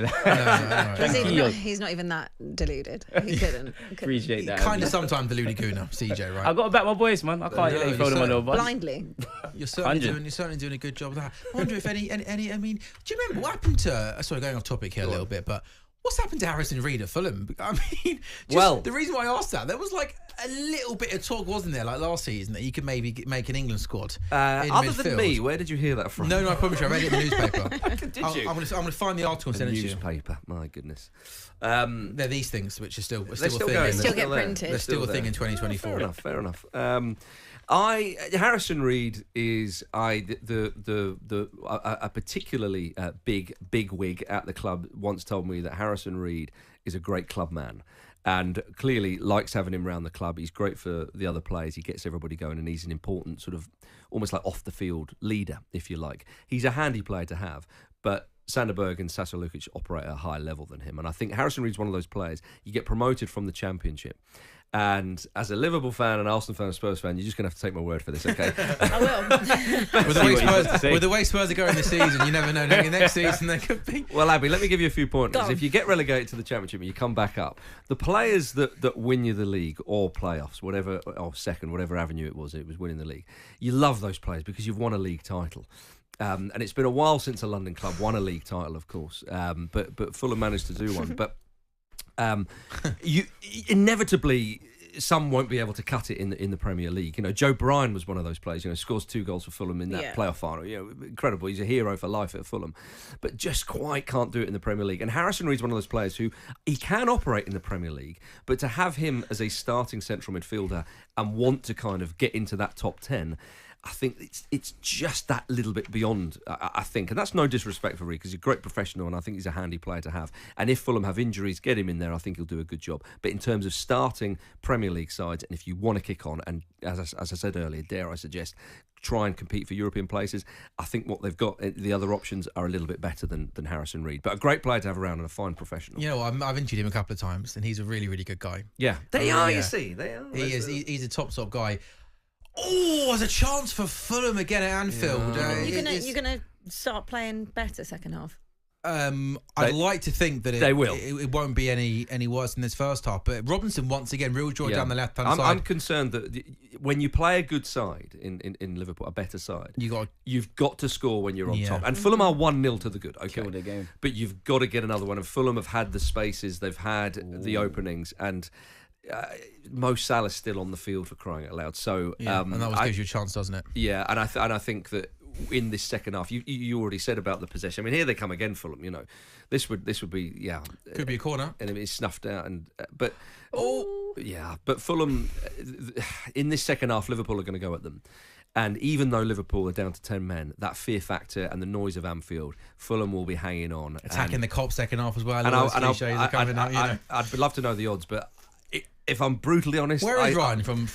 He's not even that deluded. He couldn't. Appreciate that. Kind of sometimes deluded Guna, CJ, right? I got to back my boys, man. I can't let you throw them on the bus. Blindly. You're certainly doing a good job of that. I wonder if any. I mean, do you remember what happened to? Sorry, going off topic here a little bit, but what's happened to Harrison Reed at Fulham? I mean, the reason why I asked that, there was like a little bit of talk, wasn't there, like last season, that he could maybe make an England squad. Other than me, where did you hear that from? No, I promise you, I read it in the newspaper. Did you? I'm going to find the article and send it to you. Newspaper, my goodness. They're these things which are still a thing. Going. Still get printed. They're still a thing in 2024. Fair enough. Harrison Reed is a particularly big wig at the club once told me that Harrison Reed is a great club man and clearly likes having him around the club. He's great for the other players. He gets everybody going and he's an important sort of almost like off the field leader, if you like. He's a handy player to have, but Sanderberg and Sasa Lukic operate at a higher level than him. And I think Harrison Reed's one of those players. You get promoted from the Championship. And as a Liverpool fan, an Arsenal fan, and a Spurs fan, you're just going to have to take my word for this, okay? I will. With the way Spurs are going this season, you never know. Maybe next season they could be. Well, Abby, let me give you a few pointers. Go on. If you get relegated to the Championship and you come back up, the players that win you the league or playoffs, whatever, or second, whatever avenue it was winning the league, you love those players because you've won a league title. And it's been a while since a London club won a league title, of course. But Fulham managed to do one. But you inevitably, some won't be able to cut it in the Premier League. You know, Joe Bryan was one of those players. You know, scores 2 goals for Fulham in that playoff final. You know, incredible. He's a hero for life at Fulham, but just quite can't do it in the Premier League. And Harrison Reed's one of those players who he can operate in the Premier League, but to have him as a starting central midfielder and want to kind of get into that top 10. I think it's just that little bit beyond, I think. And that's no disrespect for Reed, because he's a great professional and I think he's a handy player to have. And if Fulham have injuries, get him in there, I think he'll do a good job. But in terms of starting Premier League sides, and if you want to kick on, and as I said earlier, dare I suggest, try and compete for European places, I think what they've got, the other options are a little bit better than Harrison Reed. But a great player to have around and a fine professional. You know, I've interviewed him a couple of times and he's a really, really good guy. Yeah. They are, you see. They are. He is. He's a top guy. Oh, there's a chance for Fulham again at Anfield. Yeah. You're gonna start playing better second half. I'd like to think that they will. It won't be any worse than this first half. But Robinson once again, real joy down the left hand side. I'm concerned that when you play a good side in Liverpool, a better side, you've got to score when you're on top. And Fulham are 1-0 to the good. Okay, Kill the game. But you've got to get another one. And Fulham have had the spaces, they've had the openings, and Mo Salah's still on the field, for crying out loud. So and that always gives you a chance, doesn't it? Yeah, and I think that in this second half, you already said about the possession. I mean, here they come again, Fulham. You know, this would be could be a corner, and it's snuffed out. But Fulham in this second half, Liverpool are going to go at them. And even though Liverpool are down to 10 men, that fear factor and the noise of Anfield, Fulham will be hanging on, attacking the Cop second half as well. I'd love to know the odds, but if I'm brutally honest, where is Ryan from?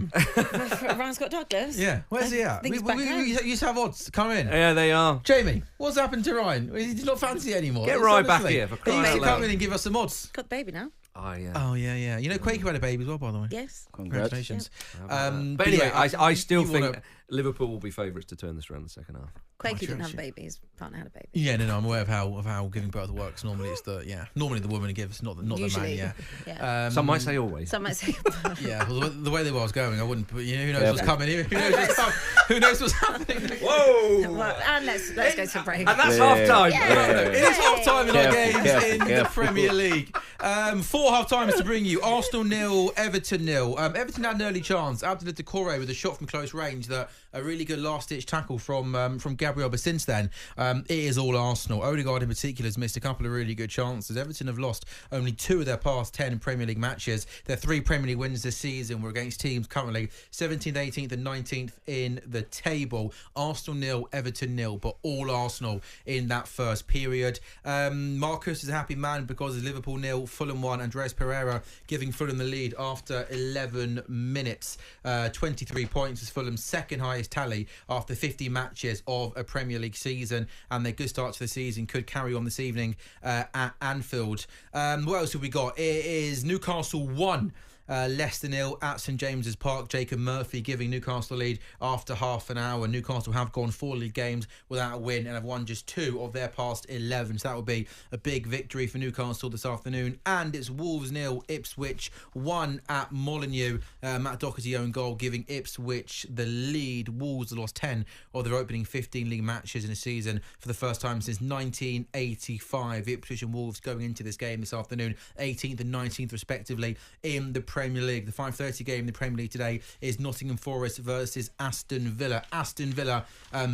Ryan Scott Douglas. Yeah, where's he at? We used to have odds come in. Yeah, they are. Jamie, what's happened to Ryan? He's not fancy it anymore. Get Ryan back here for He crying used out to loud. come in and give us some odds. Got the baby now. Oh yeah. Oh yeah. You know, Quaker had a baby as well, by the way. Yes. Congratulations. But anyway, I still think Liverpool will be favourites to turn this around the second half. Quaker didn't have a baby. His partner had a baby. Yeah, no, I'm aware of how giving birth works. Normally, it's normally the woman who gives, not the man. Yeah. Some might say always. Some might say. Yeah. Well, the way they were going, I wouldn't. But who knows what's coming? Who knows what's happening? Whoa! Well, and let's go to break. And that's half time. It is half time in our games in the Premier League. 4 half times to bring you. Arsenal 0, Everton 0. Everton had an early chance. Abdullah Doucouré with a shot from close range, a really good last-ditch tackle from Gabriel. But since then, it is all Arsenal. Odegaard in particular has missed a couple of really good chances. Everton have lost only 2 of their past 10 Premier League matches. Their 3 Premier League wins this season were against teams currently 17th, 18th and 19th in the table. Arsenal 0, Everton 0, but all Arsenal in that first period. Marcus is a happy man because it's Liverpool 0, Fulham 1. Andreas Pereira giving Fulham the lead after 11 minutes. 23 points is Fulham's second highest tally after 50 matches of a Premier League season, and their good start to the season could carry on this evening at Anfield. What else have we got? It is Newcastle 1. Leicester 0 at St James's Park. Jacob Murphy giving Newcastle lead after half an hour. Newcastle have gone 4 league games without a win and have won just 2 of their past 11. So that would be a big victory for Newcastle this afternoon. And it's Wolves 0, Ipswich 1 at Molineux. Matt Doherty own goal giving Ipswich the lead. Wolves have lost 10 of their opening 15 league matches in a season for the first time since 1985. Ipswich and Wolves going into this game this afternoon, 18th and 19th respectively in the Premier League. The 5:30 game in the Premier League today is Nottingham Forest versus Aston Villa. Aston Villa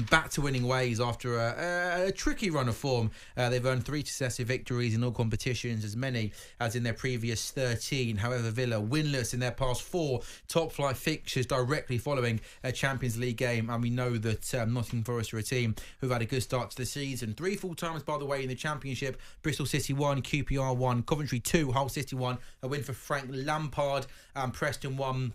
back to winning ways after a tricky run of form. They've earned 3 successive victories in all competitions, as many as in their previous 13. However, Villa winless in their past 4 top-flight fixtures directly following a Champions League game. And we know that Nottingham Forest are a team who've had a good start to the season. 3 full times, by the way, in the Championship. Bristol City 1, QPR 1, Coventry 2, Hull City 1. A win for Frank Lampard. Preston 1.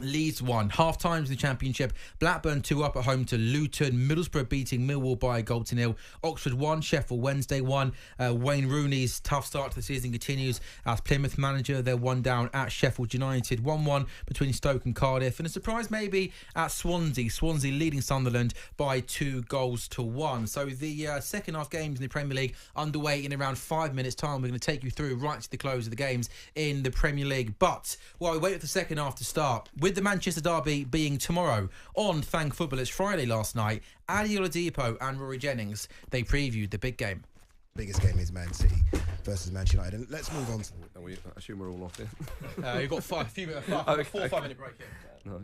Leeds 1. Half times in the Championship. Blackburn 2 up at home to Luton. Middlesbrough beating Millwall by a 0-0. Oxford 1. Sheffield Wednesday 1. Wayne Rooney's tough start to the season continues as Plymouth manager. They're 1 down at Sheffield United. 1-1 between Stoke and Cardiff. And a surprise maybe at Swansea. Swansea leading Sunderland by 2-1. So the second half games in the Premier League underway in around 5 minutes time. We're going to take you through right to the close of the games in the Premier League. But while we wait for the second half to start, with the Manchester derby being tomorrow on Thank Football, it's Friday last night, Ali Oladipo and Rory Jennings, they previewed the big game. Biggest game is Man City versus Manchester United. And let's move on. I assume we're all off here. You've got 5 minute break here. Nice.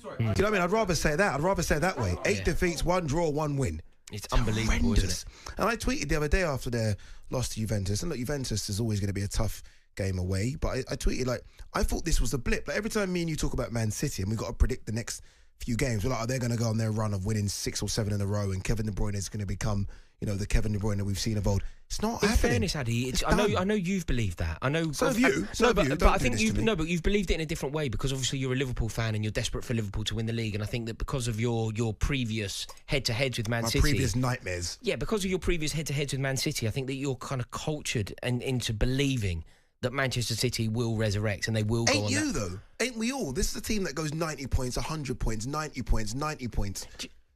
Sorry. Do you know what I mean? I'd rather say that. I'd rather say it that way. 8 defeats, 1 draw, 1 win. It's unbelievable, horrendous. isn't it? And I tweeted the other day after their loss to Juventus. And look, Juventus is always going to be a tough game away. But I tweeted, like, I thought this was a blip. Like, every time me and you talk about Man City and we've got to predict the next few games, we're like, are they going to go on their run of winning 6 or 7 in a row and Kevin De Bruyne is going to become, you know, the Kevin De Bruyne that we've seen of old? It's not In happening. fairness, Addy, I know you've believed that. I know. So have you. So have you. But Don't I do think this to me. but you've believed it in a different way because obviously you're a Liverpool fan and you're desperate for Liverpool to win the league. And I think that because of your previous head-to-heads with Man My City, previous nightmares. yeah, because of your previous head-to-heads with Man City, I think that you're kind of cultured and into believing that Manchester City will resurrect and they will go Ain't on you that. though? Ain't we all? This is a team that goes 90 points, 100 points, 90 points, 90 points.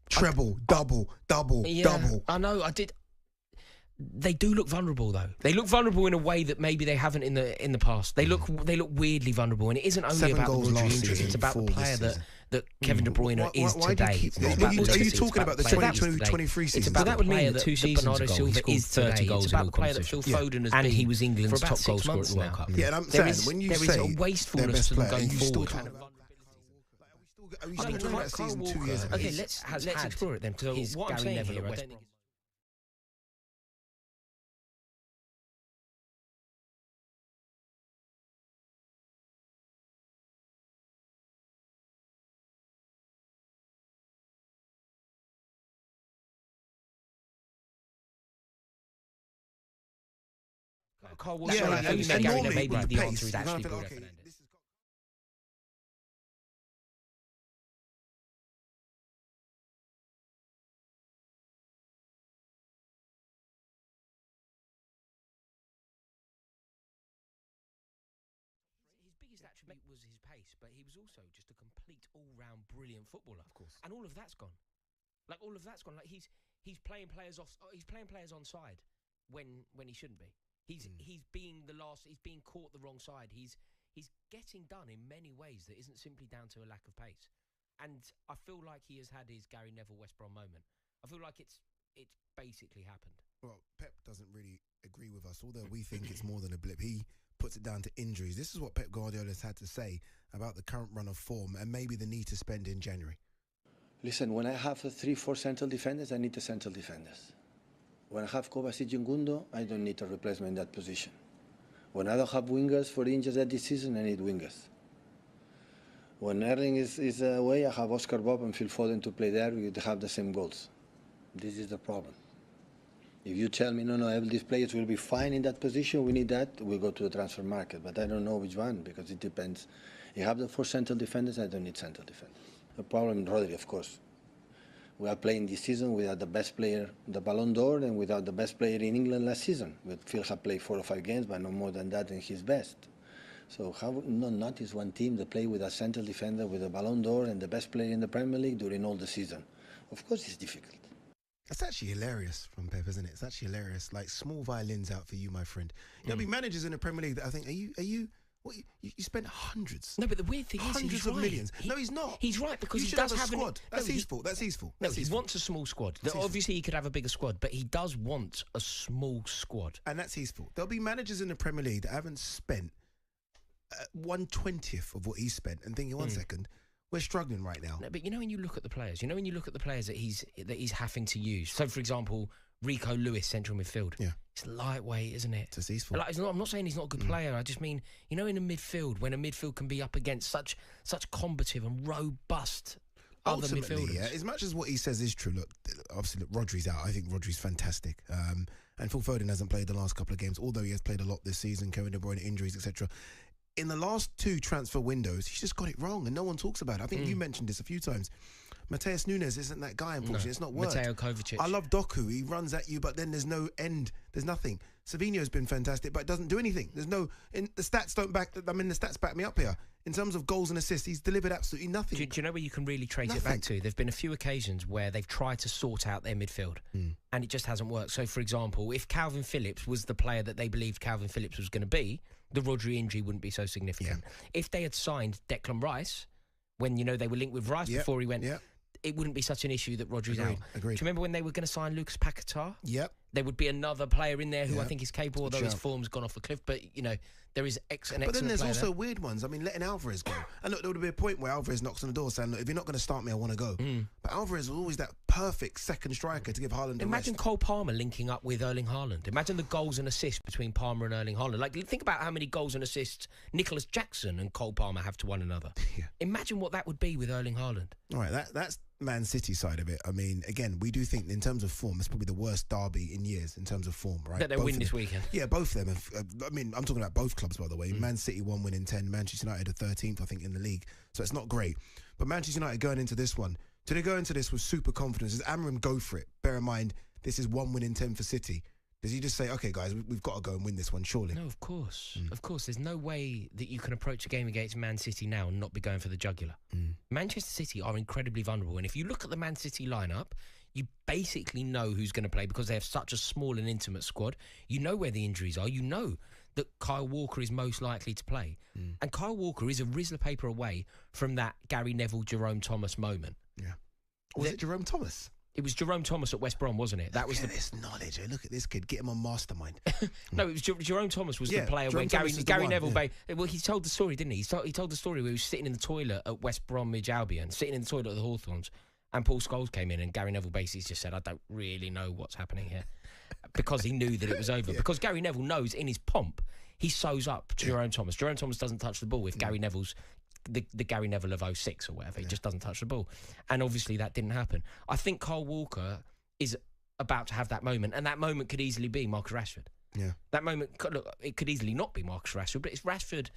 Treble, double. I know. I did. They do look vulnerable, though. They look vulnerable in a way that maybe they haven't in the past. They look weirdly vulnerable, and it isn't only 7 about the goals Rodri last injuries. season, It's about the 4 this player season. that Kevin De Bruyne is Why do you today. keep- It's not Are about you Manchester City, talking it's about the the player that is 2023 today. season? It's So about that the would player mean that that Bernardo Silva is today. goals It's in about all the player that Phil competitions. Foden has And been he was England's for about top 6 goal scorer months at the World now. Cup. Yeah, and I'm There saying, is- when you there is say a their wastefulness best to them player, going are you still forward. talking about Are we still talking about season Kyle 2 years Walker ago? Okay, let's explore it then. So his what I'm Gary saying Neville here, at I West don't think Kyle Walker, Yeah, I know you and meant Gary normally Neville, with but the the pace, answer is you're gonna actually feel, Bruno okay, Fernandes. this is- His biggest attribute was his pace, but he was also just a complete all-round brilliant footballer. Of course, and all of that's gone. Like all of that's gone. Like he's playing players off. He's playing players onside when he shouldn't be. He's being the last. He's being caught the wrong side. He's getting done in many ways that isn't simply down to a lack of pace. And I feel like he has had his Gary Neville West Brom moment. I feel like it's basically happened. Well, Pep doesn't really agree with us, although we think it's more than a blip. He puts it down to injuries. This is what Pep Guardiola's had to say about the current run of form and maybe the need to spend in January. Listen, when I have 3-4 central defenders, I need the central defenders. When I have Kovacic and Gundo, I don't need a replacement in that position. When I don't have wingers for injuries this season, I need wingers. When Erling is away, I have Oscar Bob and Phil Foden to play there. We have the same goals. This is the problem. If you tell me, no, all these players will be fine in that position, we need that, we'll go to the transfer market. But I don't know which one, because it depends. You have the 4 central defenders, I don't need central defenders. The problem, Rodri, of course. We are playing this season without the best player, the Ballon d'Or, and without the best player in England last season. Phil had played 4 or 5 games, but no more than that in his best. So how would not notice one team that play with a central defender, with a Ballon d'Or, and the best player in the Premier League during all the season? Of course it's difficult. That's actually hilarious from Pep, isn't it? It's actually hilarious. Like small violins out for you, my friend. There'll be managers in the Premier League that I think, are you? What you spent hundreds? No, but the weird thing is, hundreds he's of right. millions. No, he's not. He's right because You he should does have a have squad. That's no, his fault. That's his fault. No, That's he his fault. wants a small squad. That's his Obviously, he could have a bigger squad, but he does want a small squad. And that's his fault. There'll be managers in the Premier League that haven't spent 1/20th of what he spent and thinking, one second, we're struggling right now. No, but you know when you look at the players, that he's having to use. So, for example, Rico Lewis, central midfield. Yeah. It's lightweight, isn't it? It's his fault. Like, I'm not saying he's not a good player. I just mean, in a midfield, when a midfield can be up against such combative and robust other Ultimately, midfielders. yeah, as much as what he says is true, look, obviously, look, Rodri's out. I think Rodri's fantastic. And Phil Foden hasn't played the last couple of games, although he has played a lot this season, Kevin De Bruyne injuries, etc. in the last 2 transfer windows, he's just got it wrong, and no one talks about it. I think you mentioned this a few times. Mateus Nunes isn't that guy, unfortunately. It's not worked. Mateo Kovacic. I love Doku. He runs at you, but then there's no end. There's nothing. Savinho's been fantastic, but doesn't do anything. There's no... the stats don't back... I mean, the stats back me up here. In terms of goals and assists, he's delivered absolutely nothing. Do you know where you can really trace it back to? There have been a few occasions where they've tried to sort out their midfield, and it just hasn't worked. So, for example, if Calvin Phillips was the player that they believed Calvin Phillips was going to be, the Rodri injury wouldn't be so significant. If they had signed Declan Rice, when, you know, they were linked with Rice before he went... it wouldn't be such an issue that Rodri's out. Agreed. Do you remember when they were going to sign Lucas Paquetá? Yep. There would be another player in there who I think is capable, although his form's gone off a cliff. But, you know, there is an excellent But then there's player also there. weird ones. I mean, letting Alvarez go. And look, there would be a point where Alvarez knocks on the door saying, look, if you're not going to start me, I want to go. But Alvarez was always that perfect second striker to give Haaland Imagine Cole Palmer linking up with Erling Haaland. Imagine the goals and assists between Palmer and Erling Haaland. Like, think about how many goals and assists Nicholas Jackson and Cole Palmer have to one another. Imagine what that would be with Erling Haaland. All right, that's Man City side of it. I mean, again, we do think in terms of form, it's probably the worst derby in years in terms of form, right? That they'll win this weekend. Yeah, both of them. I mean, I'm talking about both clubs, by the way. Man City 1 win in 10, Manchester United are 13th, I think, in the league. So it's not great. But Manchester United going into this one, do they go into this with super confidence? Does Amorim go for it? Bear in mind, this is 1 win in 10 for City. Does he just say, okay, guys, we've got to go and win this one, surely? No, of course. Of course. There's no way that you can approach a game against Man City now and not be going for the jugular. Manchester City are incredibly vulnerable. And if you look at the Man City lineup, you basically know who's going to play because they have such a small and intimate squad. You know where the injuries are. You know that Kyle Walker is most likely to play. And Kyle Walker is a Rizzler paper away from that Gary Neville, Jerome Thomas moment. Yeah. Was it Jerome Thomas? It was Jerome Thomas at West Brom, wasn't it? That was this knowledge. Look at this kid. Get him on Mastermind. No, it was Jerome Thomas was the player when Gary Neville... Well, he told the story, didn't he? He told the story where he was sitting in the toilet at West Bromwich Albion, sitting in the toilet at the Hawthorns, and Paul Scholes came in and Gary Neville basically just said, I don't really know what's happening here. Because he knew that it was over. Because Gary Neville knows in his pomp, he sews up Jerome Thomas. Jerome Thomas doesn't touch the ball if Gary Neville's... The Gary Neville of 06 or whatever. He just doesn't touch the ball. And obviously that didn't happen. I think Kyle Walker is about to have that moment, and that moment could easily be Marcus Rashford. Yeah. That moment, look, it could easily not be Marcus Rashford, but if Rashford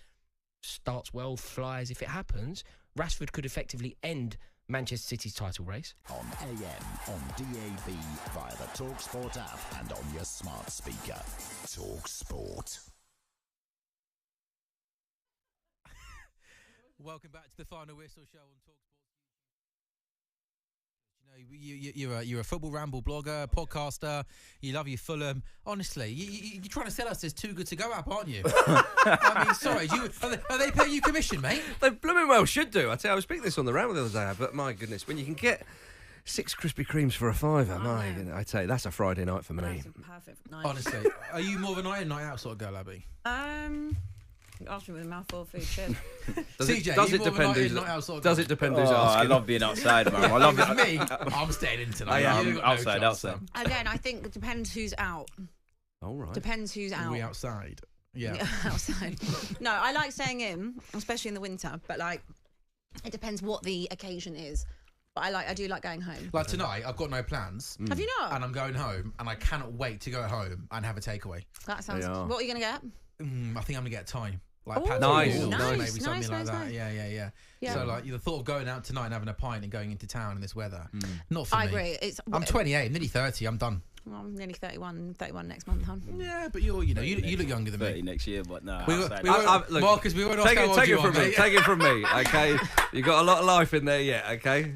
starts well, flies, if it happens, Rashford could effectively end Manchester City's title race. On AM, on DAB, via the talkSPORT app and on your smart speaker. talkSPORT. Welcome back to the Final Whistle Show on talkSPORT. You know, you're a football ramble blogger, podcaster. You love your Fulham. Honestly, you're trying to sell us this Too Good to Go app, aren't you? I mean, sorry, are they paying you commission, mate? They blooming well should do. I tell you, I was speaking this on the ramble the other day, but my goodness, when you can get 6 Krispy Kremes for a £5, I tell you, that's a Friday night for me. That's a perfect night. Honestly, are you more of a night in, night out sort of girl, Abby? After with a mouthful of food, cheers. Does CJ, it depend who's does it depend who's I asking? love being outside, man. I love it. me. I'm staying in tonight. I'm outside. Again, I think it depends who's out. All right. Depends who's out. Are we outside? Yeah. Outside. No, I like staying in, especially in the winter. But like, it depends what the occasion is. But I do like going home. Like tonight, I've got no plans. Have you not? And I'm going home, and I cannot wait to go home and have a takeaway. That sounds. Yeah. What are you gonna get? I think I'm gonna get a Thai. Like Ooh, pad nice, noodles, nice. maybe something like that. Nice. Yeah. So like the thought of going out tonight and having a pint and going into town in this weather, not for I me. agree. I'm 28, I'm nearly 30. I'm done. Well, I'm nearly 31 next month, hon. Yeah, but you look younger than 30 me. next year, but nah. Look, Marcus, we won't ask take how old it you are, from me. mate. Take it from me. Okay, you got a lot of life in there yet. Okay.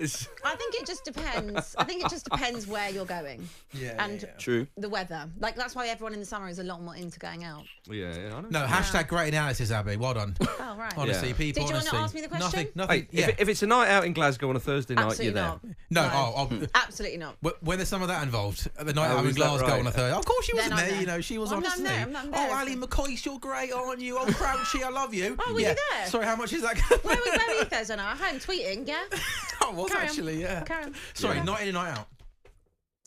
I think it just depends. I think it just depends where you're going. And True. the weather. Like, that's why everyone in the summer is a lot more into going out. Yeah, I know. No, hashtag great analysis, Abby. Well done. Oh, right. Honestly, Yeah. people. Did you want to ask me the question? Nothing. Hey, if it's a night out in Glasgow on a Thursday night, Absolutely you're there. not. No, Absolutely not. when there's some of that involved, the night Oh, out in is that Glasgow right? on a Thursday. Of course she Then wasn't I'm there. there. You know, she was Well, I'm obviously. not there. Oh, Ali McCoy, you're great, aren't you? Oh, Crouchy, I love you. Oh, were you there? Sorry, how much is that? Where were you Thursday night? At home tweeting, yeah? I was Carry on. actually, yeah. Carry on. Sorry, night in and night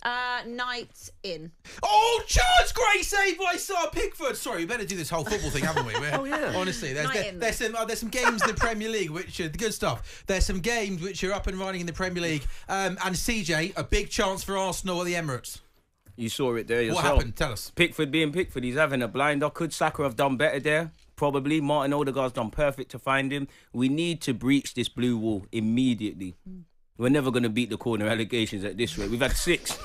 out. Night in. Oh, Charles, great save by Sir Pickford. Sorry, we better do this whole football thing, haven't we? Oh, yeah. Honestly, Night in. there's some games in the Premier League which are the good stuff. There's some games which are up and running in the Premier League. And CJ, a big chance for Arsenal at the Emirates. You saw it there yourself. What happened? Tell us. Pickford being Pickford, he's having a blinder. Could Saka have done better there? probably. Martin Odegaard's done perfect to find him. We need to breach this blue wall immediately. We're never going to beat the corner allegations at this rate. We've had 6.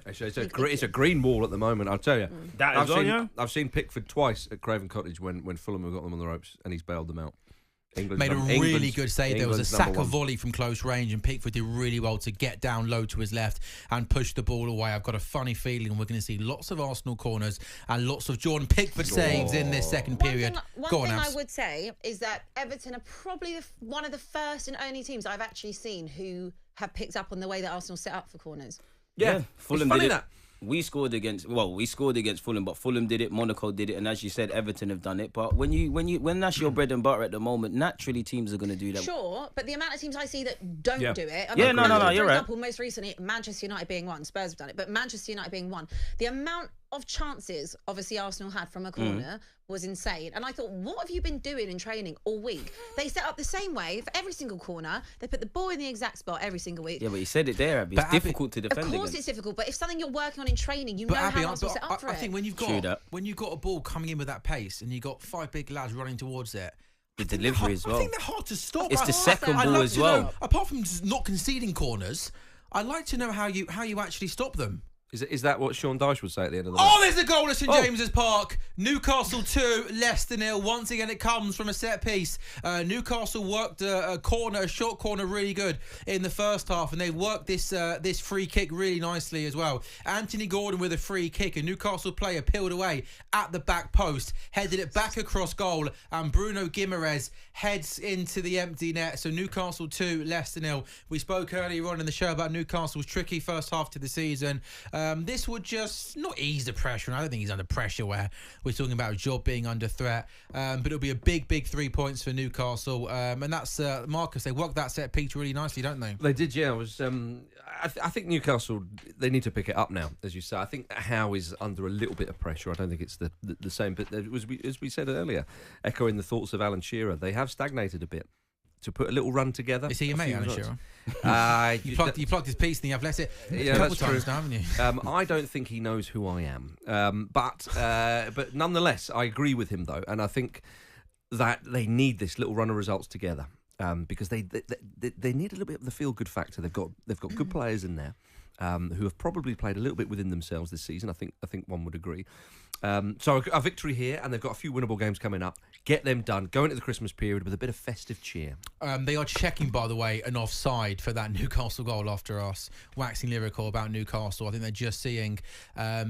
It's a green wall at the moment, I'll tell you. I've seen Pickford twice at Craven Cottage when Fulham have got them on the ropes, and he's bailed them out. Made a really good save. There was a Saka volley from close range, and Pickford did really well to get down low to his left and push the ball away. I've got a funny feeling we're going to see lots of Arsenal corners and lots of Jordan Pickford saves in this second period. One thing I would say is that Everton are probably one of the first and only teams I've actually seen who have picked up on the way that Arsenal set up for corners. Yeah, Fulham did it. That. We scored against Fulham, but Fulham did it, Monaco did it, and as you said, Everton have done it. But when that's your bread and butter at the moment, naturally teams are going to do that. Sure, but the amount of teams I see that don't do it. No, you're right. For example, most recently, Manchester United being one, Spurs have done it, but Manchester United being one, the amount of chances obviously Arsenal had from a corner was insane. And I thought, what have you been doing in training all week? They set up the same way for every single corner. They put the ball in the exact spot every single week. Yeah, but you said it there, Abby. It's difficult to defend. Of course against. It's difficult, but if something you're working on in training, you know how Arsenal set up for it. I think when you've got a ball coming in with that pace and you've got 5 big lads running towards it, the delivery as well. I think they're hard to stop. It's the second ball as well. Apart from just not conceding corners, I'd like to know how you actually stop them. Is that what Sean Dyche would say at the end of the night? Oh, there's a goal at St James's Park. Newcastle 2, Leicester 0. Once again, it comes from a set piece. Newcastle worked a short corner, really good in the first half, and they worked this free kick really nicely as well. Anthony Gordon with a free kick. A Newcastle player peeled away at the back post, headed it back across goal, and Bruno Guimaraes heads into the empty net. So Newcastle 2, Leicester 0. We spoke earlier on in the show about Newcastle's tricky first half to the season. This would just not ease the pressure, and I don't think he's under pressure where we're talking about a job being under threat, but it'll be a big 3 points for Newcastle, and that's Marcus. They worked that set piece really nicely, don't they? They did, yeah. I think Newcastle, they need to pick it up now, as you say. I think Howe is under a little bit of pressure. I don't think it's the same, but as we said earlier, echoing the thoughts of Alan Shearer, they have stagnated a bit. To put a little run together. Is he your mate, Alan Shearer? You plugged his piece and you've left it a couple times now, haven't you? I don't think he knows who I am. But nonetheless, I agree with him, though. And I think that they need this little run of results together because they need a little bit of the feel-good factor. They've got good players in there who have probably played a little bit within themselves this season. I think one would agree. So a victory here, and they've got a few winnable games coming up. Get them done. Go into the Christmas period with a bit of festive cheer. They are checking, by the way, an offside for that Newcastle goal after us waxing lyrical about Newcastle. I think they're just seeing I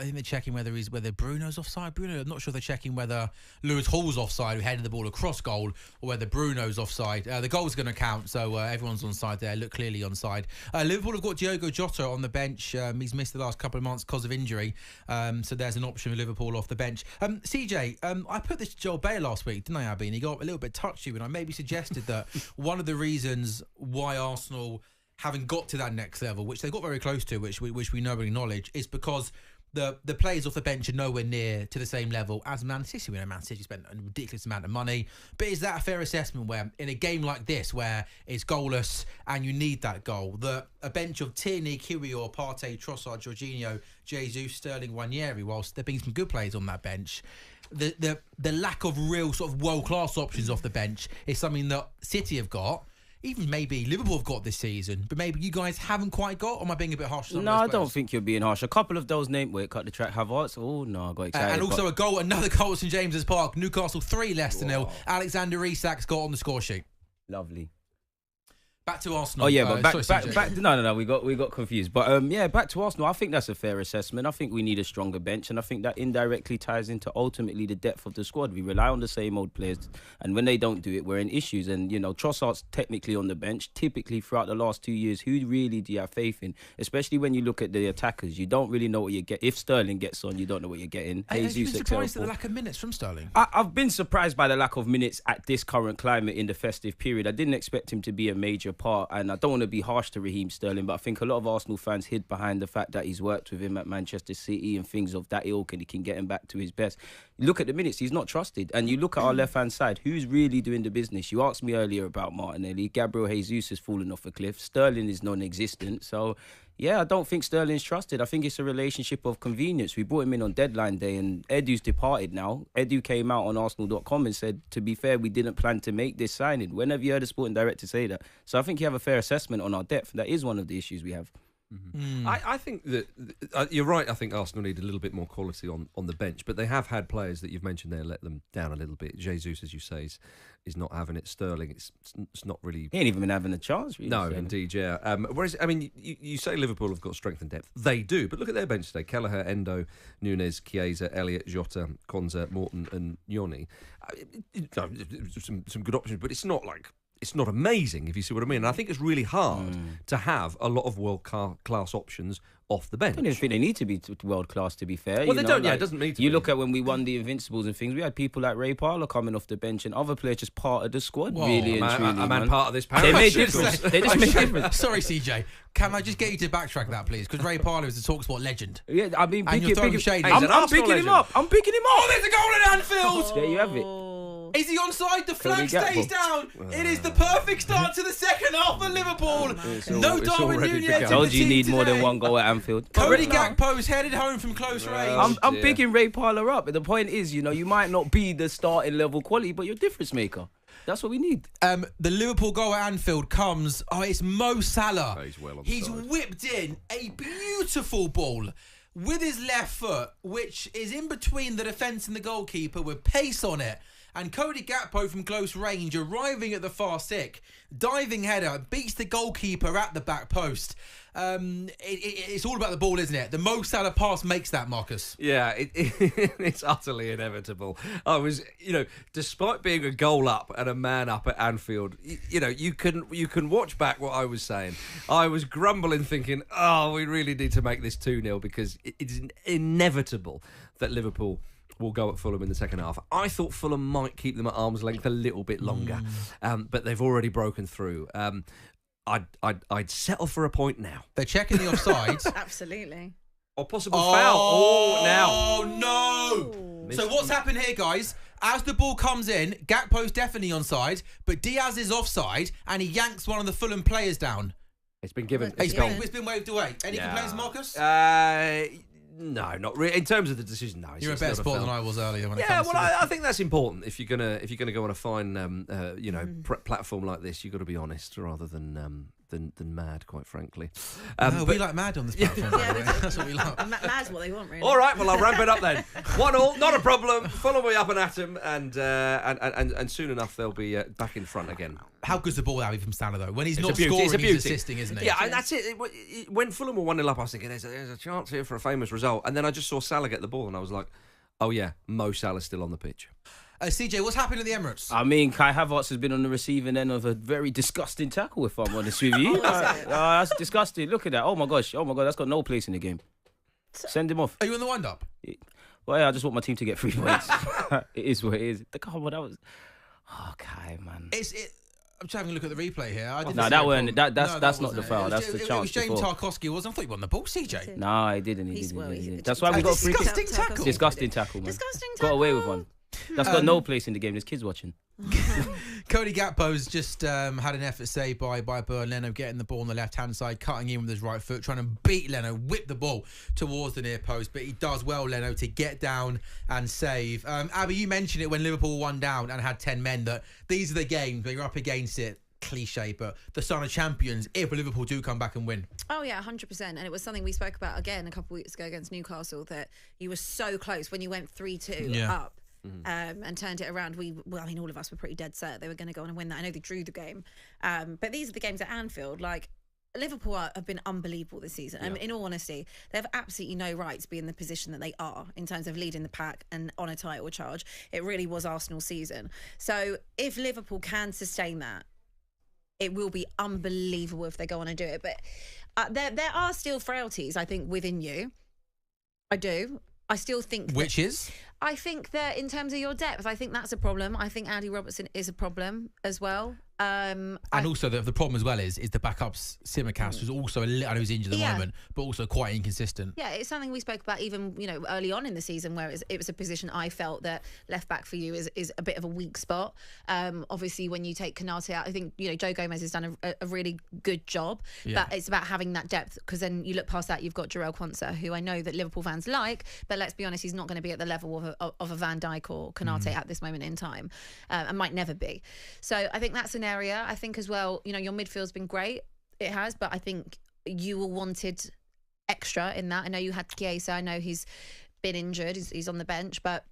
think they're checking whether Bruno's offside. I'm not sure they're checking whether Lewis Hall's offside, who headed the ball across goal, or whether Bruno's offside. The goal's going to count, so everyone's onside there. Look clearly onside. Liverpool have got Diogo Jota on the bench. He's missed the last couple of months because of injury, so there's an option for Liverpool off the bench. CJ, I put this to Joel Bayer last week, didn't I, Abby? And he got a little bit touchy when I maybe suggested that one of the reasons why Arsenal haven't got to that next level, which they got very close to, which we know and acknowledge, is because the players off the bench are nowhere near to the same level as Man City. We know Man City spent a ridiculous amount of money, but is that a fair assessment where in a game like this where it's goalless and you need that goal, that a bench of Tierney, Kiwior, Partey, Trossard, Jorginho, Jesus, Sterling, Ranieri, whilst there being some good players on that bench, the lack of real sort of world-class options off the bench is something that City have got, even maybe Liverpool have got this season, but maybe you guys haven't quite got? Or am I being a bit harsh? No, I don't think you're being harsh. A couple of those names, cut the track, Havertz. Oh, no, I got excited. And also another goal at St James's Park. Newcastle 3, Leicester 0. Alexander Isak's got on the score sheet. Lovely. Back to Arsenal. Oh yeah, but back. No. We got confused. But back to Arsenal. I think that's a fair assessment. I think we need a stronger bench, and I think that indirectly ties into ultimately the depth of the squad. We rely on the same old players, and when they don't do it, we're in issues. And Trossard's technically on the bench. Typically, throughout the last 2 years, who really do you have faith in? Especially when you look at the attackers, you don't really know what you get. If Sterling gets on, you don't know what you're getting. Have you been surprised at the lack of minutes from Sterling? I've been surprised by the lack of minutes at this current climate in the festive period. I didn't expect him to be a major part, and I don't want to be harsh to Raheem Sterling, but I think a lot of Arsenal fans hid behind the fact that he's worked with him at Manchester City and things of that ilk, and he can get him back to his best. You look at the minutes, he's not trusted, and you look at our left-hand side, who's really doing the business? You asked me earlier about Martinelli. Gabriel Jesus has fallen off a cliff. Sterling is non-existent, so Yeah, I don't think Sterling's trusted. I think it's a relationship of convenience. We brought him in on deadline day and Edu's departed now. Edu came out on Arsenal.com and said, to be fair, we didn't plan to make this signing. When have you heard a sporting director say that? So I think you have a fair assessment on our depth. That is one of the issues we have. I think that you're right. I think Arsenal need a little bit more quality on the bench, but they have had players that you've mentioned there let them down a little bit. Jesus, as you say, is not having it. Sterling, it's not really. He ain't even been having a chance, really. No, indeed, yeah. Whereas, I mean, you say Liverpool have got strength and depth. They do, but look at their bench today: Kelleher, Endo, Núñez, Chiesa, Elliott, Jota, Konza, Morton, and Yoni. Some good options, but it's not like. It's not amazing, if you see what I mean. And I think it's really hard to have a lot of world-class options off the bench. I don't even think they need to be world-class, to be fair. Well, they don't, it doesn't need to You be. look at when we won the Invincibles and things, we had people like Ray Parlour coming off the bench and other players just part of the squad, really and truly. A man part of this power. They made difference. They just made difference. Sorry, CJ. Can I just get you to backtrack that, please? Because Ray Parlour is a TalkSport legend. Yeah, I mean, and you're throwing shade. I'm picking him up. I'm picking him up. Oh, there's a goal at Anfield. There you have it. Is he onside? The flag stays down. It is the perfect start to the second half for Liverpool. No Darwin Núñez. Told you need more than one goal at Anfield. Cody Gakpo's headed home from close range. I'm picking Ray Parlour up. But the point is, you might not be the starting level quality, but you're a difference maker. That's what we need. The Liverpool goal at Anfield comes. It's Mo Salah. Oh, he's well on He's side. whipped in a beautiful ball with his left foot, which is in between the defence and the goalkeeper with pace on it. And Cody Gakpo from close range arriving at the far stick, diving header, beats the goalkeeper at the back post. It's all about the ball, isn't it? The Mo Salah pass makes that, Marcus. Yeah, it's utterly inevitable. I was, despite being a goal up and a man up at Anfield, you can watch back what I was saying. I was grumbling, thinking, we really need to make this 2-0 because it's inevitable that Liverpool will go at Fulham in the second half. I thought Fulham might keep them at arm's length a little bit longer, but they've already broken through. I'd settle for a point now. They're checking the offside. Absolutely. Or possible foul. Now. Oh, no. So what's happened here, guys? As the ball comes in, Gakpo's definitely onside, but Diaz is offside, and he yanks one of the Fulham players down. It's been given. It's been waved away. Any complaints, Marcus? No, not really. In terms of the decision, no. You're a better sport than I was earlier. I think that's important. If you're gonna go on a fine, platform like this, you've got to be honest rather than mad, quite frankly. We like mad on this platform. That's what we like. Mad's what they want, really. All right, well, I'll ramp it up then. 1-1, not a problem. Fulham will be up and at him, and soon enough they'll be back in front again. How good's the ball, Abby, from Salah, though? When he's not scoring, he's assisting, isn't he? Yeah, and that's it. When Fulham were 1-0 up, I was thinking, there's a chance here for a famous result. And then I just saw Salah get the ball, and I was like, oh, yeah, Mo Salah's still on the pitch. CJ, what's happened at the Emirates? I mean, Kai Havertz has been on the receiving end of a very disgusting tackle, if I'm honest with you. That's disgusting. Look at that. Oh, my gosh. That's got no place in the game. Send him off. Are you in the wind-up? Well, yeah, I just want my team to get 3 points. It is what it is. Come on, that was... Oh, Kai, man. I'm just having a look at the replay here. That's not the foul. That's the chance. It was James Tarkowski, wasn't? I thought he won the ball, CJ. No, he didn't. He didn't. That's why we got free kick. Disgusting tackle. Disgusting tackle, man. Got away with one. That's got no place in the game. There's kids watching. Cody Gakpo's just had an effort saved by Byrne Leno, getting the ball on the left-hand side, cutting in with his right foot, trying to beat Leno, whip the ball towards the near post. But he does well, Leno, to get down and save. Abby, you mentioned it when Liverpool were 1 down and had 10 men, that these are the games where you're up against it. Cliche, but the sign of champions if Liverpool do come back and win. Oh yeah, 100%. And it was something we spoke about again a couple of weeks ago against Newcastle, that you were so close when you went 3-2 up. And turned it around. All of us were pretty dead set they were going to go on and win that. I know they drew the game, but these are the games at Anfield. Like, Liverpool have been unbelievable this season. I mean, in all honesty, they have absolutely no right to be in the position that they are in terms of leading the pack and on a title charge. It really was Arsenal's season. So if Liverpool can sustain that, it will be unbelievable if they go on and do it. But there are still frailties, I think, within you. I do. I still think... Which is? I think that in terms of your depth, I think that's a problem. I think Andy Robertson is a problem as well. And also the problem as well is the backups Simicast, who's also I know he's injured at the moment, but also quite inconsistent. Yeah, it's something we spoke about even early on in the season, where it was a position I felt that left back for you is a bit of a weak spot. Obviously, when you take Konate out, I think Joe Gomez has done a really good job, but it's about having that depth, because then you look past that, you've got Jarell Quansah, who I know that Liverpool fans like, but let's be honest, he's not going to be at the level of a Van Dijk or Konate at this moment in time, and might never be. So I think that's an area. I think as well, your midfield's been great. It has, but I think you all wanted extra in that. I know you had Chiesa. I know he's been injured. He's on the bench, but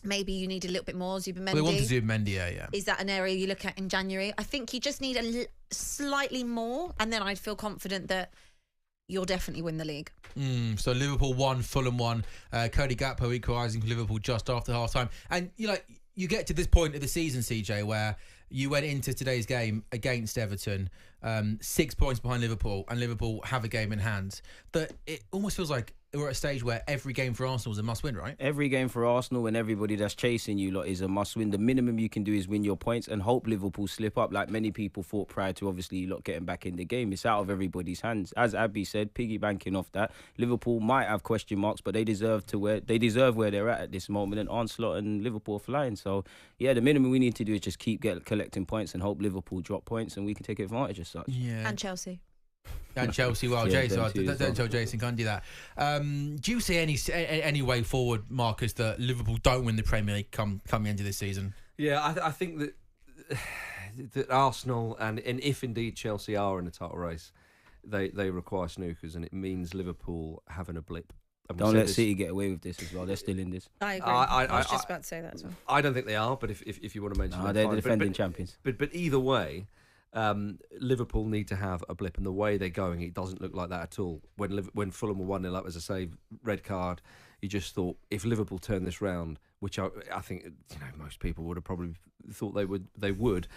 maybe you need a little bit more. Zubimendi. Well, they want to Zubimendi, yeah. Is that an area you look at in January? I think you just need slightly more, and then I'd feel confident that you'll definitely win the league. So Liverpool 1, Fulham 1. Cody Gakpo equalising for Liverpool just after half-time. And, you get to this point of the season, CJ, where you went into today's game against Everton, 6 points behind Liverpool, and Liverpool have a game in hand. But it almost feels like we're at a stage where every game for Arsenal is a must-win, right? Every game for Arsenal and everybody that's chasing you lot is a must-win. The minimum you can do is win your points and hope Liverpool slip up, like many people thought prior to obviously you lot getting back in the game. It's out of everybody's hands. As Abby said, piggy banking off that, Liverpool might have question marks, but they deserve where they're at this moment, and Onslaught and Liverpool are flying. So yeah, the minimum we need to do is just keep collecting points and hope Liverpool drop points, and we can take advantage of such. Yeah. And Chelsea. And Chelsea, well, Jason, don't tell Jason, can't do that. Do you see any way forward, Marcus, that Liverpool don't win the Premier League come the end of this season? Yeah, I think that Arsenal and if indeed Chelsea are in the title race, they require snookers, and it means Liverpool having a blip. Don't let City get away with this as well. They're still in this. I agree. I was just about to say that as well. I don't think they are, but if you want to mention that, they're the defending champions. But either way, Liverpool need to have a blip, and the way they're going, it doesn't look like that at all. When Fulham were 1-0 up, as I say, red card, you just thought if Liverpool turn this round, which I think most people would have probably thought they would,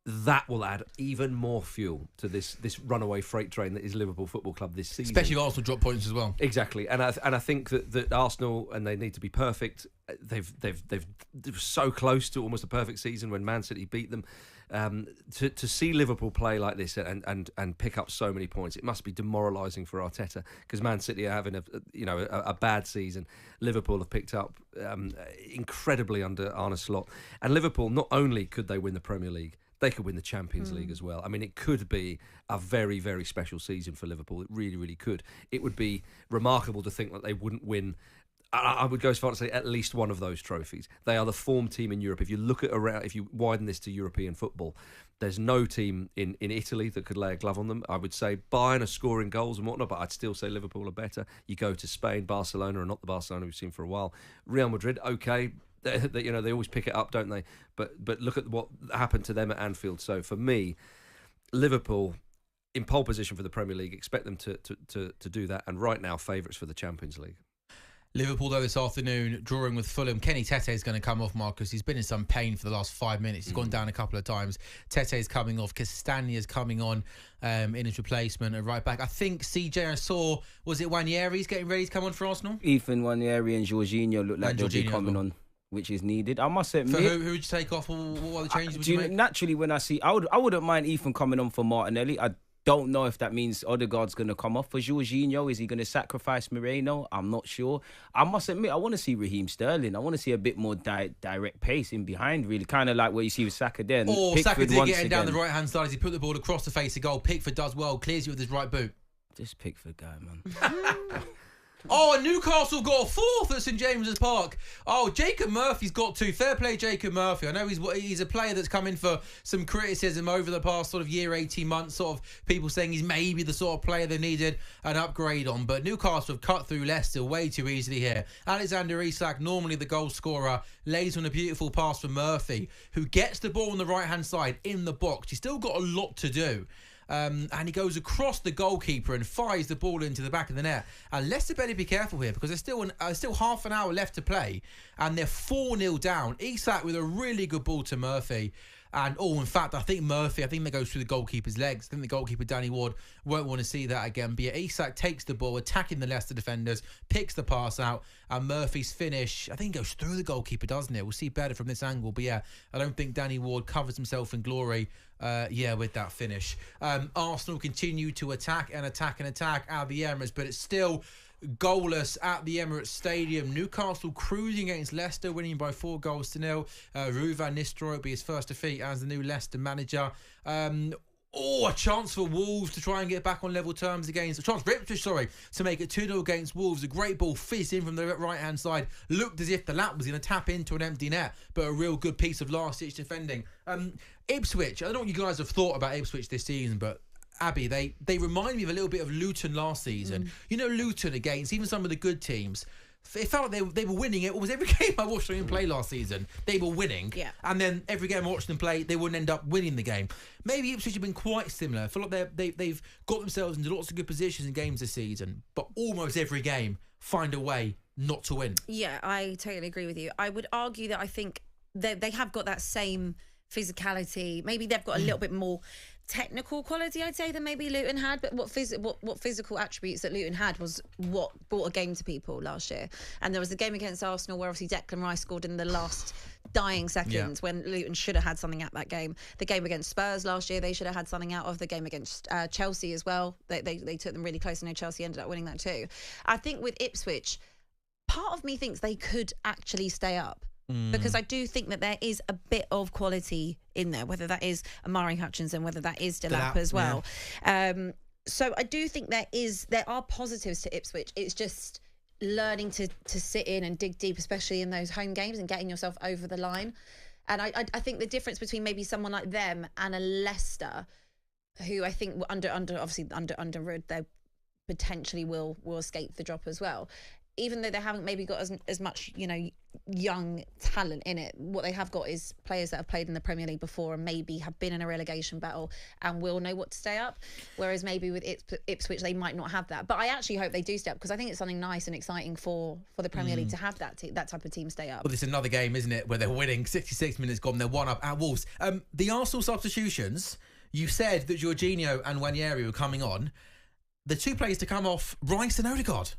that will add even more fuel to this runaway freight train that is Liverpool Football Club this season. Especially if Arsenal drop points as well. Exactly, and I think that Arsenal, and they need to be perfect. They were so close to almost a perfect season when Man City beat them. To see Liverpool play like this and pick up so many points, it must be demoralising for Arteta, because Man City are having a bad season. Liverpool have picked up incredibly under Arne Slot, and Liverpool, not only could they win the Premier League, they could win the Champions League as well. I mean, it could be a very, very special season for Liverpool. It really, really could. It would be remarkable to think that they wouldn't win. I would go as far to say at least one of those trophies. They are the form team in Europe. If you look at if you widen this to European football, there's no team in Italy that could lay a glove on them. I would say Bayern are scoring goals and whatnot, but I'd still say Liverpool are better. You go to Spain, Barcelona are not the Barcelona we've seen for a while. Real Madrid, okay. They always pick it up, don't they? But look at what happened to them at Anfield. So for me, Liverpool in pole position for the Premier League, expect them to do that, and right now favourites for the Champions League. Liverpool, though, this afternoon, drawing with Fulham. Kenny Tete is going to come off, Marcus. He's been in some pain for the last 5 minutes. He's gone down a couple of times. Tete is coming off. Castagna's coming on in his replacement at right back. I think CJ, I saw, was it Wanyeri's getting ready to come on for Arsenal? Ethan Wanyeri and Jorginho look like they'll be coming on, which is needed. I must admit. For who would you take off? What are the changes would you make? Naturally, when I see... I wouldn't mind Ethan coming on for Martinelli. I don't know if that means Odegaard's going to come off. For Jorginho, is he going to sacrifice Moreno? I'm not sure. I must admit, I want to see Raheem Sterling. I want to see a bit more direct pace in behind, really. Kind of like what you see with Saka then. Or Saka did getting down the right-hand side as he put the ball across the face of goal. Pickford does well, clears you with his right boot. This Pickford guy, man. Oh, and Newcastle got a fourth at St James's Park. Oh, Jacob Murphy's got two. Fair play, Jacob Murphy. I know he's a player that's come in for some criticism over the past sort of year, 18 months. Sort of people saying he's maybe the sort of player they needed an upgrade on. But Newcastle have cut through Leicester way too easily here. Alexander Isak, normally the goal scorer, lays on a beautiful pass for Murphy, who gets the ball on the right-hand side in the box. He's still got a lot to do. And he goes across the goalkeeper and fires the ball into the back of the net. And Leicester better be careful here, because there's still half an hour left to play, and they're 4-0 down. Isak with a really good ball to Murphy. And, in fact, I think Murphy, that goes through the goalkeeper's legs. I think the goalkeeper, Danny Ward, won't want to see that again. But yeah, Isak takes the ball, attacking the Leicester defenders, picks the pass out, and Murphy's finish, I think, goes through the goalkeeper, doesn't it? We'll see better from this angle. But yeah, I don't think Danny Ward covers himself in glory, with that finish. Arsenal continue to attack out of the Emirates, but it's still goalless at the Emirates Stadium. Newcastle cruising against Leicester, winning by 4-0. Ruud van Nistelrooy will be his first defeat as the new Leicester manager. A chance for Wolves to try and get back on level terms against... A chance for Ipswich, to make it 2-0 against Wolves. A great ball fizzed in from the right-hand side. Looked as if the lap was going to tap into an empty net, but a real good piece of last-ditch defending. Ipswich, I don't know what you guys have thought about Ipswich this season, but Abby, they remind me of a little bit of Luton last season. You know, Luton against even some of the good teams. It felt like they were winning it. Almost every game I watched them play last season, they were winning. Yeah. And then every game I watched them play, they wouldn't end up winning the game. Maybe Ipswich have been quite similar. I feel like they've got themselves into lots of good positions in games this season, but almost every game find a way not to win. Yeah, I totally agree with you. I would argue that I think they have got that same physicality. Maybe they've got a little bit more technical quality, I'd say, than maybe Luton had, but what physical attributes that Luton had was what brought a game to people last year. And there was the game against Arsenal where obviously Declan Rice scored in the last dying seconds when Luton should have had something at that game. The game against Spurs last year, they should have had something out of. The game against Chelsea as well. They took them really close. I know Chelsea ended up winning that too. I think with Ipswich, part of me thinks they could actually stay up. Because I do think that there is a bit of quality in there, whether that is Amari Hutchinson, whether that is Delap as well. Yeah. So I do think there are positives to Ipswich. It's just learning to sit in and dig deep, especially in those home games, and getting yourself over the line. And I think the difference between maybe someone like them and a Leicester, who I think under Rudd, they potentially will escape the drop as well. Even though they haven't maybe got as much, young talent in it, what they have got is players that have played in the Premier League before and maybe have been in a relegation battle and will know what to stay up. Whereas maybe with Ipswich, they might not have that. But I actually hope they do stay up, because I think it's something nice and exciting for the Premier League to have that type of team stay up. Well, this is another game, isn't it, where they're winning. 66 minutes gone, they're 1-up at Wolves. The Arsenal substitutions, you said that Jorginho and Nwaneri were coming on. The two players to come off, Rice and Odegaard.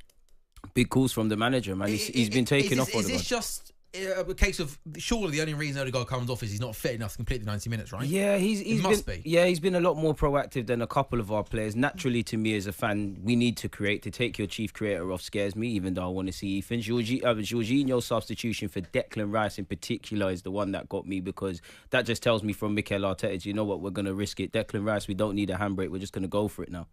Big calls from the manager, man. He's been taken off. Is this just a case of, surely the only reason Odegaard comes off is he's not fit enough to complete the 90 minutes, right? Yeah, he's been a lot more proactive than a couple of our players. Naturally, to me as a fan, we need to create. To take your chief creator off scares me, even though I want to see Ethan. Jorginho's substitution for Declan Rice in particular is the one that got me, because that just tells me from Mikel Arteta, you know what, we're going to risk it. Declan Rice, we don't need a handbrake. We're just going to go for it now.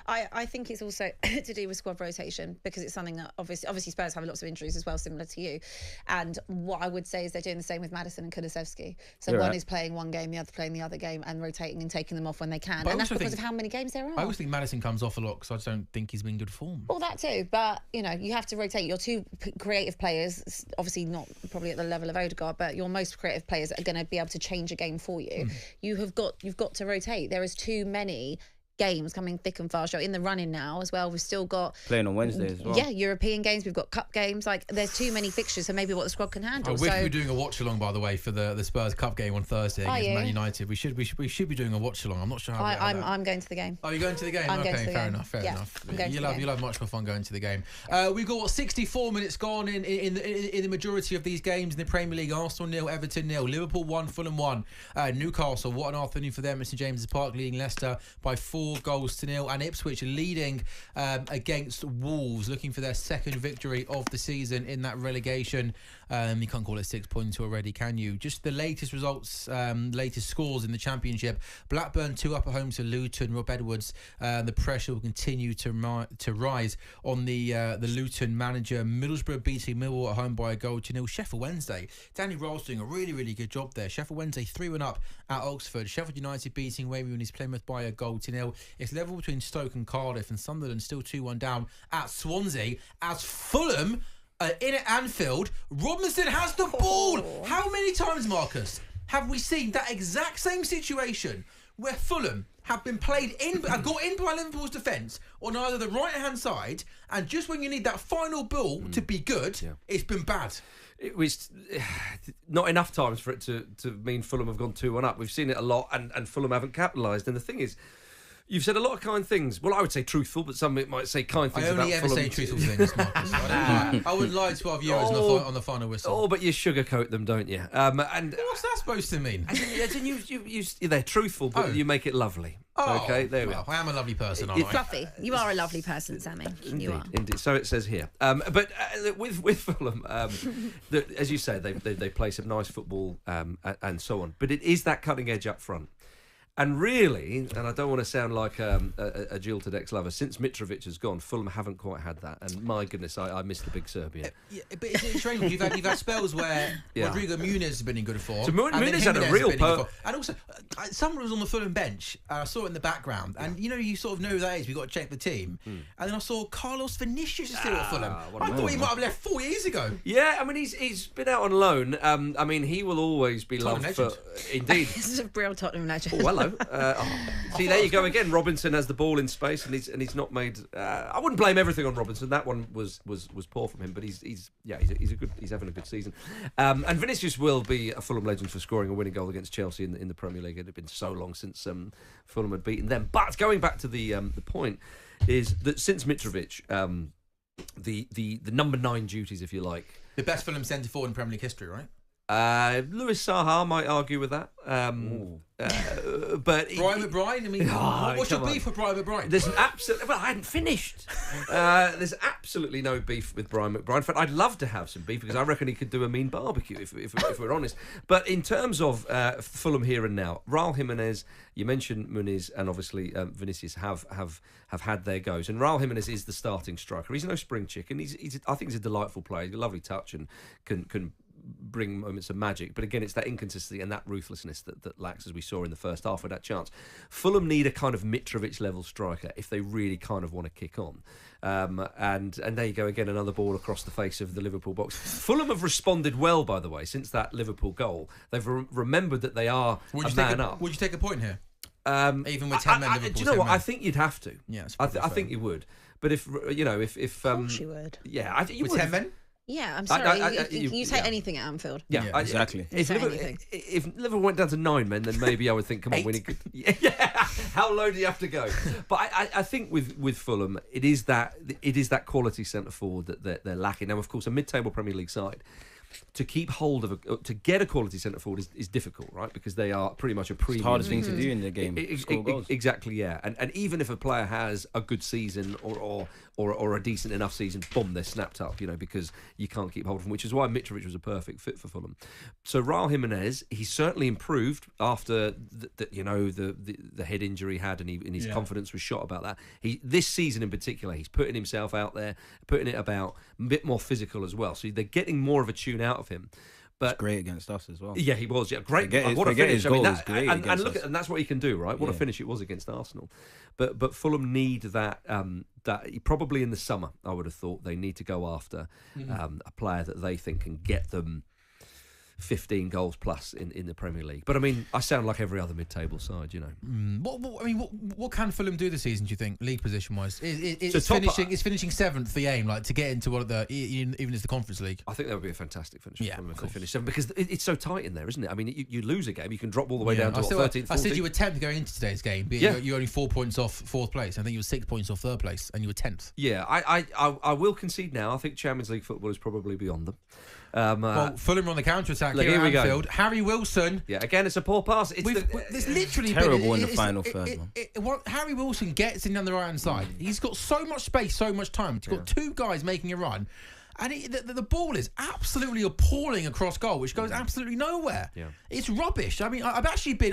I think it's also to do with squad rotation, because it's something that obviously Spurs have lots of injuries as well, similar to you. And what I would say is they're doing the same with Maddison and Kulusevski. So one is playing one game, the other playing the other game, and rotating and taking them off when they can. And that's because of how many games there are. I always think Maddison comes off a lot because I just don't think he's been in good form. Well, that too. But, you have to rotate your two creative players, obviously not probably at the level of Odegaard, but your most creative players that are going to be able to change a game for you. You've got to rotate. There is too many games coming thick and fast. You're in the running now as well. We've still got playing on Wednesday as well. Yeah, European games. We've got cup games. Like, there's too many fixtures, so maybe what the squad can handle. We're doing a watch along, by the way, for the Spurs Cup game on Thursday against Man United. We should be doing a watch along. I'm not sure how. I'm going to the game. Oh, you're going to the game? Okay, fair enough. You'll have much more fun going to the game. We've got 64 minutes gone in the majority of these games in the Premier League. Arsenal 0, Everton 0, Liverpool 1, Fulham 1, Newcastle, what an afternoon for them at St James's Park, leading Leicester by 4-0. And Ipswich leading against Wolves, looking for their second victory of the season in that relegation. You can't call it 6 points already, can you? Just the latest results, latest scores in the Championship. Blackburn 2-up at home to Luton. Rob Edwards, the pressure will continue to rise on the Luton manager. Middlesbrough beating Millwall at home by 1-0. Sheffield Wednesday, Danny Roll's doing a really, really good job there. Sheffield Wednesday 3-1 at Oxford. Sheffield United beating Waverley and Plymouth by 1-0. It's level between Stoke and Cardiff, and Sunderland still 2-1 down at Swansea as Fulham in at Anfield. Robinson has the ball. How many times, Marcus, have we seen that exact same situation where Fulham have been played in, have got in by Liverpool's defence on either the right-hand side, and just when you need that final ball to be good, it's been bad. It was not enough times for it to mean Fulham have gone 2-1 up. We've seen it a lot, and Fulham haven't capitalised. And the thing is, you've said a lot of kind things. Well, I would say truthful, but some might say kind things about Fulham. I only ever say truthful things, Marcus. I wouldn't lie to our viewers on the final whistle. Oh, but you sugarcoat them, don't you? And what's that supposed to mean? They're truthful, but you make it lovely. Oh, okay, there we are. are. I am a lovely person, aren't I? Fluffy. You are a lovely person, Sammy. You are. Indeed. So it says here. But with Fulham, as you say, they play some nice football and so on. But it is that cutting edge up front. And really, and I don't want to sound like a jilted ex-lover, since Mitrovic has gone, Fulham haven't quite had that. And my goodness, I missed the big Serbian. But it's strange. You've had spells where Rodrigo Muniz has been in good form. So Muniz had a real and also, someone was on the Fulham bench. I saw it in the background. And, you sort of know who that is. We've got to check the team. And then I saw Carlos Vinicius is still at Fulham. I thought he might have left 4 years ago. Yeah, I mean, he's been out on loan. I mean, he will always be loved for... Indeed. This is a real Tottenham legend. Oh, hello. See, there you go again. Robinson has the ball in space, and he's not made. I wouldn't blame everything on Robinson. That one was poor from him, but he's having a good season. And Vinicius will be a Fulham legend for scoring a winning goal against Chelsea in the Premier League. It had been so long since Fulham had beaten them. But going back to the point is that since Mitrovic, the number 9 duties, if you like, the best Fulham centre forward in Premier League history, right? Lewis Saha might argue with that. But Brian McBride, I mean, what's your beef with Brian McBride? There's an absolute. Well, I hadn't finished. There's absolutely no beef with Brian McBride. In fact, I'd love to have some beef because I reckon he could do a mean barbecue if we're honest. But in terms of Fulham here and now, Raul Jimenez, you mentioned Muniz, and obviously Vinicius have had their goes. And Raul Jimenez is the starting striker. He's no spring chicken. I think he's a delightful player. He's got a lovely touch and can bring moments of magic, but again, it's that inconsistency and that ruthlessness that lacks, as we saw in the first half with that chance. Fulham need a kind of Mitrovic level striker if they really kind of want to kick on. And there you go again, another ball across the face of the Liverpool box. Fulham have responded well, by the way, since that Liverpool goal. They've remembered that they are a man up. Would you take a point here? Even with 10 men, Liverpool. Do you know what? I think you'd have to. Yeah, I think you would. But if of course you would. Yeah, you with would. 10 men. Yeah, I'm sorry. You take anything at Anfield. Yeah, exactly. If Liverpool went down to 9 men, then maybe I would think, come on, we need. Yeah, how low do you have to go? But I think with Fulham, it is that quality centre forward that they're lacking. Now, of course, a mid-table Premier League side, to keep hold of to get a quality centre forward is difficult, right? Because they are pretty much a premium. It's the hardest thing to do in the game. Score goals. Exactly, yeah. And even if a player has a good season or a decent enough season, boom, they're snapped up, because you can't keep hold of them, which is why Mitrovic was a perfect fit for Fulham. So Raul Jimenez, he's certainly improved after the head injury he had, and his confidence was shot about that. This season in particular, he's putting himself out there, putting it about, a bit more physical as well. So they're getting more of a tune out of him. But great against us as well. Yeah, he was. Yeah, great. What a finish! And that's what he can do, right? What a finish it was against Arsenal. But Fulham need that. That probably in the summer, I would have thought they need to go after a player that they think can get them 15 goals plus in the Premier League. But I mean, I sound like every other mid-table side, What can Fulham do this season, do you think, league position wise? It's finishing 7th, the aim, like to get into even as the Conference League. I think that would be a fantastic finish for them if they finish 7th, because it's so tight in there, isn't it? I mean, you lose a game, you can drop all the way down to 13th. I said you were 10th going into today's game, but you're only 4 points off 4th place. I think you were 6 points off 3rd place, and you were 10th. Yeah, I will concede now. I think Champions League football is probably beyond them. Fulham on the counter-attack here at Anfield. Harry Wilson. Yeah, again, it's a poor pass. It's literally terrible in the final third. Harry Wilson gets in on the right-hand side. He's got so much space, so much time. He's got 2 guys making a run. And the ball is absolutely appalling across goal, which goes absolutely nowhere. Yeah. It's rubbish. I mean, I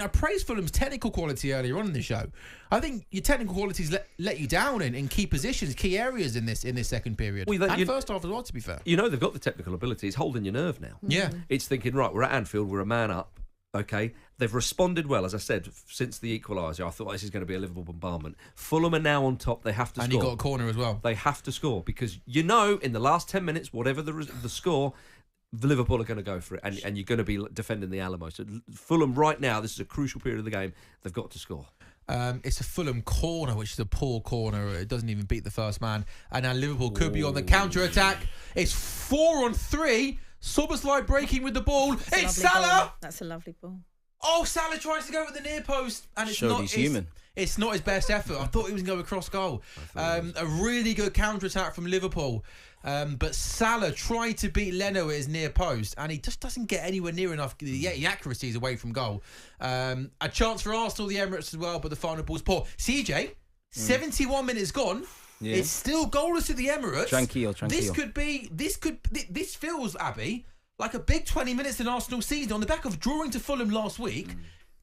praised Fulham's technical quality earlier on in the show. I think your technical qualities let you down in key positions, key areas in this second period. And first half as well, to be fair. They've got the technical ability. It's holding your nerve now. Yeah. It's thinking, right, we're at Anfield, we're a man up. Okay, they've responded well, as I said, since the equaliser. I thought this is going to be a Liverpool bombardment. Fulham are now on top. They have to score. And you got a corner as well. They have to score because in the last 10 minutes, whatever the score, Liverpool are going to go for it, and you're going to be defending the Alamo. So Fulham right now, this is a crucial period of the game. They've got to score. It's a Fulham corner, which is a poor corner. It doesn't even beat the first man. And now Liverpool could be on the counter-attack. It's 4-on-3. Szoboszlai breaking with the ball. It's Salah. That's a lovely ball. Oh, Salah tries to go with the near post. And it's Showed not he's human. It's not his best effort. I thought he was going to go across goal. A really good counter-attack from Liverpool. But Salah tried to beat Leno at his near post, and he just doesn't get anywhere near enough. The accuracy is away from goal. A chance for Arsenal, the Emirates as well, but the final ball's poor. CJ, 71 minutes gone. Yeah. It's still goalless at the Emirates. Tranquillo. This feels, Abby, like a big 20 minutes in Arsenal season on the back of drawing to Fulham last week.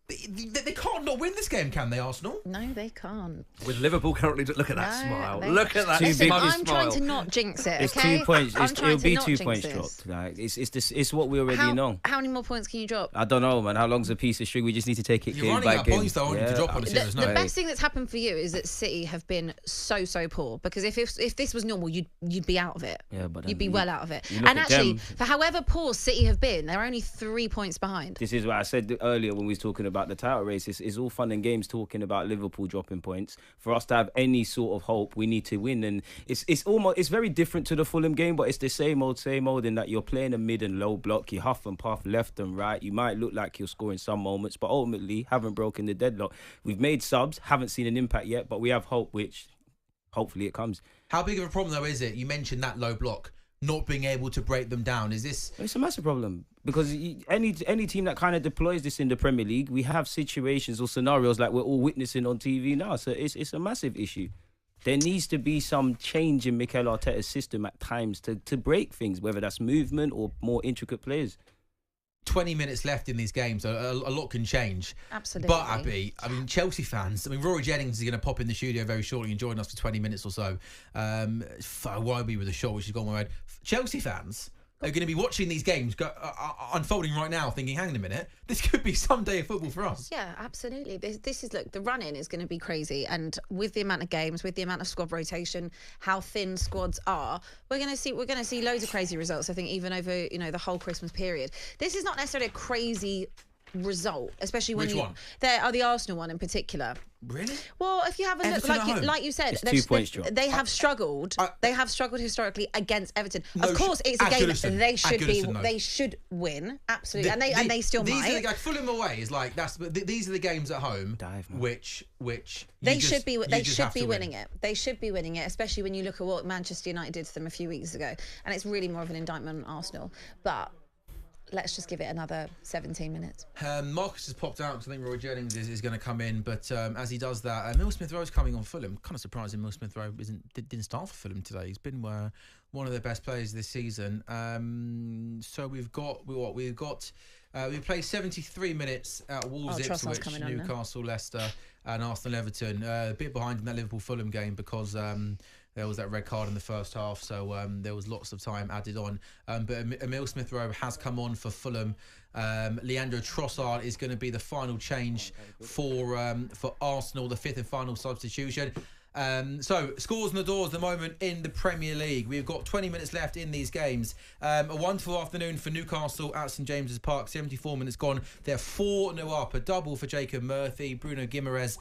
They can't not win this game, can they, Arsenal? No, they can't. With Liverpool currently, look at that smile. Look at that Listen, smile. I'm trying to not jinx it. It's Okay? 2 points. It'll be 2 points this. dropped. Like it's what we already know. How many more points can you drop? I don't know, man. How long's a piece of string? We just need to take it You're game running by out of game. points, though, aren't you, to drop on a series? The best thing that's happened for you is that City have been so poor. Because if this was normal, you'd be out of it. Yeah, but you'd be well out of it. And actually, for however poor City have been, they're only 3 points behind. This is what I said earlier when we was talking about the title race. It's all fun and games talking about Liverpool dropping points. For us to have any sort of hope, we need to win. And it's very different to the Fulham game, but it's the same old in that you're playing a mid and low block. You huff and puff left and right. You might look like you're scoring some moments, but ultimately haven't broken the deadlock. We've made subs, haven't seen an impact yet, but we have hope, which hopefully it comes. How big of a problem, though, is it? You mentioned that low block, not being able to break them down. Is this... It's a massive problem because any team that kind of deploys this in the Premier League, we have situations or scenarios like we're all witnessing on TV now. So it's a massive issue. There needs to be some change in Mikel Arteta's system at times to break things, whether that's movement or more intricate players. 20 minutes left in these games, so a lot can change. Absolutely. But, Abby, Chelsea fans, Rory Jennings is going to pop in the studio very shortly and join us for 20 minutes or so. Wobie with a shot, which has gone my head. Chelsea fans are going to be watching these games unfolding right now, thinking, hang on a minute, this could be some day of football for us. Yeah, absolutely. This is, look, the run-in is going to be crazy. And with the amount of games, with the amount of squad rotation, how thin squads are, we're going to see loads of crazy results, I think, even over, the whole Christmas period. This is not necessarily a crazy result, especially when the Arsenal one in particular. Really? Well, if you have a look, like you said, they have struggled. They have struggled historically against Everton. Of course, it's a game that they should win, absolutely, and they still might. Fulham away is like these are the games at home, which they should be winning it. They should be winning it, especially when you look at what Manchester United did to them a few weeks ago, and it's really more of an indictment on Arsenal, but. Let's just give it another 17 minutes. Marcus has popped out because I think Roy Jennings is going to come in. But as he does that, Mill Smith-Rowe's coming on Fulham. Kind of surprising Mill Smith-Rowe didn't start for Fulham today. He's been one of their best players this season. So we played 73 minutes at Wolves, Ipswich, Newcastle, Leicester, and Arsenal, Everton. A bit behind in that Liverpool-Fulham game because... there was that red card in the first half, so there was lots of time added on. But Emile Smith-Rowe has come on for Fulham. Leandro Trossard is going to be the final change for Arsenal, the fifth and final substitution. So, scores on the doors at the moment in the Premier League. We've got 20 minutes left in these games. A wonderful afternoon for Newcastle at St James's Park. 74 minutes gone. They're 4-0 up. A double for Jacob Murphy. Bruno Guimaraes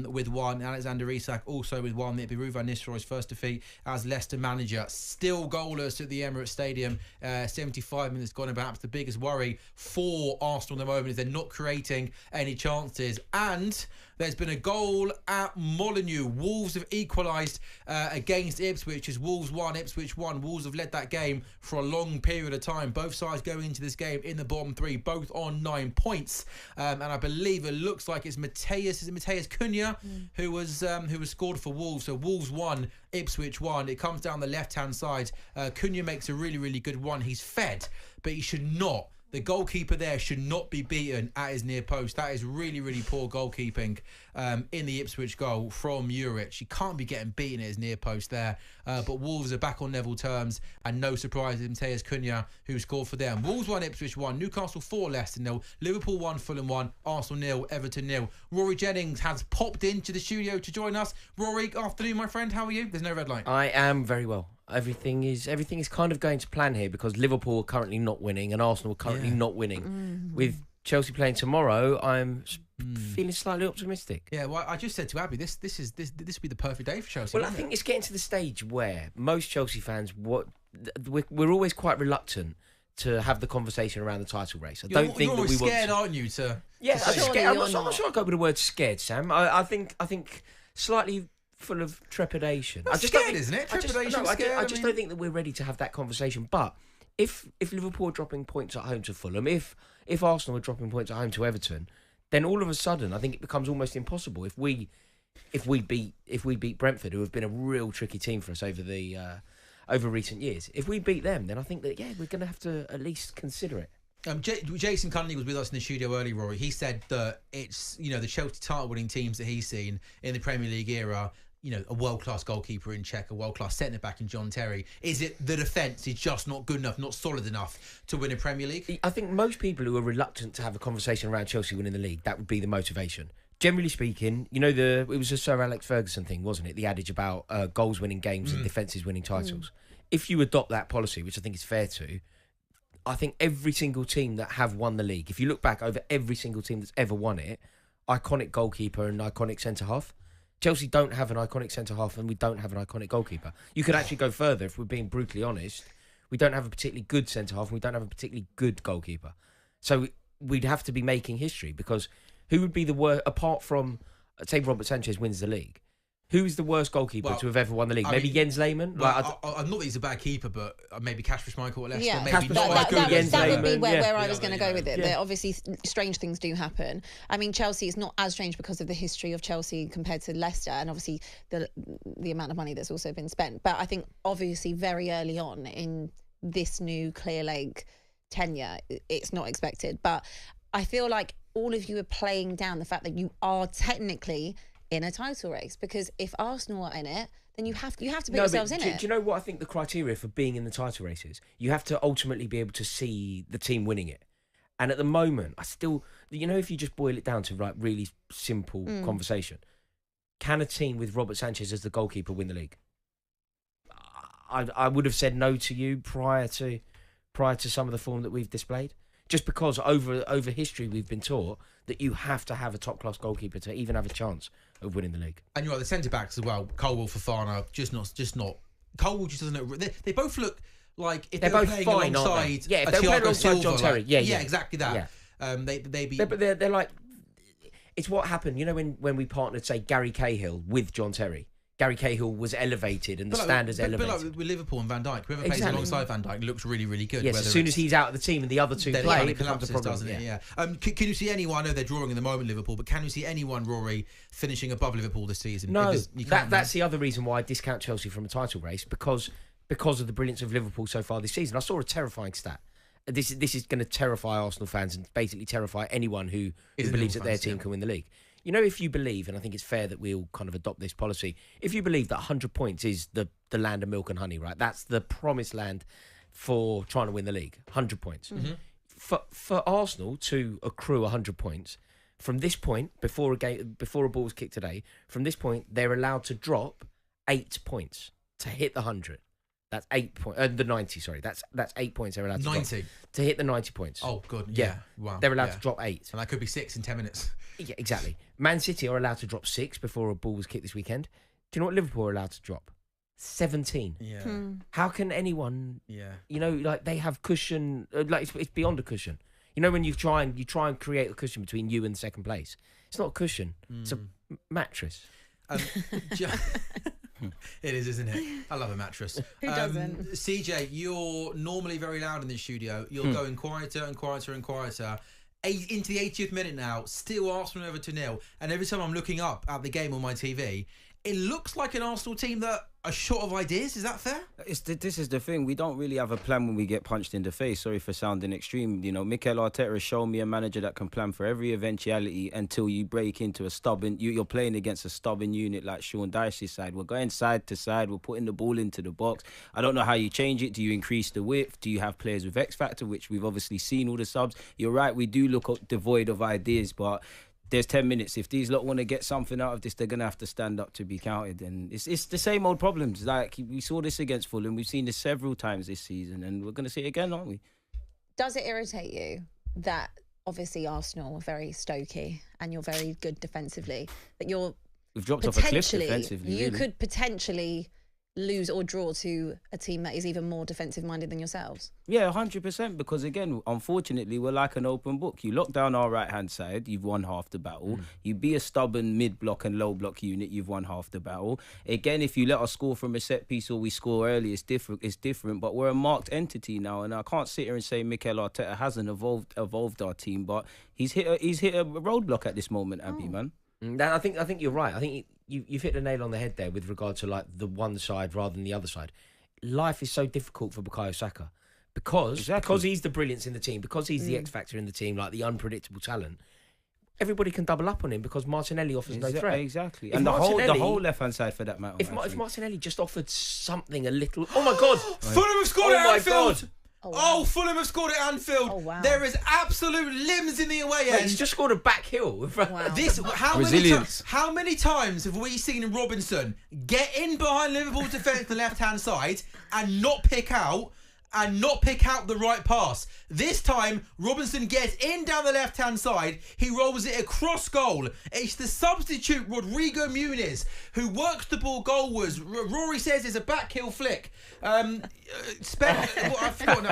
with one. Alexander Isak also with one. It'd be Ruud van Nistelrooy's first defeat as Leicester manager. Still goalless at the Emirates Stadium. 75 minutes gone. And perhaps the biggest worry for Arsenal at the moment is they're not creating any chances. And there's been a goal at Molineux. Wolves have equalised against Ipswich as Wolves 1, Ipswich 1. Wolves have led that game for a long period of time. Both sides going into this game in the bottom three, both on 9 points. And I believe it looks like it's Mateus Cunha who was scored for Wolves. So Wolves 1, Ipswich 1. It comes down the left-hand side. Cunha makes a really, really good one. He's fed, but he should not. The goalkeeper there should not be beaten at his near post. That is really, really poor goalkeeping in the Ipswich goal from Juric. He can't be getting beaten at his near post there. But Wolves are back on level terms. And no surprise, it's Mateus Cunha who scored for them. Wolves 1, Ipswich 1. Newcastle 4, Leicester 0. Liverpool 1, Fulham 1. Arsenal 0, Everton 0. Rory Jennings has popped into the studio to join us. Rory, afternoon, my friend. How are you? There's no red light. I am very well. everything is kind of going to plan here because Liverpool are currently not winning and Arsenal are currently not winning. With Chelsea playing tomorrow, I'm feeling slightly optimistic. Yeah, well, I just said to Abby, this would be the perfect day for Chelsea. Well, I think it's getting to the stage where most Chelsea fans, we're always quite reluctant to have the conversation around the title race. You're think that we scared, want. aren't you? Yeah, I'm Surely scared. I'm you're not sure I'd go with the word scared, Sam. I think slightly full of trepidation. That's scared, isn't it? I just Trepidation, don't think that we're ready to have that conversation. But if Liverpool are dropping points at home to Fulham, if Arsenal are dropping points at home to Everton, then all of a sudden I think it becomes almost impossible. If we beat Brentford, who have been a real tricky team for us over recent years, if we beat them, then I think that we're going to have to at least consider it. Jason Cunningham was with us in the studio early, Rory. He said that it's the Chelsea title-winning teams that he's seen in the Premier League era. A world-class goalkeeper in Czech, a world-class centre-back in John Terry. Is it the defence is just not good enough, not solid enough to win a Premier League? I think most people who are reluctant to have a conversation around Chelsea winning the league, that would be the motivation. Generally speaking, it was a Sir Alex Ferguson thing, wasn't it? The adage about goals winning games and defences winning titles. If you adopt that policy, which I think is fair to, I think every single team that have won the league, if you look back over every single team that's ever won it, iconic goalkeeper and iconic centre-half. Chelsea don't have an iconic centre-half and we don't have an iconic goalkeeper. You could actually go further if we're being brutally honest. We don't have a particularly good centre-half and we don't have a particularly good goalkeeper. So we'd have to be making history because who would be the worst, apart from, say, Robert Sanchez wins the league, who is the worst goalkeeper to have ever won the league? Maybe Jens Lehmann? Well, I'm not that he's a bad keeper, but maybe Kasper Schmeichel at Leicester. Yeah, maybe that would be where I was Yeah, going to go with it. But obviously, strange things do happen. I mean, Chelsea is not as strange because of the history of Chelsea compared to Leicester, and obviously the amount of money that's also been spent. But I think obviously very early on in this new Clear Lake tenure, it's not expected. But I feel like all of you are playing down the fact that you are technically in a title race, because if Arsenal are in it, then you have to put yourselves in it. Do you know what I think the criteria for being in the title race is? You have to ultimately be able to see the team winning it. And at the moment, I still, if you just boil it down to really simple conversation, can a team with Robert Sanchez as the goalkeeper win the league? I would have said no to you prior to some of the form that we've displayed. Just because over history we've been taught that you have to have a top-class goalkeeper to even have a chance of winning the league. And you're right, the centre-backs as well, Colwill, Fofana, just not. Colwill just doesn't know. They both look like if they're they were both playing fine, alongside yeah, if they were playing alongside John Terry. Yeah, exactly that. Yeah. They're like, it's what happened, when we partnered, say, Gary Cahill with John Terry. Gary Cahill was elevated and the standards elevated. But like with Liverpool and Van Dijk, whoever plays alongside Van Dijk looks really, really good. Yes, as soon as he's out of the team and the other two play, it collapses, doesn't it? Yeah. Can you see anyone? I know they're drawing in the moment, Liverpool, but can you see anyone, Rory, finishing above Liverpool this season? No, that's the other reason why I discount Chelsea from a title race, because of the brilliance of Liverpool so far this season. I saw a terrifying stat. This is going to terrify Arsenal fans and basically terrify anyone who believes that their team can win the league. If you believe, and I think it's fair that we all kind of adopt this policy, if you believe that 100 points is the land of milk and honey, right? That's the promised land for trying to win the league, 100 points. Mm-hmm. For Arsenal to accrue 100 points, from this point, before a ball was kicked today, from this point, they're allowed to drop 8 points to hit the 100. That's 8 points. The 90, sorry. That's 8 points they're allowed to 90 drop. To hit the 90 points. Oh, good. Yeah. Wow. They're allowed to drop 8. And that could be 6 in 10 minutes. Yeah, exactly. Man City are allowed to drop 6 before a ball was kicked this weekend. Do you know what Liverpool are allowed to drop? 17. Yeah. How can anyone? Yeah. They have cushion. It's beyond a cushion. When you try and create a cushion between you and second place, it's not a cushion. It's a mattress. It is, isn't it? I love a mattress. Who doesn't? CJ, you're normally very loud in this studio. You're going quieter and quieter and quieter. Into the 80th minute now, still Arsenal over 2-0. And every time I'm looking up at the game on my TV, it looks like an Arsenal team that are short of ideas. Is that fair? This is the thing. We don't really have a plan when we get punched in the face. Sorry for sounding extreme. Mikel Arteta has shown me a manager that can plan for every eventuality until you break into a stubborn... You're playing against a stubborn unit like Sean Dyche's side. We're going side to side. We're putting the ball into the box. I don't know how you change it. Do you increase the width? Do you have players with X Factor, which we've obviously seen all the subs? You're right. We do look devoid of ideas, but... there's 10 minutes. If these lot want to get something out of this, they're going to have to stand up to be counted. And it's the same old problems. Like, we saw this against Fulham. We've seen this several times this season, and we're going to see it again, aren't we? Does it irritate you that obviously Arsenal are very stoky and you're very good defensively, but we've dropped off a cliff potentially, defensively. you really. could potentially lose or draw to a team that is even more defensive minded than yourselves? Yeah, 100%. Because again, unfortunately, we're like an open book. You lock down our right hand side, you've won half the battle. You be a stubborn mid block and low block unit, you've won half the battle. Again, if you let us score from a set piece or we score early, it's different. But we're a marked entity now, and I can't sit here and say Mikel Arteta hasn't evolved our team, but he's hit a roadblock at this moment, Abby, man. I think you're right. I think you've hit the nail on the head there with regard to like the one side rather than the other side. Life is so difficult for Bukayo Saka because he's the brilliance in the team, because he's the X factor in the team, like the unpredictable talent. Everybody can double up on him because Martinelli offers no threat. Exactly, and the whole left hand side for that matter. If Martinelli just offered something a little, oh my God, Fulham have scored at Anfield. Oh, wow. Fulham have scored at Anfield. Oh, wow. There is absolute limbs in the away end. He's just scored a back heel. Wow. How many times have we seen Robinson get in behind Liverpool's defence the left-hand side and not pick out the right pass? This time, Robinson gets in down the left-hand side. He rolls it across goal. It's the substitute, Rodrigo Muniz, who works the ball goalwards. Rory says it's a back heel flick. I've forgotten.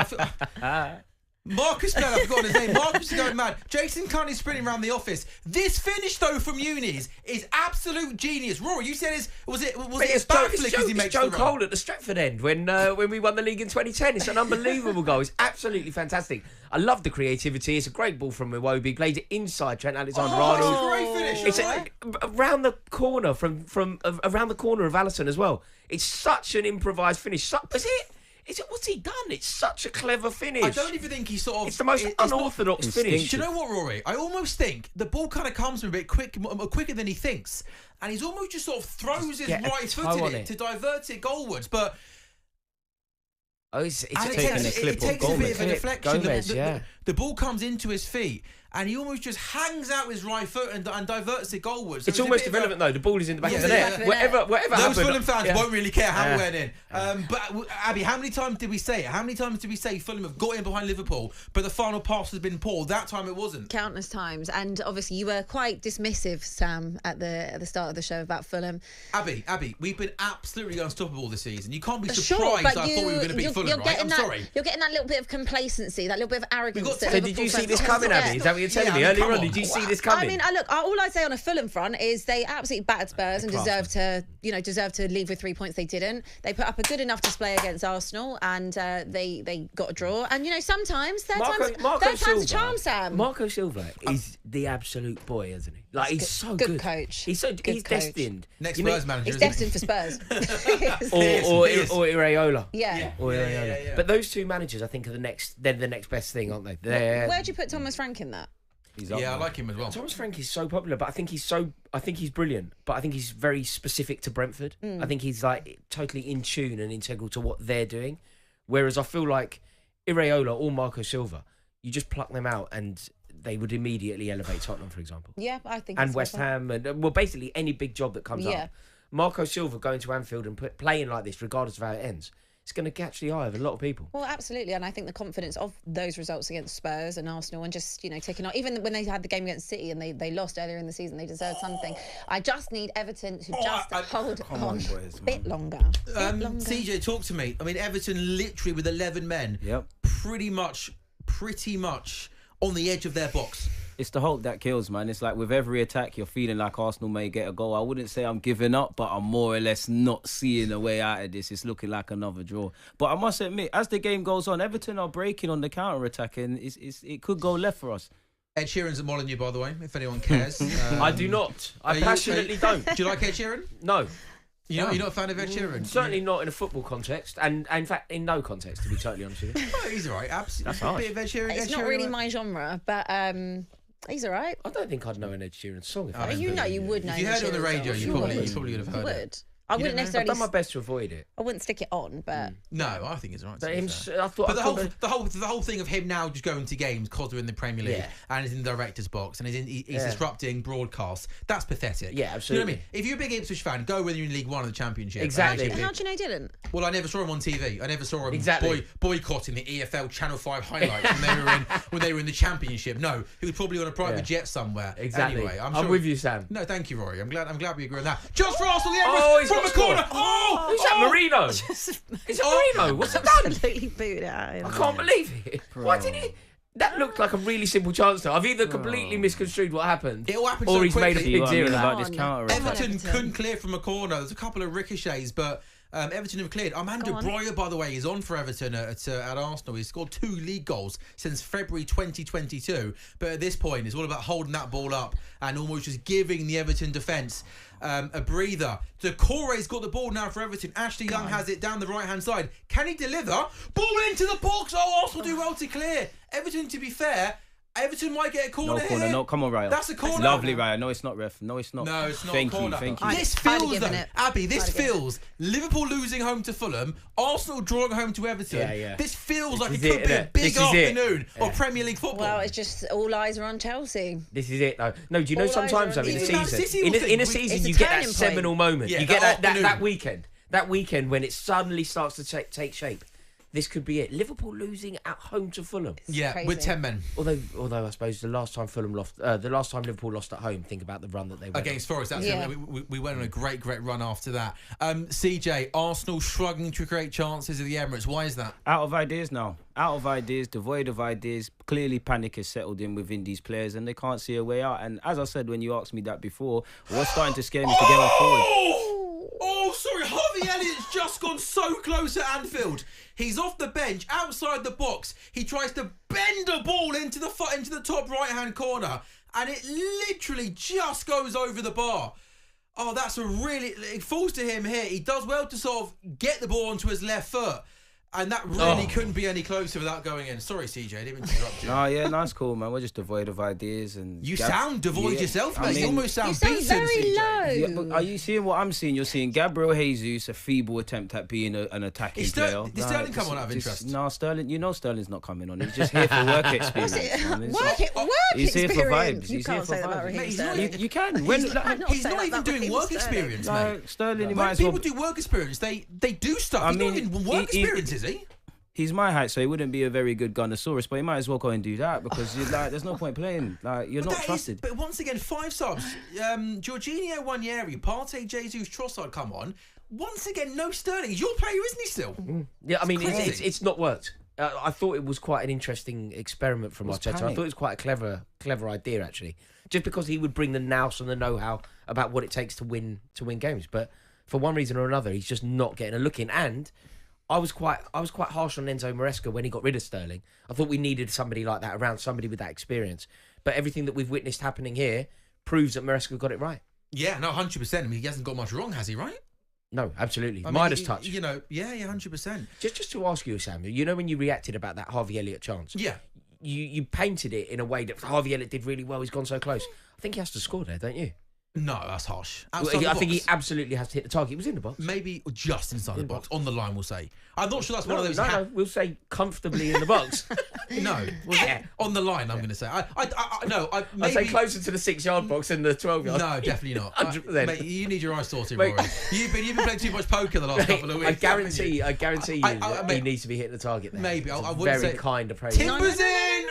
Marcus Bell, I've forgotten his name. Marcus is going mad. Jason Cunney sprinting around the office. This finish, though, from Muniz is absolute genius. Rory, you said was it a back flick as he makes the run? Joe Cole at the Stretford end when we won the league in 2010. It's an unbelievable goal. It's absolutely fantastic. I love the creativity. It's a great ball from Iwobi. Played it inside Trent Alexander-Arnold. It's a great finish. It's around the corner from around the corner of Alisson as well. It's such an improvised finish. Is it? What's he done? It's such a clever finish. I don't even think he sort of... It's the most unorthodox finish. Do you know what, Rory? I almost think the ball kind of comes from a bit quicker than he thinks. And he's almost just sort of throws his right foot in it to divert it goalwards. But... It's taking a clip. It takes a bit of a deflection. Gomez, the ball comes into his feet, and he almost just hangs out his right foot and diverts it goalwards. So it's almost irrelevant though. The ball is in the back of the net. Whatever those happened, Fulham fans won't really care how it went in. But Abby, how many times did we say it? How many times did we say Fulham have got in behind Liverpool, but the final pass has been poor? That time it wasn't. Countless times, and obviously you were quite dismissive, Sam, at the start of the show about Fulham. Abby, we've been absolutely unstoppable this season. You can't be Sure, surprised but that I thought we were going to beat Fulham, right? I'm sorry. You're getting that little bit of complacency, that little bit of arrogance. So did you see this coming, Abby? Is that what you're telling me earlier on? Did you see this coming? I mean, look, all I'd say on a Fulham front is they absolutely battered Spurs and deserve to leave with 3 points. They didn't. They put up a good enough display against Arsenal, and they got a draw. And sometimes third time's a charm, Sam. Marco Silva is the absolute boy, isn't he? Like he's so good. Good coach. He's destined. Next Spurs manager. He's destined for Spurs. or Iraola. Yeah. But those two managers, I think, are the next best thing, aren't they? Where'd you put Thomas Frank in that? I like him as well. Thomas Frank is so popular, but I think he's brilliant. But I think he's very specific to Brentford. I think he's like totally in tune and integral to what they're doing. Whereas I feel like Iraola or Marco Silva, you just pluck them out and they would immediately elevate Tottenham, for example. Yeah, I think. And West Ham, and basically any big job that comes up. Marco Silva going to Anfield and playing like this, regardless of how it ends, it's going to catch the eye of a lot of people. Well, absolutely, and I think the confidence of those results against Spurs and Arsenal, and just taking on, even when they had the game against City and they lost earlier in the season, they deserved something. I just need Everton to hold on a bit longer. CJ, talk to me. I mean, Everton literally with 11 men, pretty much on the edge of their box. It's the hope that kills, man. It's like with every attack, you're feeling like Arsenal may get a goal. I wouldn't say I'm giving up, but I'm more or less not seeing a way out of this. It's looking like another draw. But I must admit, as the game goes on, Everton are breaking on the counter-attack, and it could go left for us. Ed Sheeran's at Molyneux, by the way, if anyone cares. I do not. I passionately don't. Do you like Ed Sheeran? No. You're not a fan of Ed Sheeran? Certainly not in a football context, and in fact, in no context, to be totally honest with you. Oh, he's all right, absolutely. That's a bit of Ed Sheeran. It's not really my genre, but he's all right. I don't think I'd know an Ed Sheeran song. You would know. If you heard it on the radio, you probably would have heard it. I wouldn't I've necessarily. done my best to avoid it. I wouldn't stick it on, but No, I think it's right. But to be him, fair. I thought But I the whole thing of him now just going to games because they're in the Premier League Yeah. and he's in the director's box and he's disrupting broadcasts. That's pathetic. Yeah, absolutely. You know what I mean? If you're a big Ipswich fan, go whether you're in League One or the Championship. Exactly. how do you know he didn't? Well, I never saw him on TV. I never saw him Exactly. boycotting the EFL Channel 5 highlights when they were in the Championship. No, he was probably on a private jet somewhere. Exactly. Anyway, I'm with you, Sam. No, thank you, Rory. I'm glad we agree on that. Just for Arsenal, the He's from got the corner. scored. Oh, Who's that, Marino? Is it Marino? What's that done? Absolutely booed at him. I can't believe it. Why did he? That looked like a really simple chance. Though I've either completely misconstrued what happened, It all happened or so he's made a quickly. big deal about about this it. counter attack. Everton couldn't clear from a corner. There's a couple of ricochets, but Everton have cleared. Amanda Go on. Breuer, by the way, is on for Everton at Arsenal. He's scored 2 league goals since February 2022. But at this point, it's all about holding that ball up and almost just giving the Everton defence a breather. Decore's got the ball now for Everton. Ashley Young has it down the right-hand side. Can he deliver? Ball into the box. Oh, Arsenal do well to clear. Everton, to be fair, Everton might get a corner No corner, here. no, come on, Raya. That's a corner. Lovely, Raya. No, it's not, ref. No, it's not. No, it's not Thank a corner. you, thank you. I'd This have feels, given though, it. Abby, this I'd have given feels Liverpool losing home to Fulham, Arsenal drawing home to Everton. Yeah. This feels like it is could it, be a innit? big This is it. afternoon Yeah. of Premier League football. Well, it's just all eyes are on Chelsea. This is it, though. No, do you know All eyes sometimes are though on in a you. Man season, City will in a think season, it's a you get that turning point. seminal moment. Yeah, you get that that afternoon. that weekend when it suddenly starts to take shape. This could be it. Liverpool losing at home to Fulham. yeah, crazy. with 10 men Although I suppose the last time Liverpool lost at home, think about the run that they went against Forest. That's Yeah. we went on a great run after that. CJ, Arsenal struggling to create chances at the Emirates. Why is that? Out of ideas now. Out of ideas, devoid of ideas. Clearly, panic has settled in within these players and they can't see a way out. And as I said when you asked me that before, what's starting to scare me is to get on forward. Oh, sorry. Harvey Elliott's just gone so close at Anfield. He's off the bench, outside the box. He tries to bend a ball into the top right-hand corner, and it literally just goes over the bar. Oh, that's it falls to him here. He does well to sort of get the ball onto his left foot, and that really couldn't be any closer without going in. Sorry, CJ, I didn't interrupt you. Oh, yeah, no, it's cool, man. We're just devoid of ideas. And You sound devoid yourself, mate. You almost sound You sound beaten, very CJ. low. Yeah, but are you seeing what I'm seeing? You're seeing Gabriel Jesus, a feeble attempt at being an attacking Is player. Did Sterling come on out of interest? No, Sterling. You know Sterling's not coming on. He's just here for work experience. man. It's Work He's here for experience. vibes. You He's can't here for say that about vibes. Raheem Mate, he's Sterling. not You can. When, He's not saying not that even about doing Raheem work Sterling. experience, mate. no, Sterling, you When might as people well. do work experience, they do stuff. I He's not mean, even work he- experience, is he? He's my height, so he wouldn't be a very good Gunnosaurus, but he might as well go and do that because there's no point playing. Like you're But not that is- trusted. but once again, 5 subs. Jorginho, Wanyeri, Partey, Jesus, Trossard come on. Once again, no Sterling. He's your player, isn't he still? Yeah, I mean, crazy. it's not worked. I thought it was quite an interesting experiment from What's Arteta. I panic? thought it was quite a clever idea actually, just because he would bring the nous and the know-how about what it takes to win games. But for one reason or another, he's just not getting a look in. And I was quite harsh on Enzo Maresca when he got rid of Sterling. I thought we needed somebody like that around, somebody with that experience. But everything that we've witnessed happening here proves that Maresca got it right. Yeah, no, 100%. I mean, he hasn't got much wrong, has he, right? No, absolutely. I mean, Midas touch. You know, yeah, 100%. Just to ask you, Sam, you know when you reacted about that Harvey Elliott chance? Yeah. You painted it in a way that Harvey Elliott did really well. He's gone so close. I think he has to score there, don't you? No, that's harsh. Well, Outside the I think he box. absolutely has to hit the target. He was in the box. Maybe just inside the In the box, on the line, we'll say. I'm not sure that's one No, of those. no, we'll say comfortably in the box. No, was it? On the line, I'm going to say. No, I'd maybe. say closer to the 6-yard box than the 12-yard. No, definitely not. 100%. Mate, you need your eyes sorted, Mate. Rory. You've been playing too much poker the last couple of weeks. I guarantee you I- he mate, needs to be hitting the target there. maybe, It's I a wouldn't very say- kind approach. Timbers in!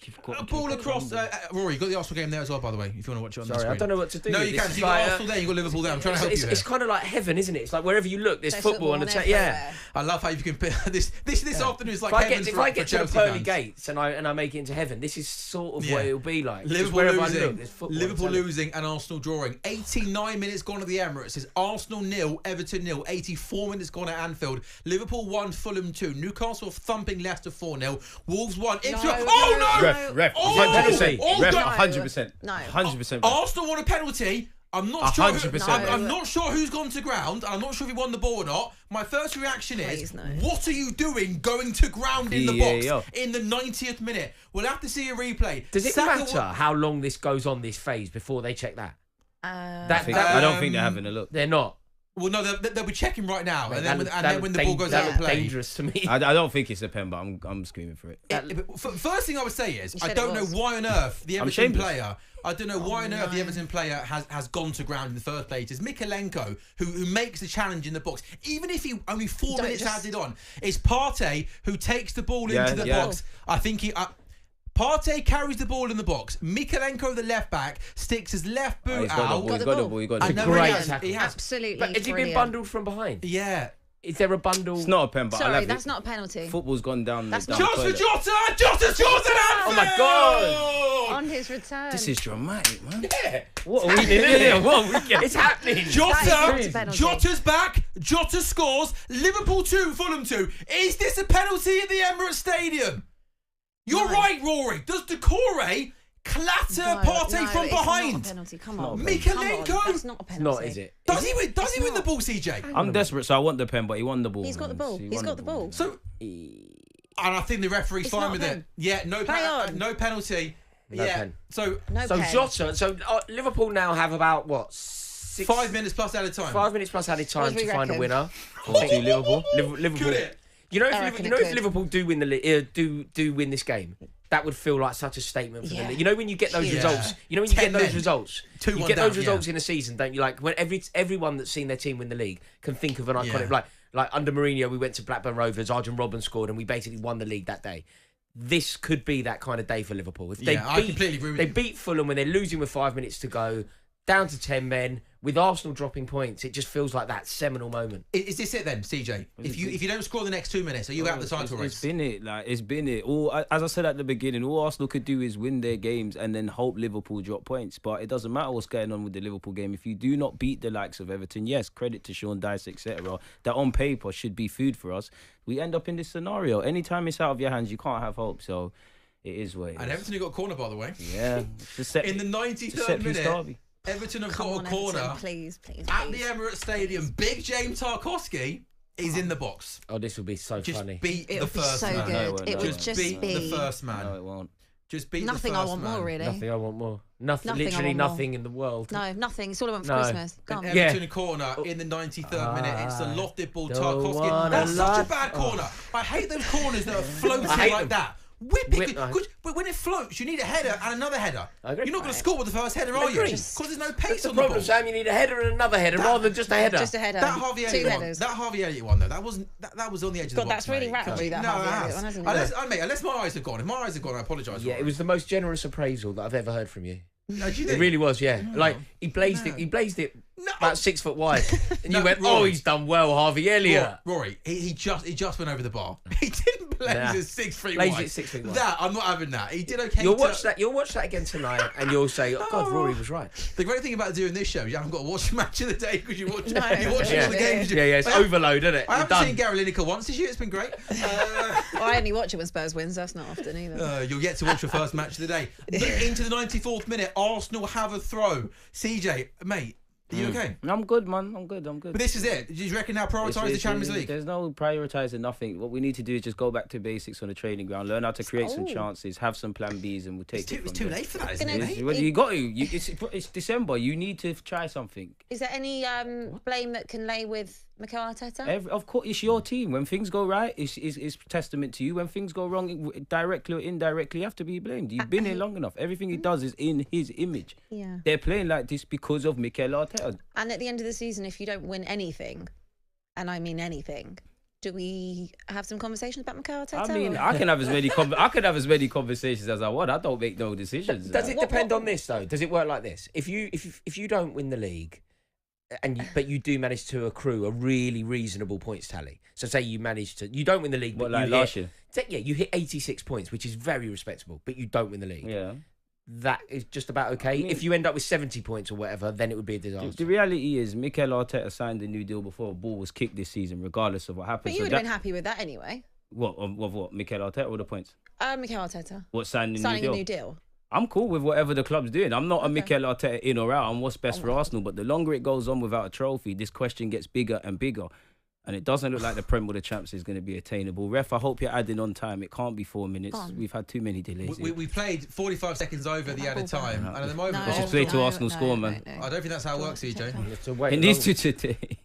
You've got A to ball keep it across. humble. Rory, you got the Arsenal game there as well, by the way, if you want to watch it on the Sorry, screen. I don't know what to do. No, with you this. can. It's You've got like, Arsenal there, you've got Liverpool there. I'm trying to help you it's here. kind of like heaven, isn't it? It's like wherever you look, there's There's football on the football yeah. everywhere. I love how you can put this afternoon is like If I heaven's get, if for I get to the Chelsea pearly fans. gates and I make it into heaven, this is sort of Yeah. what it'll be like. Just Liverpool wherever I losing, look, there's football on Liverpool telly. losing and Arsenal drawing. 89 minutes gone at the Emirates. It's Arsenal 0, Everton 0. 84 minutes gone at Anfield. Liverpool 1, Fulham 2. Newcastle thumping Leicester 4-0. Wolves 1. Ipswich. Oh no! Ref, Oh, 100%. oh, Ref, no. 100%. No. 100%. Arsenal won a penalty. I'm not sure. 100%. I'm not sure who's gone to ground. I'm not sure if he won the ball or not. My first reaction is, Please, no. what are you doing going to ground in the Yeah. box in the 90th minute? We'll have to see a replay. Does it Saka matter how long this goes on, this phase, before they check that? I don't think they're having a look. They're not. Well, no, they'll be checking right now, Mate, and then when the ball goes out of play, dangerous to me. I don't think it's a pen, but I'm screaming for it. First thing I would say is I don't know why on earth the Everton player. I don't know why on earth the Everton player has gone to ground in the first place. It's Mykolenko who makes the challenge in the box. Even if he only 4 minutes added on, it's Partey who takes the ball into the box. I think Partey carries the ball in the box. Mykolenko, the left back, sticks his left boot out. He's got the ball. Great tackle. Absolutely. But has he been bundled from behind? Yeah. Is there a bundle? It's not a pen, but sorry, that's not a penalty. Football's gone down. That's down not. Just for Jota! Jota scores an Anfield! Oh my God! On his return. This is dramatic, man. Yeah. What are we doing? What it's happening. Jota's back. Jota scores. Liverpool 2, Fulham 2. Is this a penalty at the Emirates Stadium? You're right, Rory. Does Decore clatter Partey from behind? Not a penalty. Come on. Mykolenko? That's not a penalty. Not, is it? Does he win the ball, CJ? I'm desperate, so I want the pen, but he won the ball. He's got the ball. He's got the ball. So, and I think the referee's fine with it. Yeah, no penalty. No pen. So Jota. So Liverpool now have about what? 5 minutes plus added time. 5 minutes plus added time to find a winner. To Liverpool. Liverpool. You know, if Liverpool do win do win this game, that would feel like such a statement for them. You know, when you get those results, you get those results in a season, don't you? Like when everyone that's seen their team win the league can think of an iconic like under Mourinho, we went to Blackburn Rovers, Arjen Robben scored, and we basically won the league that day. This could be that kind of day for Liverpool. If they I completely agree with you. They beat Fulham when they're losing with 5 minutes to go, down to 10 men. With Arsenal dropping points, it just feels like that seminal moment. Is this it then, CJ? If you don't score the next 2 minutes, are you out the title race? It's been it. All, as I said at the beginning, all Arsenal could do is win their games and then hope Liverpool drop points. But it doesn't matter what's going on with the Liverpool game. If you do not beat the likes of Everton, yes, credit to Sean Dyche, etc., that on paper should be food for us. We end up in this scenario. Anytime it's out of your hands, you can't have hope. So it is what it is. And Everton got a corner, by the way. Yeah. In the 93rd minute. Everton have got a corner please. at the Emirates Stadium. Big James Tarkowski is in the box. Oh, this will be so funny. Beat it the first man. Good. It would just beat be the first man. No, it won't. Just beat nothing the first I want man. more, really. Nothing I want more. Literally nothing in the world. No, nothing. It's all I want for Christmas. An Everton corner in the 93rd minute. It's a lofted ball. Tarkowski. That's such a bad corner. I hate those corners that are floating like that. Whip it. But when it floats, you need a header and another header. You're not going to score with the first header, are you? Because there's no pace on the ball. The problem, Sam, you need a header and another header rather than just a header. Just a header. That Harvey Elliott one, though, that was on the edge of the box. That's really rattled that Harvey Elliott one, hasn't it? Unless my eyes have gone. If my eyes have gone, I apologise. Yeah, it was the most generous appraisal that I've ever heard from you. It really was, yeah. Like he blazed it about 6 foot wide, and you went, Rory, "Oh, he's done well, Harvey Elliott." Rory, he just went over the bar. He didn't blaze it 6 feet wide. Blazed it 6 feet wide. That I'm not having that. He did okay. You'll watch that again tonight, and you'll say, "Oh God, Rory was right." The great thing about doing this show, you haven't got to watch the match of the day because you watch all the games. Yeah, it's overload, isn't it? I haven't seen Gary Lineker once this year. It's been great. I only watch it when Spurs wins. That's not often either. You'll get to watch your first match of the day. Into the 94th minute, Arsenal have a throw. CJ, mate. Are you okay? I'm good, man. I'm good. But this is it. Do you reckon now prioritise the Champions League? There's no prioritising nothing. What we need to do is just go back to basics on the training ground, learn how to create some chances, have some plan Bs, and we'll take it. It's too late for that, isn't it? Well, you got to. It's December. You need to try something. Is there any blame that can lay with Mikel Arteta? Of course, it's your team. When things go right, it's testament to you. When things go wrong, directly or indirectly, you have to be blamed. You've been here long enough. Everything he does is in his image. Yeah. They're playing like this because of Mikel Arteta. And at the end of the season, if you don't win anything, and I mean anything, do we have some conversations about Mikel Arteta? I mean, I can have as many conversations as I want. I don't make no decisions. Does it depend on this though? Does it work like this? If you don't win the league, but you do manage to accrue a really reasonable points tally. So say you don't win the league, but last year. You hit 86 points, which is very respectable, but you don't win the league. Yeah. That is just about okay. I mean, if you end up with 70 points or whatever, then it would be a disaster. The reality is, Mikel Arteta signed a new deal before a ball was kicked this season, regardless of what happens. But you would have been happy with that anyway. What? Mikel Arteta or the points? Mikel Arteta. What, signing a new deal? I'm cool with whatever the club's doing. I'm not a Mikel Arteta in or out. I'm what's best for Arsenal. But the longer it goes on without a trophy, this question gets bigger and bigger. And it doesn't look like the Premier League champs is going to be attainable. Ref, I hope you're adding on time. It can't be 4 minutes. We've had too many delays. We played 45 seconds over the added time. And at the moment... Let's just play to Arsenal score, man. I don't think that's how it works, CJ. It needs to today.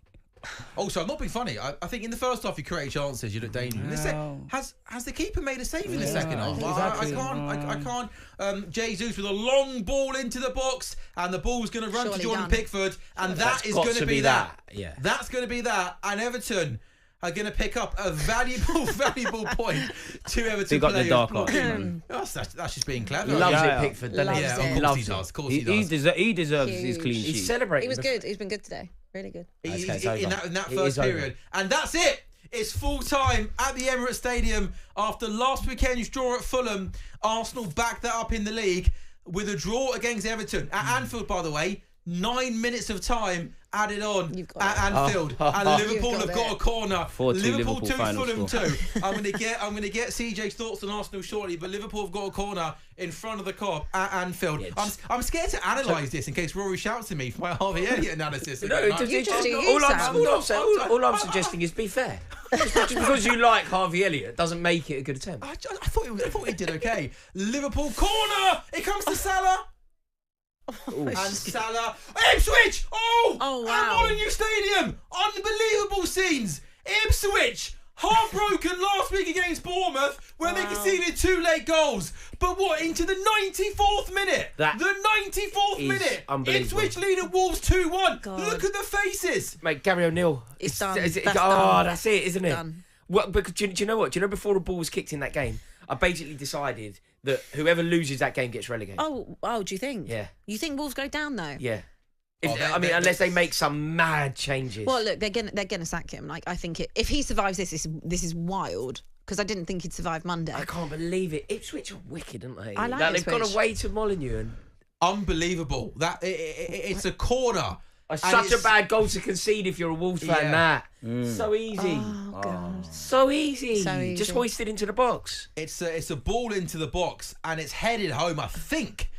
Also, I'm not being funny. I think in the first half, you create chances, you look dangerous. Has the keeper made a save in the second half? Exactly. I can't. Jesus with a long ball into the box, and the ball's going to run to Jordan Pickford, and that is going to be that. Yeah. That's going to be that. And Everton are going to pick up a valuable point to Everton. He got the dark art. That's just being clever. He loves it, Pickford, doesn't he? Yeah, of course he does. Of course he does. He deserves his clean sheet. He's celebrating. He was good. He's been good today. Really good. In that first period. And that's it. It's full time at the Emirates Stadium after last weekend's draw at Fulham. Arsenal backed that up in the league with a draw against Everton at Anfield, by the way. 9 minutes of time added on at Anfield, and Liverpool have got a corner. 4-2 Liverpool 2, final Fulham score. 2. I'm going to get CJ's thoughts on Arsenal shortly, but Liverpool have got a corner in front of the Kop at Anfield. I'm scared to analyse this in case Rory shouts at me for my Harvey Elliott analysis. All I'm suggesting is be fair. Just because you like Harvey Elliott doesn't make it a good attempt. I thought he did okay. Liverpool corner. It comes to Salah. And Salah, Ipswich! Oh wow! At Molineux Stadium, unbelievable scenes. Ipswich, heartbroken last week against Bournemouth, where they conceded 2 late goals. But what, into the 94th minute? The 94th minute. Ipswich lead at Wolves 2-1. Look at the faces. Mate, Gary O'Neill. It's done. That's it, isn't it? Done. Well, because do you know what? Do you know before the ball was kicked in that game, I basically decided that whoever loses that game gets relegated. Oh, do you think? Yeah. You think Wolves go down though? Yeah. Unless they make some mad changes. Well, look, they're gonna sack him. Like, I think if he survives this is wild. Because I didn't think he'd survive Monday. I can't believe it. Ipswich are wicked, aren't they? I like They've Ipswich. gone away to Molineux and Unbelievable. That it's a corner. such a bad goal to concede if you're a Wolves fan. So easy. Oh God. So easy. So easy. Just hoist it into the box. It's a ball into the box and it's headed home. I think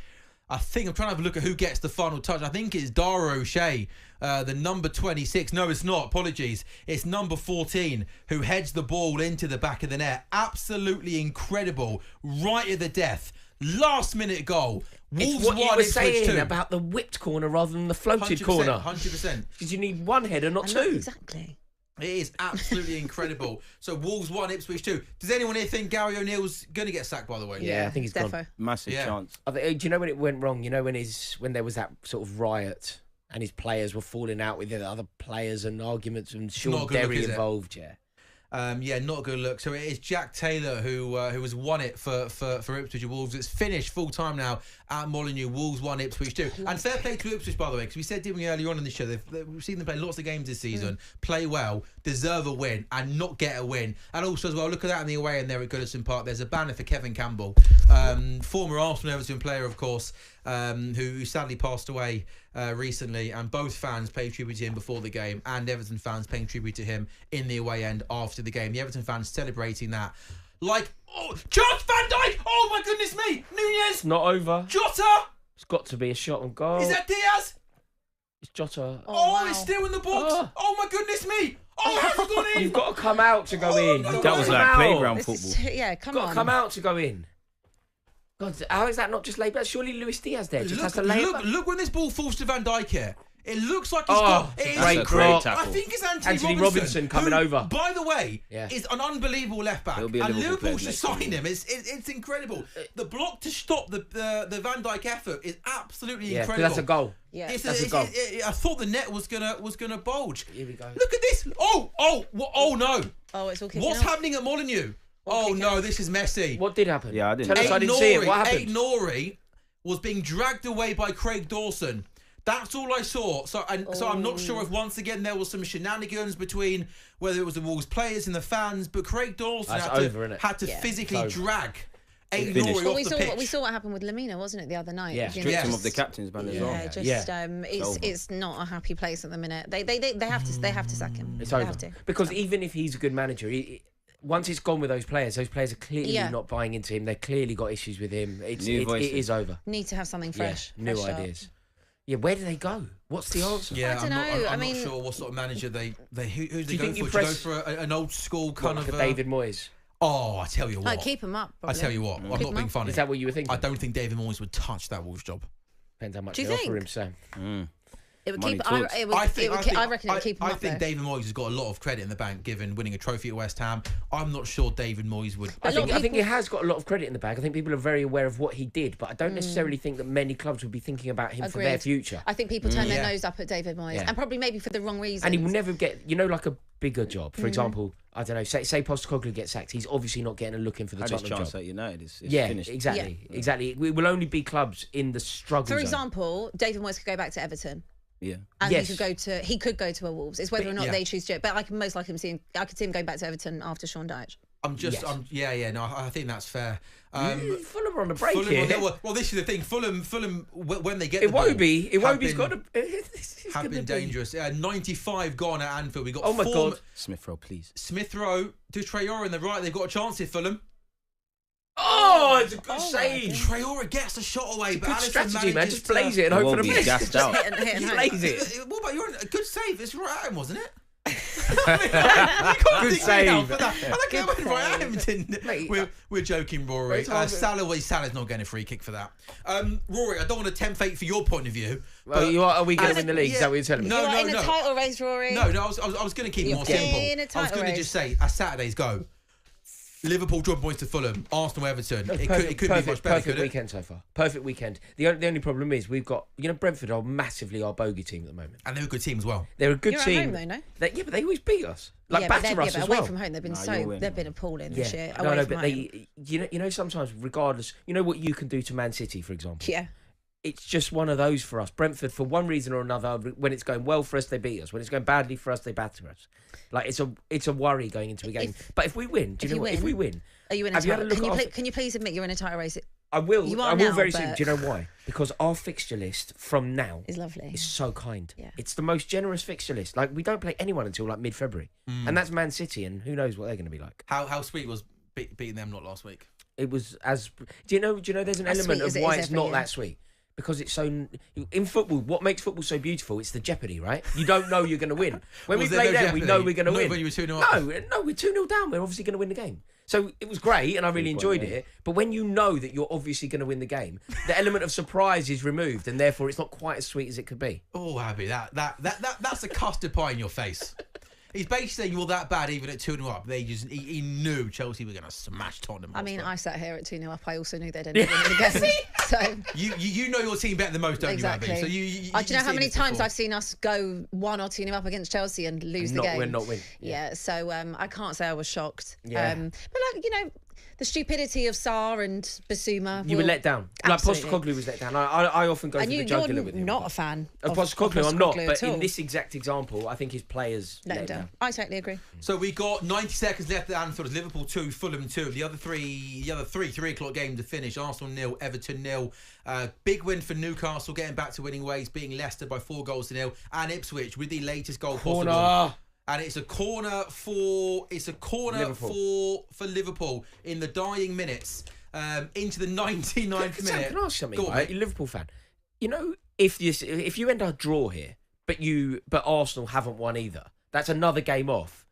I'm trying to have a look at who gets the final touch. I think it's Dara O'Shea, the number 26. No, it's not. Apologies. It's number 14 who heads the ball into the back of the net. Absolutely incredible. Right at the death. Last minute goal. Wolves It's what you won, were Ipswich saying 2. about the whipped corner rather than the floated 100%, corner. 100%. Because you need one header, not I know, two. exactly. It is absolutely incredible. So Wolves 1, Ipswich 2. Does anyone here think Gary O'Neill's going to get sacked, by the way? Yeah, I think he's gone. defo. Massive chance. Do you know when it went wrong? You know when there was that sort of riot and his players were falling out with the other players and arguments and Sean not a good look, Derry is it? involved. Yeah. Not a good look. So it is Jack Taylor who has won it for Ipswich Wolves. It's finished full time now at Molineux. Wolves 1, Ipswich 2. And fair play to Ipswich, by the way, because we said, didn't we, earlier on in the show, we've seen them play lots of games this season, play well, deserve a win, and not get a win. And also as well, look at that in the away end there at Goodison Park. There's a banner for Kevin Campbell, former Arsenal Everton player, of course, who sadly passed away recently, and both fans paid tribute to him before the game, and Everton fans paying tribute to him in the away end after the game. The Everton fans celebrating that. Like, Charles Van Dijk! Oh my goodness me! Nunez! It's not over. Jota! It's got to be a shot on goal. Is that Diaz? It's Jota. Oh, it's still in the box! Oh my goodness me! Oh, how's it gone in? You've got to come out to go in. no, You've That got was to like come out. playground This football. is, yeah, come Got on. to come out to go in. God, how is that not just laid back? Surely Luis Diaz there just has to lay it back. Look when this ball falls to Van Dijk here. It looks like he's Oh, got... it's a it great is- cross. I think it's Anthony Robinson coming who, over. By the way, Yeah. is an unbelievable left back. He'll be a And Liverpool Liverpool player should next sign season. him. It's incredible. The block to stop the Van Dijk effort is absolutely Yeah, 'cause incredible. that's a goal. Yeah. That's a goal. I thought the net was gonna bulge. Here we go. Look at this. Oh no. Oh, it's all kicking What's off. happening at Molineux? Oh kicking no, off. this is messy. What did happen? Yeah, I didn't. Tell us, I didn't see it. What happened? Nori was being dragged away by Craig Dawson. That's all I saw. So I'm not sure if once again there was some shenanigans between whether it was the Wolves players and the fans, but Craig Dawson That's had over, innit? to Yeah. physically It's over. drag Finished. Nori Well, off we the saw pitch. what happened with Lamina, wasn't it, the other night? Yeah. You know, Stripped him Yes. of the captain's band as Yeah, well. just Yeah. it's not a happy place at the minute. They have to sack him. It's they over. have to. Because even if he's a good manager, once it's gone with those players are clearly Yeah. not buying into him. They've clearly got issues with him. It voices. is over. Need to have something fresh. Yeah, new fresh up. ideas. Yeah, where do they go? What's the answer? Yeah, I don't know. I'm I not mean- sure what sort of manager who's they you go think you for? press- Do you go for an old school kind What, of for David Moyes? Oh, I tell you what. Like, keep him up. I Probably. tell you what. I'm Keep not him being up. funny. Is that what you were thinking? I don't think David Moyes would touch that Wolves job. Depends how much Do they you offer think? him, Sam. It would Money keep. talks. I reckon it would keep him I up think there. David Moyes has got a lot of credit in the bank, given winning a trophy at West Ham. I'm not sure David Moyes would. I think he has got a lot of credit in the bag. I think people are very aware of what he did, but I don't necessarily think that many clubs would be thinking about him for their Agreed. future. I think people turn their nose up at David Moyes, and probably maybe for the wrong reasons. And he will never get, like a bigger job. For example, I don't know, say Postecoglou gets sacked, he's obviously not getting a look in for the Had his Tottenham chance job. at United. It's finished. Exactly. It will only be clubs in the struggle For zone. example, David Moyes could go back to Everton. Yeah. And Yes. he could go to a Wolves. It's whether or not yeah. they choose to do it. But I can most likely I could see him going back to Everton after Sean Dyche. No, I think that's fair. Fulham are on the break Fulham, here. well, this is the thing. Fulham, when they get It the won't ball, be. Iwobi's have got to. have been dangerous. 95 gone at Anfield. We got Oh my God. Smith Rowe, please. Smith Rowe to Traore in the right. They've got a chance here, Fulham. Oh, it's a good save. Traore gets a shot away, but Good Alisson strategy, man. manages Just blaze to- it and hope for the Iwobi's best. gassed out. Hit and Just hope. blaze it. What about your good save? It's right at him, wasn't it? Good save. I like it went right at him, didn't it? Mate, We're joking, Rory. Salah's not getting a free kick for that. Rory, I don't want to tempt fate for your point of view. Well, are we going to win the league? Is that what you're telling me? No, You are in a title race, Rory. No, I was going to keep it more You're simple. in a I was title going to race. just say, as Saturdays go, Liverpool drop points to Fulham, Arsenal, Everton. It could be much better, Perfect could it? weekend so far. Perfect weekend. The only problem is we've got, Brentford are massively our bogey team at the moment. And they're a good team as well. They're a good You're at team. home though, no? But they always beat us. Like but batter us as away well. from home, they've been you'll win. they've been appalling this year. Away No, from but home. sometimes regardless, what you can do to Man City, for example. Yeah. It's just one of those for us. Brentford, for one reason or another, when it's going well for us, they beat us. When it's going badly for us, they batter us. Like it's a worry going into a game. But if we win, do you know what? If we win, Are you in a have you had a title? look Can you please admit you're in a title race? I will. You are I will now, very soon. but- Do you know why? Because our fixture list from now Is lovely. is so kind. Yeah. It's the most generous fixture list. Like we don't play anyone until like mid-February, and that's Man City, and who knows what they're going to be like. How sweet was beating them not last week? It was as. Do you know? There's an As element sweet of as it why is it's every not year. that sweet. Because it's so in football. What makes football so beautiful? It's the jeopardy, right? You don't know you're going to win. When Was we there play no them, we know jeopardy? we're going to Not win. when you were 2-0 up? No, we're 2-0 down. We're obviously going to win the game. So it was great, and I really enjoyed it. But when you know that you're obviously going to win the game, the element of surprise is removed, and therefore it's not quite as sweet as it could be. Oh, Abby, that's a custard pie in your face. He's basically saying you're that bad even at 2-0 up. He knew Chelsea were going to smash Tottenham. I mean, Hotspur. I sat here at 2-0 up. I also knew they'd end up winning the game. So You know your team better than most, don't exactly. you, Abby? So do you know how many times I've seen us go 1 or 2-0 up against Chelsea and lose the game? Not win. Yeah. So I can't say I was shocked. Yeah. But the stupidity of Sar and Basuma. You were let down. Absolutely. Like Postecoglou was let down. I often go And for the you're jugular with him. not a fan Of Postecoglou, I'm not. But at all. in this exact example, I think his players let him down. I totally agree. So we got 90 seconds left at Anfield. It's Liverpool 2, Fulham 2. The other three 3 o'clock game to finish. Arsenal 0, Everton 0. Big win for Newcastle, getting back to winning ways, beating Leicester by 4-0, and Ipswich with the latest goal possible. Corner. And it's a corner for Liverpool. for Liverpool in the dying minutes. Into the 99th Sam, minute. can I ask something? Go on, Right? mate. You're a Liverpool fan. If you end our draw here, but Arsenal haven't won either, that's another game off.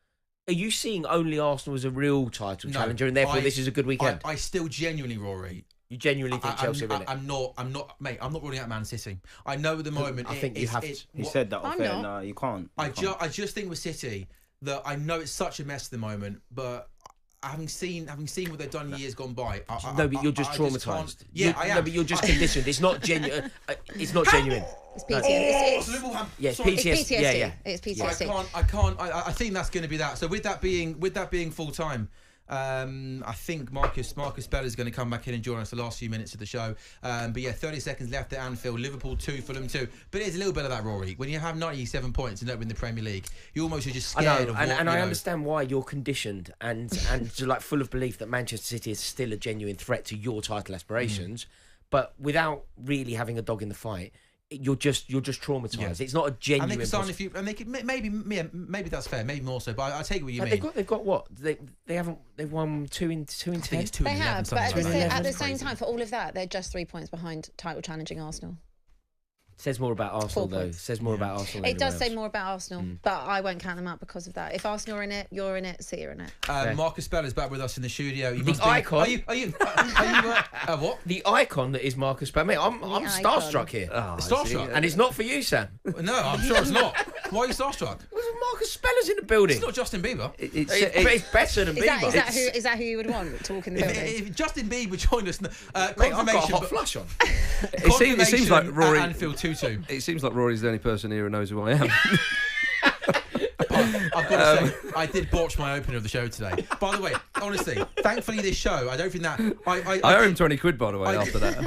Are you seeing only Arsenal as a real title No, challenger, and therefore this is a good weekend? I still genuinely, Rory. You genuinely think Chelsea are in it? I'm not, mate. I'm not ruling out Man City. I know at the moment. I think you have to. You said that I'm off air. not. No, you can't. I just think with City that I know it's such a mess at the moment, but having seen what they've done years gone by, No, but you're just I traumatised. can't- Yeah, I am. No, but you're just conditioned. It's not genuine. It's not genuine. It's PTSD. So Liverpool have- Yeah, it's sorry. PTSD. It's PTSD. Yeah. It's I PTSD. can't. I think that's going to be that. So with that being full time, I think Marcus Bell is going to come back in and join us the last few minutes of the show. But yeah, 30 seconds left at Anfield. Liverpool 2, Fulham 2. But it's a little bit of that, Rory. When you have 97 points and don't win the Premier League, you almost are just scared I know, of what, and I you know. understand why you're conditioned and like full of belief that Manchester City is still a genuine threat to your title aspirations, but without really having a dog in the fight, you're just traumatized. Yeah. It's not a genuine. And they could sign a few, and they could maybe that's fair, maybe more so. But I take what you mean. They've got what they've won 2 in 10. I think it's 2 They in 11, have, but something at like that. the That's same crazy. time, for all of that, they're just 3 points behind title challenging Arsenal. Says more about Arsenal, 4 though. points. Says more about Arsenal. than It does say anyone else. more about Arsenal, but I won't count them out because of that. If Arsenal are in it, you're in it, City are in it. Marcus Beller's back with us in the studio. You The must be, icon. Are you what? The icon that is Marcus Bell. Mate, I'm icon. starstruck here. Starstruck? And it's not for you, Sam. No, I'm sure it's not. Why are you starstruck? Marcus Speller's in the building. It's not Justin Bieber. It's better than Bieber. Is that who you would want to walk in the building? If Justin Bieber joined us, Mate, I've got a confirmation. hot flush on. It seems like Rory. At Anfield 2-2. It seems like Rory's the only person here who knows who I am. I've got to say, I did botch my opener of the show today. By the way, honestly, thankfully this show, I don't think that... I owe him 20 quid, by the way, after that.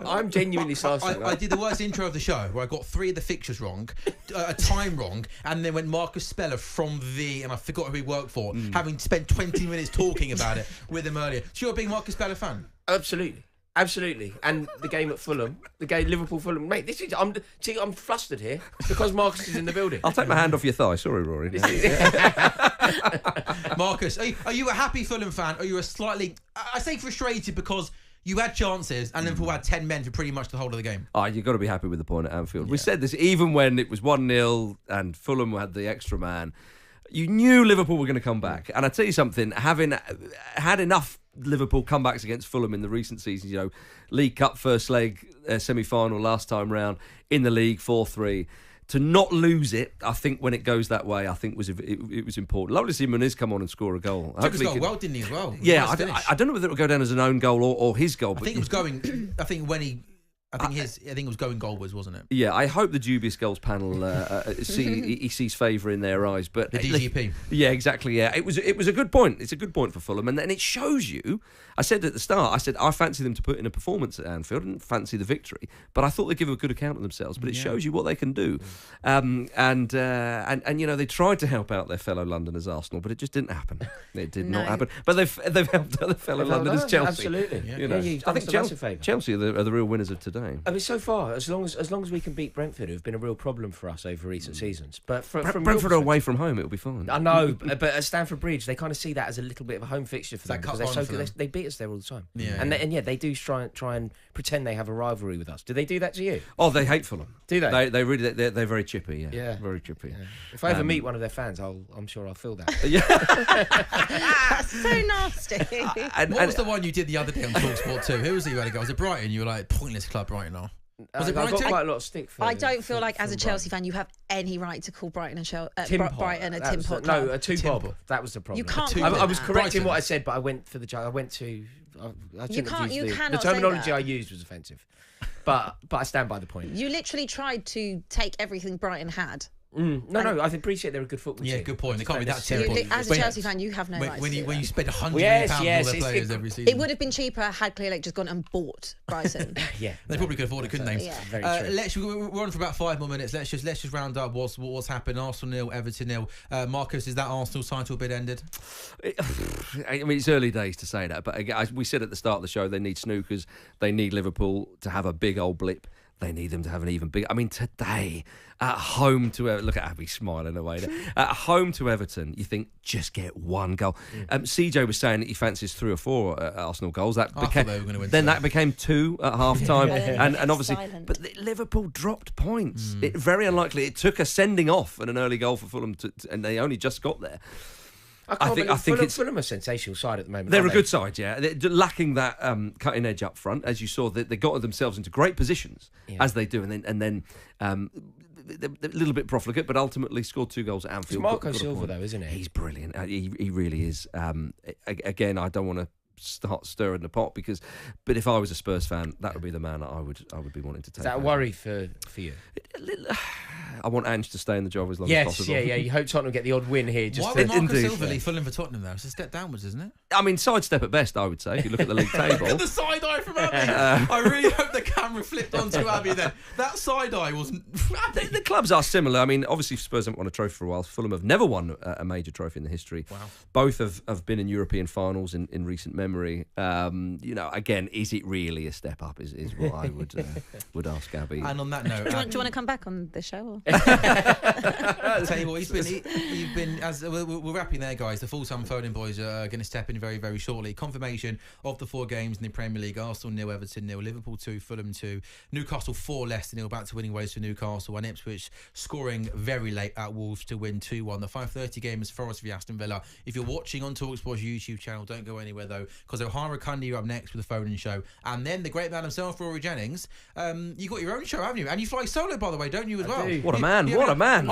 I'm genuinely starstruck. I did the worst intro of the show where I got 3 of the fixtures wrong, a time wrong, and then went Marcus Speller from and I forgot who he worked for, having spent 20 minutes talking about it with him earlier. So you're a big Marcus Speller fan? Absolutely. And the game at Fulham, the game Liverpool-Fulham. Mate, I'm flustered here because Marcus is in the building. I'll take my hand off your thigh. Sorry, Rory. Marcus, are you a happy Fulham fan, or are you a slightly... I say frustrated because you had chances and Liverpool had 10 men for pretty much the whole of the game. You've got to be happy with the point at Anfield. We said this even when it was 1-0 and Fulham had the extra man. You knew Liverpool were going to come back. And I tell you something, having had enough Liverpool comebacks against Fulham in the recent seasons, League Cup first leg, semi-final last time round, in the league 4-3. To not lose it, I think when it goes that way, I think it was important. Lovely to see Muniz come on and score a goal. Took his goal well, didn't he, as well? Yeah, I don't know whether it will go down as an own goal or his goal. I think it was going... I think it was going goalwards, wasn't it? Yeah, I hope the dubious goals panel he sees favour in their eyes. But the DGP. Yeah, exactly. Yeah, it was a good point. It's a good point for Fulham, and it shows you. I said at the start, I fancy them to put in a performance at Anfield. I didn't fancy the victory, but I thought they'd give a good account of themselves. But it shows you what they can do, and they tried to help out their fellow Londoners, Arsenal, but it just didn't happen. It did not happen. But they've helped out their fellow Londoners, Chelsea. Absolutely. I think Chelsea are the real winners of today. I mean, so far, as long as we can beat Brentford, who've been a real problem for us over recent seasons. But from Brentford are away from home, it'll be fine. I know, but at Stamford Bridge, they kind of see that as a little bit of a home fixture for them because they're so for good. them. They beat us there all the time. Yeah, they do try and pretend they have a rivalry with us. Do they do that to you? Oh, they hate Fulham. Do they? They really they're very chippy. Yeah, very chippy. Yeah. If I ever meet one of their fans, I'm sure I'll feel that. That's so nasty. What was the one you did the other day on talkSPORT 2? Who was it you had to go? Was it Brighton? You were like, pointless club, Brighton are. Was it I got Brighton? quite a lot of stick for I don't feel like, as a Brighton. Chelsea fan, you have any right to call Brighton a Tim Pot. Brighton a That Tim was Pot the- No, club. a two Tim bob. Pot. That was the problem. You can't Two call bob. it I was that. correcting Brighton. what I said, but I went for the. I went to. I shouldn't have used the cannot say terminology that. I used was offensive, but I stand by the point. You literally tried to take everything Brighton had. No, I appreciate they're a good football team. Yeah, good point. They can't be that You- terrible. As a Chelsea fan, you have no right to When do you that. spend £100 Yes, million yes, on their it's- players every season. It would have been cheaper had Clear Lake just gone and bought Brighton. Yeah, They probably could afford it, couldn't they? Yeah. Very true. We're on for about 5 more minutes. Let's just round up what's happened. Arsenal 0, Everton 0. Marcus, is that Arsenal title bid ended? I mean, it's early days to say that, but again, as we said at the start of the show, they need snookers. They need Liverpool to have a big old blip. They need them to have an even bigger. I mean, today at home to look at Abby smiling away. At home to Everton, you think just get one goal. CJ was saying that he fancies 3 or 4 Arsenal goals. That I became thought they were gonna win then today. that became 2 at half time, and obviously, Silent. but Liverpool dropped points. It very unlikely. It took a sending off and an early goal for Fulham, and they only just got there. I think it's Fulham a sensational side at the moment. they're a aren't good side, yeah. They're lacking that cutting edge up front, as you saw. They got themselves into great positions as they do, and then they're a little bit profligate, but ultimately scored 2 goals at It's Anfield. Marco Got a Silva, point. though, isn't he? He's brilliant. He really is. Again, I don't want to start stirring the pot but if I was a Spurs fan, that would be the man that I would be wanting to take. Is that a over. worry for you? I want Ange to stay in the job as long as possible. Yeah. You hope Tottenham get the odd win here. Why would Marcus Indeed. Silva leave Fulham for Tottenham, though? It's a step downwards, isn't it? I mean, sidestep at best, I would say, if you look at the league table. The side eye from Abby. I really hope the camera flipped onto Abby then. That side eye wasn't. The clubs are similar. I mean, obviously Spurs haven't won a trophy for a while. Fulham have never won a major trophy in the history. Wow. Both have been in European finals in recent memory. memory. Again, is it really a step up? Is what I would ask Gabby. And on that note, Do you want to come back on the show? Or? I'll tell you what, you've been as we're wrapping there, guys. The full-time phone-in boys are going to step in very, very shortly. Confirmation of the 4 games in the Premier League: Arsenal 0, Everton 0, Liverpool 2, Fulham 2, Newcastle 4, Leicester 0, back to winning ways for Newcastle, and Ipswich scoring very late at Wolves to win 2-1. The 5:30 game is Forest v Aston Villa. If you're watching on talkSPORT's YouTube channel, don't go anywhere though, because O'Hara Cundy are up next with the phone-in show, and then the great man himself, Rory Jennings. You got your own show, haven't you? And you fly solo, by the way, don't you, as well? What a man! What a man!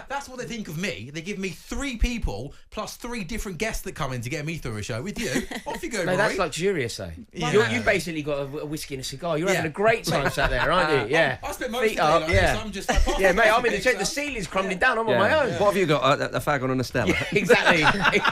That's what they think of me. They give me 3 people plus 3 different guests that come in to get me through a show. With you, off you go, Rory. No, that's luxurious, though. Yeah. You've basically got a whiskey and a cigar. You're having a great time sat there, aren't you? Yeah. I spent most of the Feet day up, like this. I'm just like, yeah, mate, I'm in the chair. The ceiling's crumbling down. I'm on my own. What have you got? A fag on and a Stella? Yeah, exactly.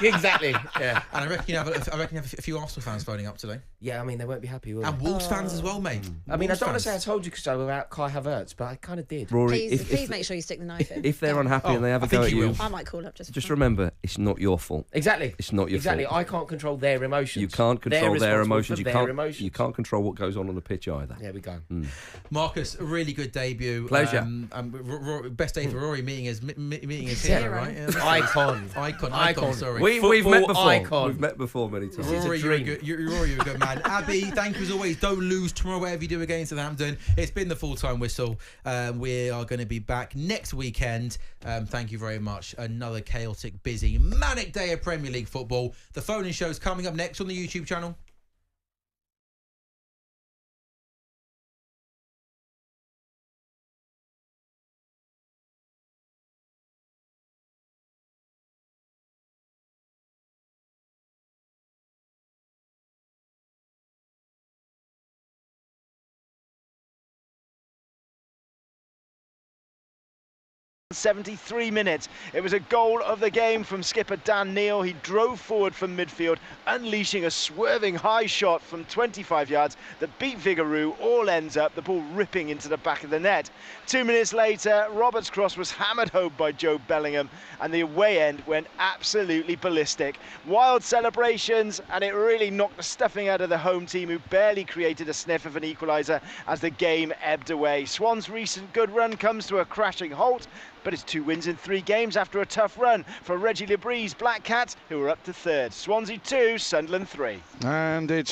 Exactly. Yeah. And I reckon you have a few Arsenal fans phoning up today. Yeah, I mean, they won't be happy, will they? And Wolves fans as well, mate. I mean, I Wolves don't want to fans. say I told you so about Kai Havertz, but I kind of did. Rory, Please make sure you stick the knife in. if they're unhappy and they have a I go think at you you, will. I might call up just remember, it's not your fault. Exactly. It's not your Exactly. fault. I can't control their emotions. You can't control their emotions. emotions. You can't control what goes on the pitch either. There we go. Marcus, a really good debut. Pleasure. Best day for Rory meeting his hero, right? Yeah, Icon. Sorry. We've met before. Icon. We've met before many times. Rory, you're a good man. Abby, thank you as always. Don't lose tomorrow, whatever you do against Southampton. It's been the full-time whistle. We are going to be back next weekend. Thank you very much. Another chaotic, busy, manic day of Premier League football. The phone-in show is coming up next on the YouTube channel. ...73 minutes. It was a goal of the game from skipper Dan Neil. He drove forward from midfield, unleashing a swerving high shot from 25 yards that beat Vigouroux. All ends up the ball ripping into the back of the net. 2 minutes later, Roberts' cross was hammered home by Joe Bellingham, and the away end went absolutely ballistic. Wild celebrations, and it really knocked the stuffing out of the home team, who barely created a sniff of an equaliser as the game ebbed away. Swans' recent good run comes to a crashing halt, but it's 2 wins in 3 games after a tough run for Reggie Lebree's Black Cats, who are up to 3rd. Swansea 2, Sunderland 3. And it's